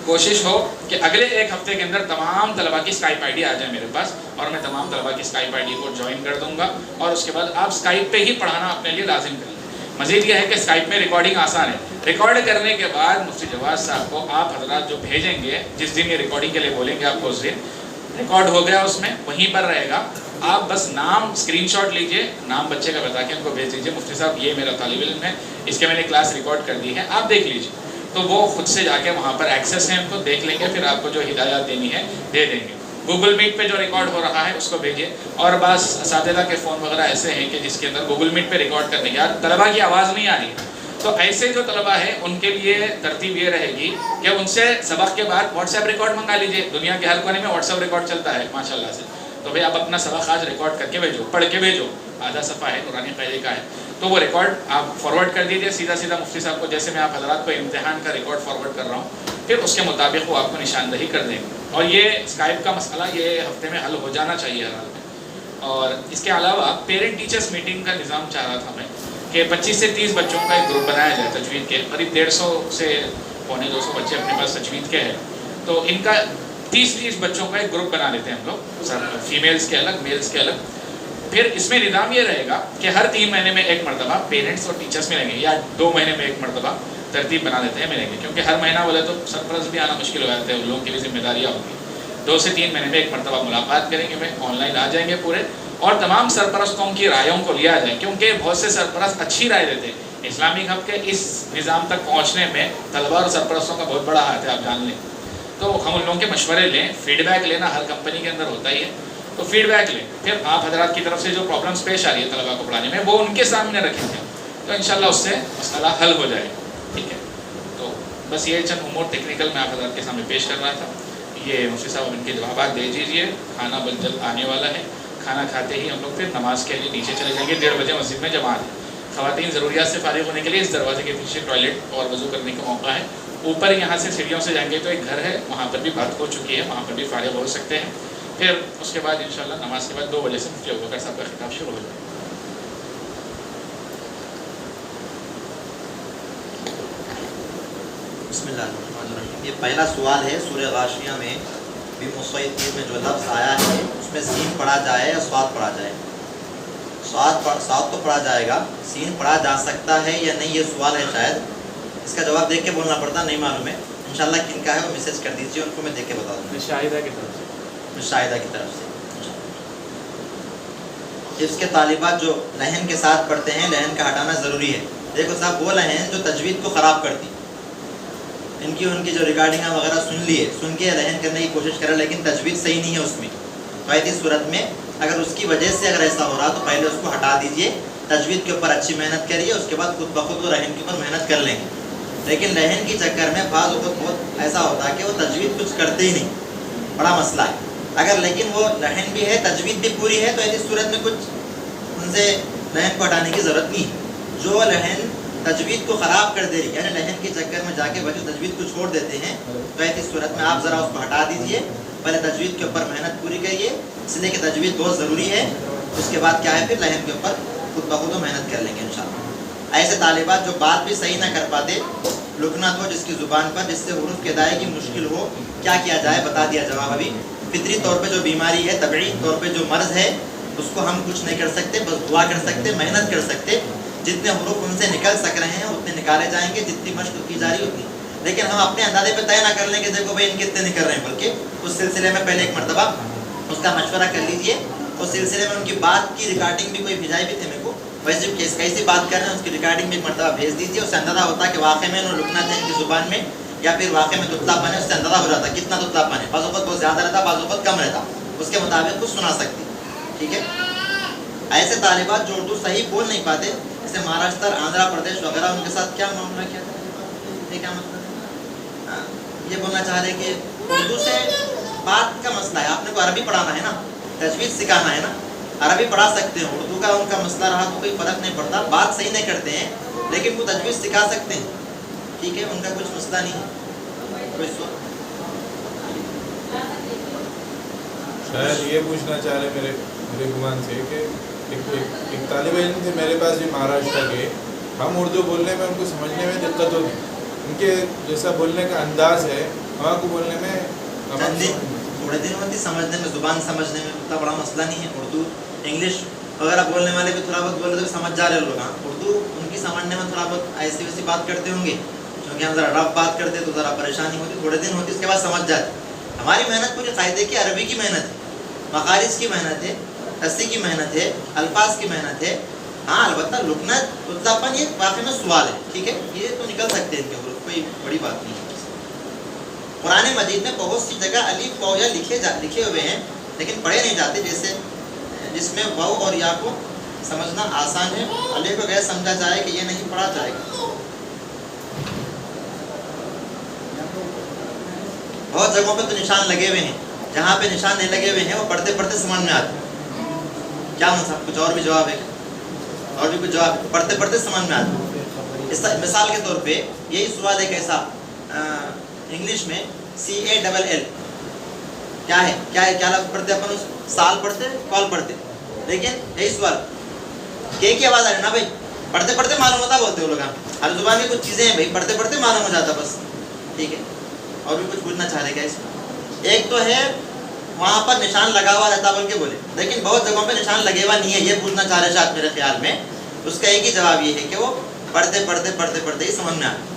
کوشش ہو کہ اگلے 1 ہفتے کے اندر تمام طلباء کی اسکائپ آئی ڈی آ جائے میرے پاس, اور میں تمام طلباء کی اسکائپ آئی ڈی کو جوائن کر دوں گا, اور اس کے بعد آپ اسکائپ پہ ہی پڑھانا اپنے لیے لازم کریں. مزید یہ ہے کہ اسکائپ میں ریکارڈنگ آسان ہے. ریکارڈ کرنے کے بعد مفتی جواز صاحب کو آپ حضرات جو بھیجیں گے, جس دن یہ ریکارڈنگ کے لیے بولیں گے آپ کو, اس دن ریکارڈ ہو گیا, اس میں وہیں پر رہے گا. آپ بس نام اسکرین شاٹ لیجئے, نام بچے کا بتا کے ان کو بھیج دیجیے, مفتی صاحب یہ میرا طالب علم ہے, اس کے میں نے کلاس ریکارڈ کر دی ہے, آپ دیکھ لیجیے. تو وہ خود سے جا کے وہاں پر ایکسیس ہے, ان کو دیکھ لیں گے, پھر آپ کو جو ہدایات دینی ہے دے دیں گے. گوگل میٹ پہ جو ریکارڈ ہو رہا ہے اس کو بھیجیے. اور بعض اساتذہ کے فون وغیرہ ایسے ہیں کہ جس کے اندر گوگل میٹ پہ ریکارڈ کرنے کے بعد طلبا کی آواز نہیں آ رہی ہے، تو ایسے جو طلبا ہیں ان کے لیے ترتیب یہ رہے گی کہ ان سے سبق کے بعد واٹس ایپ ریکارڈ منگا لیجیے. دنیا کے ہر کونے میں واٹس ایپ ریکارڈ چلتا ہے ماشاء اللہ سے. تو بھائی آپ اپنا سبق آج ریکارڈ کر کے بھیجو، پڑھ کے بھیجو. آدھا صفحہ ہے قرآن قاعدے کا ہے، تو وہ ریکارڈ آپ فارورڈ کر دیجیے سیدھا سیدھا مفتی صاحب کو، جیسے میں آپ حضرات کو امتحان کا ریکارڈ فارورڈ کر رہا ہوں. پھر اس کے مطابق وہ آپ کو نشاندہی کر دیں گے. اور یہ اسکائپ کا مسئلہ یہ ہفتے میں حل ہو جانا چاہیے ہر حال میں. اور اس کے علاوہ پیرنٹ ٹیچرس میٹنگ کا نظام چاہ رہا تھا میں کہ 25 سے 30 بچوں کا ایک گروپ بنایا جائے تجوید کے. قریب 150 سے 250 بچے اپنے پاس تجوید کے ہیں، تو ان کا 30 بچوں کا ایک گروپ بنا لیتے ہیں ہم لوگ، فیمیلز کے الگ میلز کے الگ. پھر اس میں نظام یہ رہے گا کہ ہر 3 مہینے میں ایک مرتبہ پیرنٹس اور ٹیچرس ملیں گے، یا 2 مہینے میں ایک مرتبہ ترتیب بنا دیتے ہیں ملیں گے. کیونکہ ہر مہینہ بولے تو سرپرست بھی آنا مشکل ہو جاتے ہیں، ان لوگوں کی بھی ذمہ داریاں ہوتی ہیں. 2 سے 3 مہینے میں ایک مرتبہ ملاقات کریں گے، آن لائن آ جائیں گے پورے، اور تمام سرپرستوں کی رائےوں کو لیا جائے. کیونکہ بہت سے سرپرست اچھی رائے دیتے ہیں. اسلامک ہب کے اس نظام تک پہنچنے میں طلبا اور سرپرستوں کا بہت بڑا ہاتھ ہے، آپ جان لیں. تو ہم ان لوگوں کے مشورے لیں، فیڈ بیک لینا ہر کمپنی کے اندر ہوتا ہی ہے، تو فیڈ بیک لیں. پھر آپ حضرات کی طرف سے جو پرابلمس پیش آ رہی ہے طلبا کو پڑھانے میں وہ ان کے سامنے رکھیں گے، تو انشاءاللہ اس سے مسئلہ حل ہو جائے گا. ٹھیک ہے، تو بس یہ چند امور ٹیکنیکل میں آپ حضرات کے سامنے پیش کر رہا تھا. یہ مفتی صاحب ان کے جوابات دے دیجیے. کھانا بل جلد آنے والا ہے، کھانا کھاتے ہی ہم لوگ پھر نماز کے لیے نیچے چلے جائیں گے. 1:30 بجے مسجد میں جماعت ہے. خواتین ضروریات سے فارغ ہونے کے لیے اس دروازے کے پیچھے ٹوائلٹ اور وضو کرنے کا موقع ہے. اوپر یہاں سے سیڑھیوں سے جائیں گے تو ایک گھر ہے، وہاں پر بھی بات ہو چکی ہے، وہاں پر بھی فارغ ہو سکتے ہیں. پھر اس کے بعد انشاءاللہ نماز کے بعد 2 بجے سے مفتی ابوبکر صاحب کا خطاب شروع ہو جائے گا. بسم اللہ الرحمن الرحیم. یہ پہلا سوال ہے سورہ غاشیہ میں بمصیطر میں جو لفظ آیا ہے اس میں سین پڑھا جائے یا صاد پڑھا جائے؟ صاد تو پڑھا جائے گا، سین پڑھا جا سکتا ہے یا نہیں، یہ سوال ہے. شاید اس کا جواب دیکھ کے بولنا پڑتا، نہیں معلوم ہے. انشاءاللہ کن کا ہے وہ میسج کر دیجیے، ان کو میں دیکھ کے بتا دوں گا. شاہدہ کی طرف سے، شاہدہ کی طرف سے. اس کے طالبات جو لہن کے ساتھ پڑھتے ہیں، لہن کا ہٹانا ضروری ہے. دیکھو صاحب، وہ لہن جو تجوید کو خراب کرتی، ان کی جو ریکارڈنگ وغیرہ سن کے لہن کرنے کی کوشش کرے، لیکن تجوید صحیح نہیں ہے اس میں. تو ایسی صورت میں اگر اس کی وجہ سے اگر ایسا ہو رہا تو پہلے اس کو ہٹا دیجئے، تجوید کے اوپر اچھی محنت کریے، اس کے بعد خود بخود وہ لہن کے اوپر محنت کر لیں گے. لیکن لہن کی چکر میں بعض اوقات بہت ایسا ہوتا ہے کہ وہ تجوید کچھ کرتے ہی نہیں، بڑا مسئلہ ہے. اگر لیکن وہ لہن بھی ہے، تجوید بھی پوری ہے، تو ایسی صورت میں کچھ ان سے لہن کو ہٹانے کی ضرورت نہیں. جو لہن تجوید کو خراب کر دے رہی، یعنی لہن کے چکر میں جا کے بچے تجوید کو چھوڑ دیتے ہیں، تو ایسی صورت میں آپ ذرا اس کو ہٹا دیجئے، پہلے تجوید کے اوپر محنت پوری کریے، اس لیے کہ تجوید بہت ضروری ہے. اس کے بعد کیا ہے، پھر لہن کے اوپر خود بخود محنت کر لیں گے انشاءاللہ. ایسے طالبات جو بات بھی صحیح نہ کر پاتے، لکنت ہو جس کی زبان پر، جس سے حروف کی ادائیگی مشکل ہو، کیا کیا جائے بتا دیا جواب ابھی. فطری طور پہ جو بیماری ہے، طبعی طور پہ جو مرض ہے، اس کو ہم کچھ نہیں کر سکتے، بس دعا کر سکتے، محنت کر سکتے. جتنے حروف ان سے نکل سک رہے ہیں اتنے نکالے جائیں گے، جتنی مشق کی جا رہی ہوتی. لیکن ہم اپنے اندازے پہ طے نہ کر لیں کہ دیکھو بھائی ان کتنے نکل رہے ہیں، بلکہ اس سلسلے میں پہلے ایک مرتبہ اس کا مشورہ کر لیجئے. اس سلسلے میں ان کی بات کی ریکارڈنگ بھی کوئی بھیجائی بھی تھی میرے کو، ویسے کیسی بات کر رہے ہیں اس کی ریکارڈنگ بھی ایک مرتبہ بھیج دیجیے. اس سے اندازہ ہوتا ہے کہ واقعی میں انہوں لکنا تھا ان کی زبان میں، یا پھر واقعی میں دتلا پن ہے. اس سے اندازہ ہو جاتا ہے کتنا دتلا پن ہے. بعض اوقات بہت زیادہ رہتا، بعض اوقات کم رہتا، اس کے مطابق کچھ سنا سکتی. ٹھیک ہے. ایسے طالبات جو اردو صحیح بول نہیں پاتے، جیسے مہاراشٹر، آندھرا پردیش وغیرہ، ان کے ساتھ کیا معاملہ کیا تھا، یہ کیا مطلب ہے؟ یہ بولنا چاہ رہے کہ اردو سے بات کا مسئلہ ہے. آپ نے کو عربی پڑھانا ہے نا، تجوید سکھانا ہے نا، عربی پڑھا سکتے ہیں. اردو کا ان کا مسئلہ رہا تو کوئی فرق نہیں پڑتا، بات صحیح نہیں کرتے ہیں لیکن وہ تجوید سکھا سکتے ہیں. ٹھیک ہے، ان کا کچھ مسئلہ نہیں ہے. کوئی سوال؟ شاید یہ پوچھنا چاہ رہے میرے گمان سے کہ ایک طالب علم تھے میرے پاس بھی مہاراشٹر کے. ہم اردو بولنے میں ان کو سمجھنے میں دقت ہوتی، ان کے جیسا بولنے کا انداز ہے ہمارے کو بولنے میں تھوڑے دن ہوتی سمجھنے میں، زبان سمجھنے میں اتنا بڑا مسئلہ نہیں ہے. اردو انگلش وغیرہ بولنے والے بھی تھوڑا بہت بولے تو سمجھ جا رہے لوگ. ہاں، اردو ان کی سمجھنے میں تھوڑا بہت ایسی ویسی بات کرتے ہوں گے، کیونکہ ہم ذرا رف بات کرتے تو ذرا پریشانی ہوتی. تھوڑے دن ہوتی، اس کے بعد سمجھ جاتی. ہماری محنت پوری قاعدے کی عربی کی محنت ہے، مخارج کی محنت ہے، تصحیح کی محنت ہے، الفاظ کی محنت ہے. ہاں البتہ لکنت اتلاپن یہ واقعی میں سوال ہے. ٹھیک ہے، یہ تو نکل سکتے ہیں ان کے حروف، کوئی بڑی بات نہیں ہے. قرآن مجید میں بہت سی جگہ الف واو یا لکھے ہوئے ہیں لیکن پڑھے نہیں جاتے، جیسے جس میں واو اور یا کو سمجھنا آسان ہے، الف کو غیر سمجھا جائے کہ یہ نہیں پڑھا جائے گا۔ بہت جگہوں پہ تو نشان لگے ہوئے ہیں، جہاں پہ نشان نہیں لگے ہوئے ہیں وہ پڑھتے پڑھتے سمجھ میں آتے ہیں۔ کیا مطلب؟ کچھ اور بھی جواب ہے کیا؟ اور بھی کچھ جواب؟ پڑھتے پڑھتے سمجھ میں آتے ہیں۔ مثال کے طور پہ یہی سوال ایک ایسا انگلش میں CALL کیا ہے؟ کیا لفظ پڑھتے اپن؟ سال پڑھتے، کال پڑھتے، لیکن یہی سوال کی آواز آ رہی ہے نا بھائی، پڑھتے پڑھتے معلوم ہوتا بولتے وہ لوگ۔ ہر زبان کی کچھ چیزیں ہیں بھائی پڑھتے پڑھتے معلوم ہو جاتا بس، ٹھیک ہے۔ اور بھی کچھ پوچھنا چاہ رہے کیا اس میں؟ ایک تو ہے وہاں پر نشان لگا ہوا رہتا بول کے بولے، لیکن بہت جگہوں پہ نشان لگے ہوا نہیں ہے، یہ پوچھنا چاہ رہے شاید میرے خیال میں۔ اس کا ایک ہی جواب یہ ہے کہ وہ پڑھتے پڑھتے پڑھتے پڑھتے ہی سمجھ میں آتا۔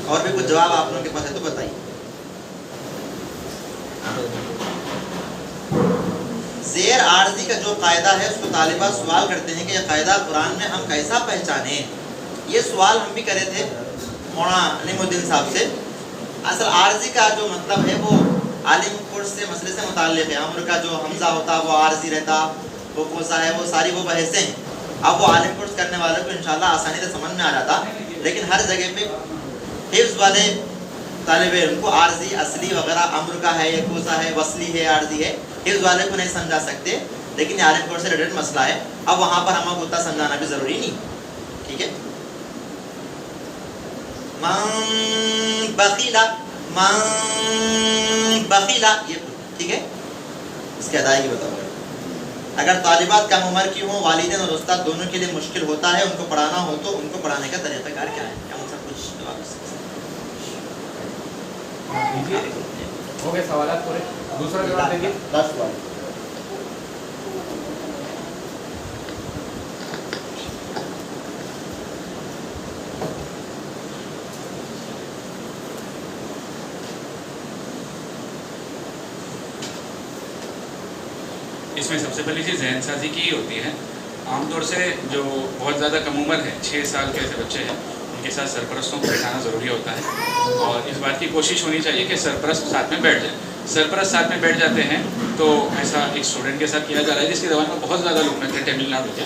اور بھی کچھ جواب آپ لوگوں کے پاس ہے تو بتائیے۔ زیر عارضی کا جو قاعدہ ہے اس کو طالبات سوال کرتے ہیں کہ یہ قاعدہ قرآن میں ہم کیسا پہچانیں؟ یہ سوال ہم بھی کرے تھے مولانا علیم الدین صاحب سے۔ اصل عارضی کا جو مطلب ہے وہ عالم کورس سے مسئلے سے متعلق ہے۔ امر کا جو حمزہ ہوتا وہ عارضی رہتا، وہ کوسا ہے، وہ ساری وہ بحثیں ہیں۔ اب وہ عالم کورس کرنے والوں کو انشاءاللہ آسانی سے سمجھ میں آ جاتا، لیکن ہر جگہ پہ حفظ والے طالب علم کو عارضی اصلی وغیرہ امر کا ہے، یہ کوسا ہے، وصلی ہے، عارضی ہے، حفظ والے کو نہیں سمجھا سکتے، لیکن یہ عالم کورس سے ریلیٹڈ مسئلہ ہے۔ اب وہاں پر ہمیں اتنا سمجھانا بھی ضروری نہیں، ٹھیک ہے۔ من بخیلا، من بخیلا، یہ ٹھیک ہے، اس کی ادائیگی بتاؤ۔ اگر طالبات کم عمر کی ہوں، والدین اور استاد دونوں کے لیے مشکل ہوتا ہے ان کو پڑھانا ہو تو ان کو پڑھانے کا طریقہ کار کیا ہے؟ کیا مطلب کچھ جواب؟ ہو گئے سوالات پورے؟ دوسرا جواب دیجیے۔ 10 سوال۔ اس میں سب سے پہلی چیز ذہن سازی کی ہی ہوتی ہے۔ عام طور سے جو بہت زیادہ کم عمر ہے، 6 سال کے ایسے بچے ہیں، ان کے ساتھ سرپرستوں کو بٹھانا ضروری ہوتا ہے، اور اس بات کی کوشش ہونی چاہیے کہ سرپرست ساتھ میں بیٹھ جائے۔ سرپرست ساتھ میں بیٹھ جاتے ہیں تو ایسا ایک اسٹوڈنٹ کے ساتھ کیا جا رہا ہے جس کی زبان میں بہت زیادہ لوگ ہیں تمل ناڈو کے،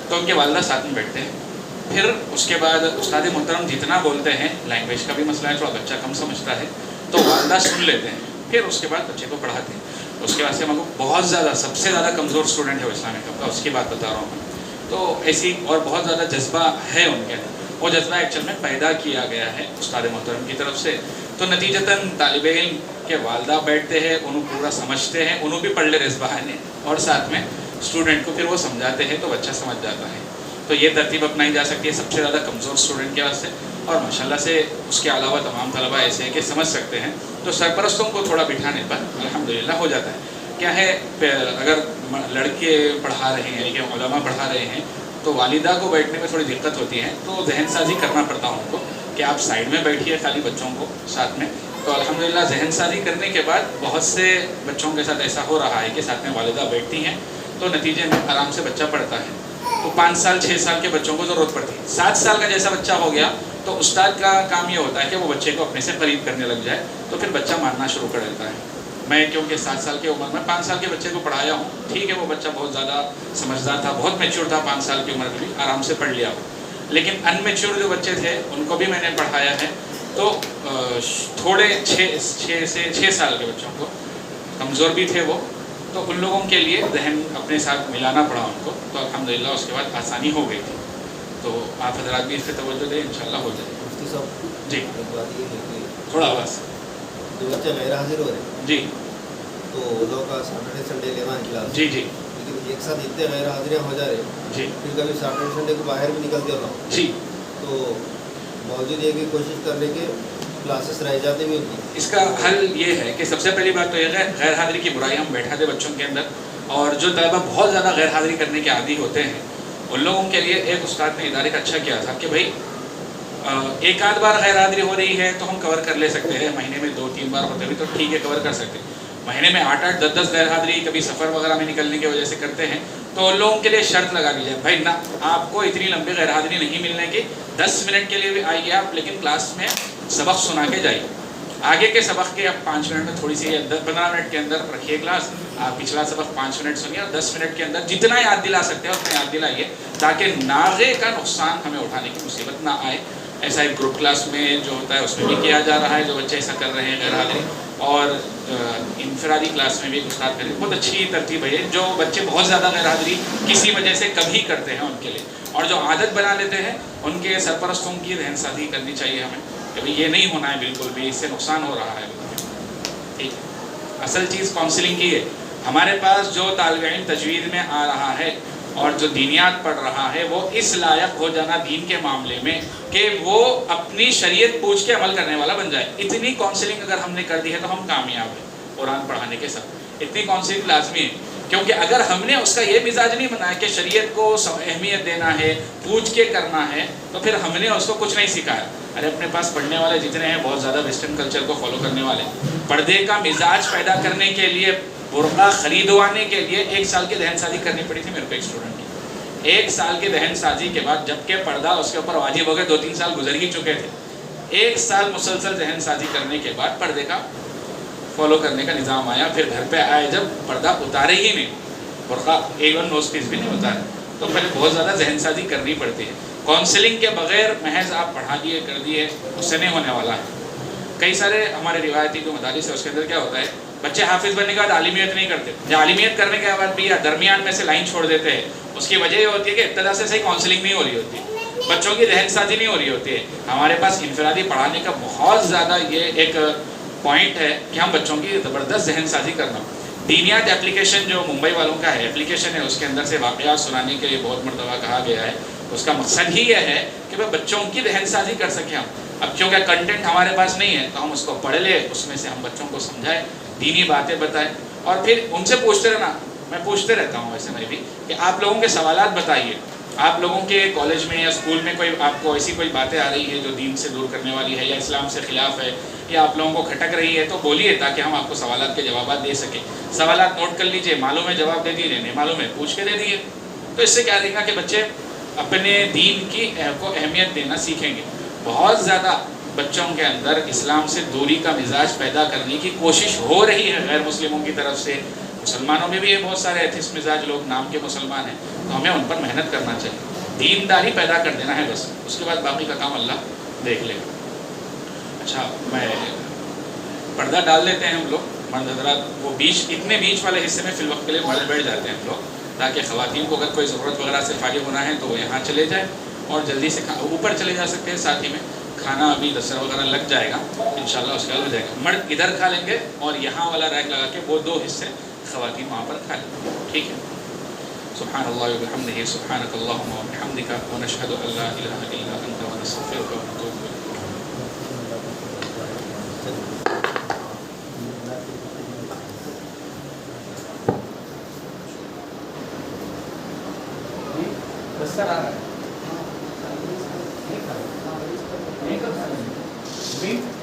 تو ان کے والدہ ساتھ میں بیٹھتے ہیں۔ پھر اس کے بعد استاد محترم جتنا بولتے ہیں، لینگویج کا بھی مسئلہ ہے، تھوڑا بچہ کم سمجھتا ہے تو والدہ سن لیتے ہیں، پھر اس کے بعد بچے کو پڑھاتے ہیں۔ اس کے واسطے ہم کو بہت زیادہ سب سے زیادہ کمزور اسٹوڈنٹ ہے وہ اسلامک کلب کا، اس کی بات بتا رہا ہوں میں۔ تو ایسی اور بہت زیادہ جذبہ ہے ان کے اندر، وہ جذبہ ایکچوئل میں پیدا کیا گیا ہے استاد محترم کی طرف سے۔ تو نتیجتاً طالب علم کے والدہ بیٹھتے ہیں، انہوں پورا سمجھتے ہیں، انہوں بھی پڑھ لے رہے بہانے، اور ساتھ میں اسٹوڈنٹ کو پھر وہ سمجھاتے ہیں تو بچہ سمجھ جاتا ہے۔ تو یہ ترتیب اپنائی جا سکتی ہے سب سے زیادہ کمزور اسٹوڈنٹ کے واسطے، اور ماشاءاللہ سے اس کے علاوہ تمام طلبہ ایسے ہیں کہ سمجھ سکتے ہیں، تو سرپرستوں کو تھوڑا بٹھانے پر الحمدللہ ہو جاتا ہے۔ کیا ہے، اگر لڑکے پڑھا رہے ہیں یا علماء پڑھا رہے ہیں تو والدہ کو بیٹھنے میں تھوڑی دقت ہوتی ہے، تو ذہن سازی کرنا پڑتا ان کو کہ آپ سائڈ میں بیٹھیے خالی بچوں کو ساتھ میں۔ تو الحمدللہ ذہن سازی کرنے کے بعد بہت سے بچوں کے ساتھ ایسا ہو رہا ہے کہ ساتھ میں والدہ بیٹھتی ہیں تو نتیجے میں آرام سے بچہ پڑھتا ہے۔ تو 5 سال 6 سال کے بچوں کو ضرورت پڑتی ہے۔ 7 سال کا جیسا بچہ ہو گیا تو استاد کا کام یہ ہوتا ہے کہ وہ بچے کو اپنے سے قریب کرنے لگ جائے، تو پھر بچہ ماننا شروع کر دیتا ہے۔ میں کیونکہ 7 سال کی عمر میں 5 سال کے بچے کو پڑھایا ہوں، ٹھیک ہے وہ بچہ بہت زیادہ سمجھدار تھا، بہت میچور تھا، 5 سال کی عمر میں بھی آرام سے پڑھ لیا، لیکن ان میچور جو بچے تھے ان کو بھی میں نے پڑھایا ہے، تو تھوڑے 6 سال کے بچوں کو، کمزور بھی تھے وہ، تو ان لوگوں کے لیے ذہن اپنے ساتھ ملانا پڑا ان کو، تو الحمدللہ اس کے بعد آسانی ہو گئی تھی۔ تو آپ حضرات بھی اس پہ توجہ دیں، انشاءاللہ ہو جائے۔ مفتی صاحب جی ایک بات یہ ہے کہ تھوڑا آواز۔ جو بچہ غیر حاضر ہو رہے ہیں جی تو وہ لوگ کا سیٹرڈے سنڈے لینا ہے کلاس، جی جی لیکن ایک ساتھ اتنے غیر حاضریاں ہو جا رہے ہیں، جی پھر کبھی سیٹرڈے سنڈے کو باہر بھی نکلتے ہو جی تو باوجود یہ کہ کوشش کرنے کے کلاسز رہ جاتے بھی ہوتی ہیں۔ اس کا حل یہ ہے کہ سب سے پہلی بات تو یہ ہے غیر حاضری کی برائی ہم بیٹھا دے بچوں کے اندر، اور جو طلبہ بہت زیادہ غیر حاضری کرنے کے عادی ہوتے ہیں ان لوگوں کے لیے ایک استاد نے ادارے کا اچھا کیا تھا کہ بھائی ایک آدھ بار غیر حاضری ہو رہی ہے تو ہم کور کر لے سکتے ہیں، مہینے میں 2-3 بار ہوتے بھی تو ٹھیک ہے کور کر سکتے ہیں، مہینے میں 8-8 10-10 غیر حاضری کبھی سفر وغیرہ میں نکلنے کی وجہ سے کرتے ہیں تو ان لوگوں کے لیے شرط لگا دی جائے، بھائی نہ آپ کو اتنی لمبی غیر حاضری نہیں ملنے کی، 10 منٹ کے لیے بھی آئیے آپ، لیکن کلاس میں سبق سنا کے جائیے، آگے کے سبق کے اب 5 منٹ میں تھوڑی سی 15 منٹ کے اندر رکھیے کلاس. آپ پچھلا سبق 5 منٹ سنیے اور 10 منٹ کے اندر جتنا یاد دلا سکتے ہیں اتنا یاد دلائیے تاکہ ناغے کا نقصان ہمیں اٹھانے کی مصیبت نہ آئے. ایسا ایک گروپ کلاس میں جو ہوتا ہے اس میں بھی کیا جا رہا ہے, جو بچے ایسا کر رہے ہیں غیر حاضری, اور انفرادی کلاس میں بھی استاد کریں. بہت اچھی ترتیب ہے. جو بچے بہت زیادہ غیر حاضری کسی وجہ سے کبھی کرتے ہیں ان کے لیے, اور جو عادت بنا لیتے ہیں ان کے سرپرستوں کی ذہن سازی کرنی چاہیے ہمیں کہ بھئی یہ نہیں ہونا ہے بالکل بھی, اس سے نقصان ہو رہا ہے. ٹھیک ہے, اصل چیز کاؤنسلنگ کی ہے. ہمارے پاس جو طالب علم تجوید میں آ رہا ہے اور جو دینیات پڑھ رہا ہے وہ اس لائق ہو جانا دین کے معاملے میں کہ وہ اپنی شریعت پوچھ کے عمل کرنے والا بن جائے. اتنی کاؤنسلنگ اگر ہم نے کر دی ہے تو ہم کامیاب ہیں قرآن پڑھانے کے ساتھ. اتنی کاؤنسلنگ لازمی ہے, کیونکہ اگر ہم نے اس کا یہ مزاج نہیں بنایا کہ شریعت کو اہمیت دینا ہے, پوچھ کے کرنا ہے, تو پھر ہم نے اس کو کچھ نہیں سکھایا. ارے اپنے پاس پڑھنے والے جتنے ہیں بہت زیادہ ویسٹرن کلچر کو فالو کرنے والے. پردے کا مزاج پیدا کرنے کے لیے, برقع خریدوانے کے لیے 1 سال کی ذہن سازی کرنی پڑی تھی میرے کو ایک اسٹوڈنٹ کی. 1 سال کی ذہن سازی کے بعد, جبکہ پردہ اس کے اوپر واجب ہو گئے 2-3 سال گزر ہی چکے تھے, 1 سال مسلسل ذہن سازی کرنے کے بعد پردے کا فالو کرنے کا نظام آیا. پھر گھر پہ آئے جب پردہ اتارے ہی نہیں, برقع ایون نوز پیس بھی نہیں اتارے, تو پہلے بہت زیادہ ذہن سازی کرنی پڑتی ہے. کاؤنسلنگ کے بغیر محض آپ پڑھا دیے کر دیے اس سے نہیں ہونے والا ہے. کئی سارے ہمارے روایتی جو مدارس ہے اس کے اندر کیا ہوتا ہے, بچے حافظ بننے کے بعد عالمیت نہیں کرتے, یا عالمیت کرنے کے بعد بھی یا درمیان میں سے لائن چھوڑ دیتے ہیں. اس کی وجہ یہ ہوتی ہے کہ ابتدا سے صحیح کاؤنسلنگ نہیں ہو رہی ہوتی, بچوں کی ذہن سازی نہیں ہو رہی ہوتی ہے. ہمارے پاس انفرادی پڑھانے کا بہت زیادہ یہ ایک پوائنٹ ہے کہ ہم بچوں کی زبردست ذہن سازی کرنا. دینیات اپلیکیشن جو ممبئی والوں کا ہے اپلیکیشن ہے, اس کے اندر سے واقعات سنانے کے لیے بہت مرتبہ کہا گیا ہے. اس کا مقصد ہی یہ ہے کہ وہ بچوں کی ذہن سازی کر سکیں ہم. اب کیونکہ کنٹینٹ ہمارے پاس نہیں ہے تو ہم اس کو پڑھ لیں, اس میں سے ہم بچوں کو سمجھائیں, دینی باتیں بتائیں, اور پھر ان سے پوچھتے رہنا. میں پوچھتے رہتا ہوں ویسے میں بھی کہ آپ لوگوں کے سوالات بتائیے. آپ لوگوں کے کالج میں یا اسکول میں کوئی آپ کو ایسی کوئی باتیں آ رہی ہے جو دین سے دور کرنے والی ہے یا اسلام سے خلاف ہے یا آپ لوگوں کو کھٹک رہی ہے تو بولیے تاکہ ہم آپ کو سوالات کے جوابات دے سکیں. سوالات نوٹ کر لیجئے, معلوم ہے جواب دے دیجیے, نہیں معلوم ہے پوچھ کے دے دیجیے. تو اس سے کیا دیکھا کہ بچے اپنے دین کی کو اہمیت دینا سیکھیں گے. بہت زیادہ بچوں کے اندر اسلام سے دوری کا مزاج پیدا کرنے کی کوشش ہو رہی ہے غیر مسلموں کی طرف سے. مسلمانوں میں بھی بہت سارے ایتھسٹ مزاج لوگ نام کے مسلمان ہیں, تو ہمیں ان پر محنت کرنا چاہیے. دینداری پیدا کر دینا ہے بس, اس کے بعد باقی کا کام اللہ دیکھ لے گا. اچھا, میں پردہ ڈال لیتے ہیں ہم لوگ مرد حضرات. وہ اتنے بیچ والے حصے میں فی الوقت کے لیے مرد بیٹھ جاتے ہیں ہم لوگ, تاکہ خواتین کو اگر کوئی ضرورت وغیرہ سے فارغ ہونا ہے تو وہ یہاں چلے جائیں اور جلدی سے اوپر چلے جا سکتے ہیں. ساتھ ہی میں کھانا ابھی دستر وغیرہ لگ جائے گا انشاءاللہ, اس کے بعد ہو جائے گا. مرد ادھر کھا لیں گے اور یہاں والا ریک لگا کے وہ 2 حصے خواتین وہاں پر کھا لیں گے. ٹھیک ہے. سبحان اللہ وبحمدہ, سبحانک اللہم وبحمدک, ونشہد ان لا الہ الا انت, ونستغفرک ونتوب الیک. دستر آ رہا ہے, نہیں کھا رہا, نہیں کھا رہا.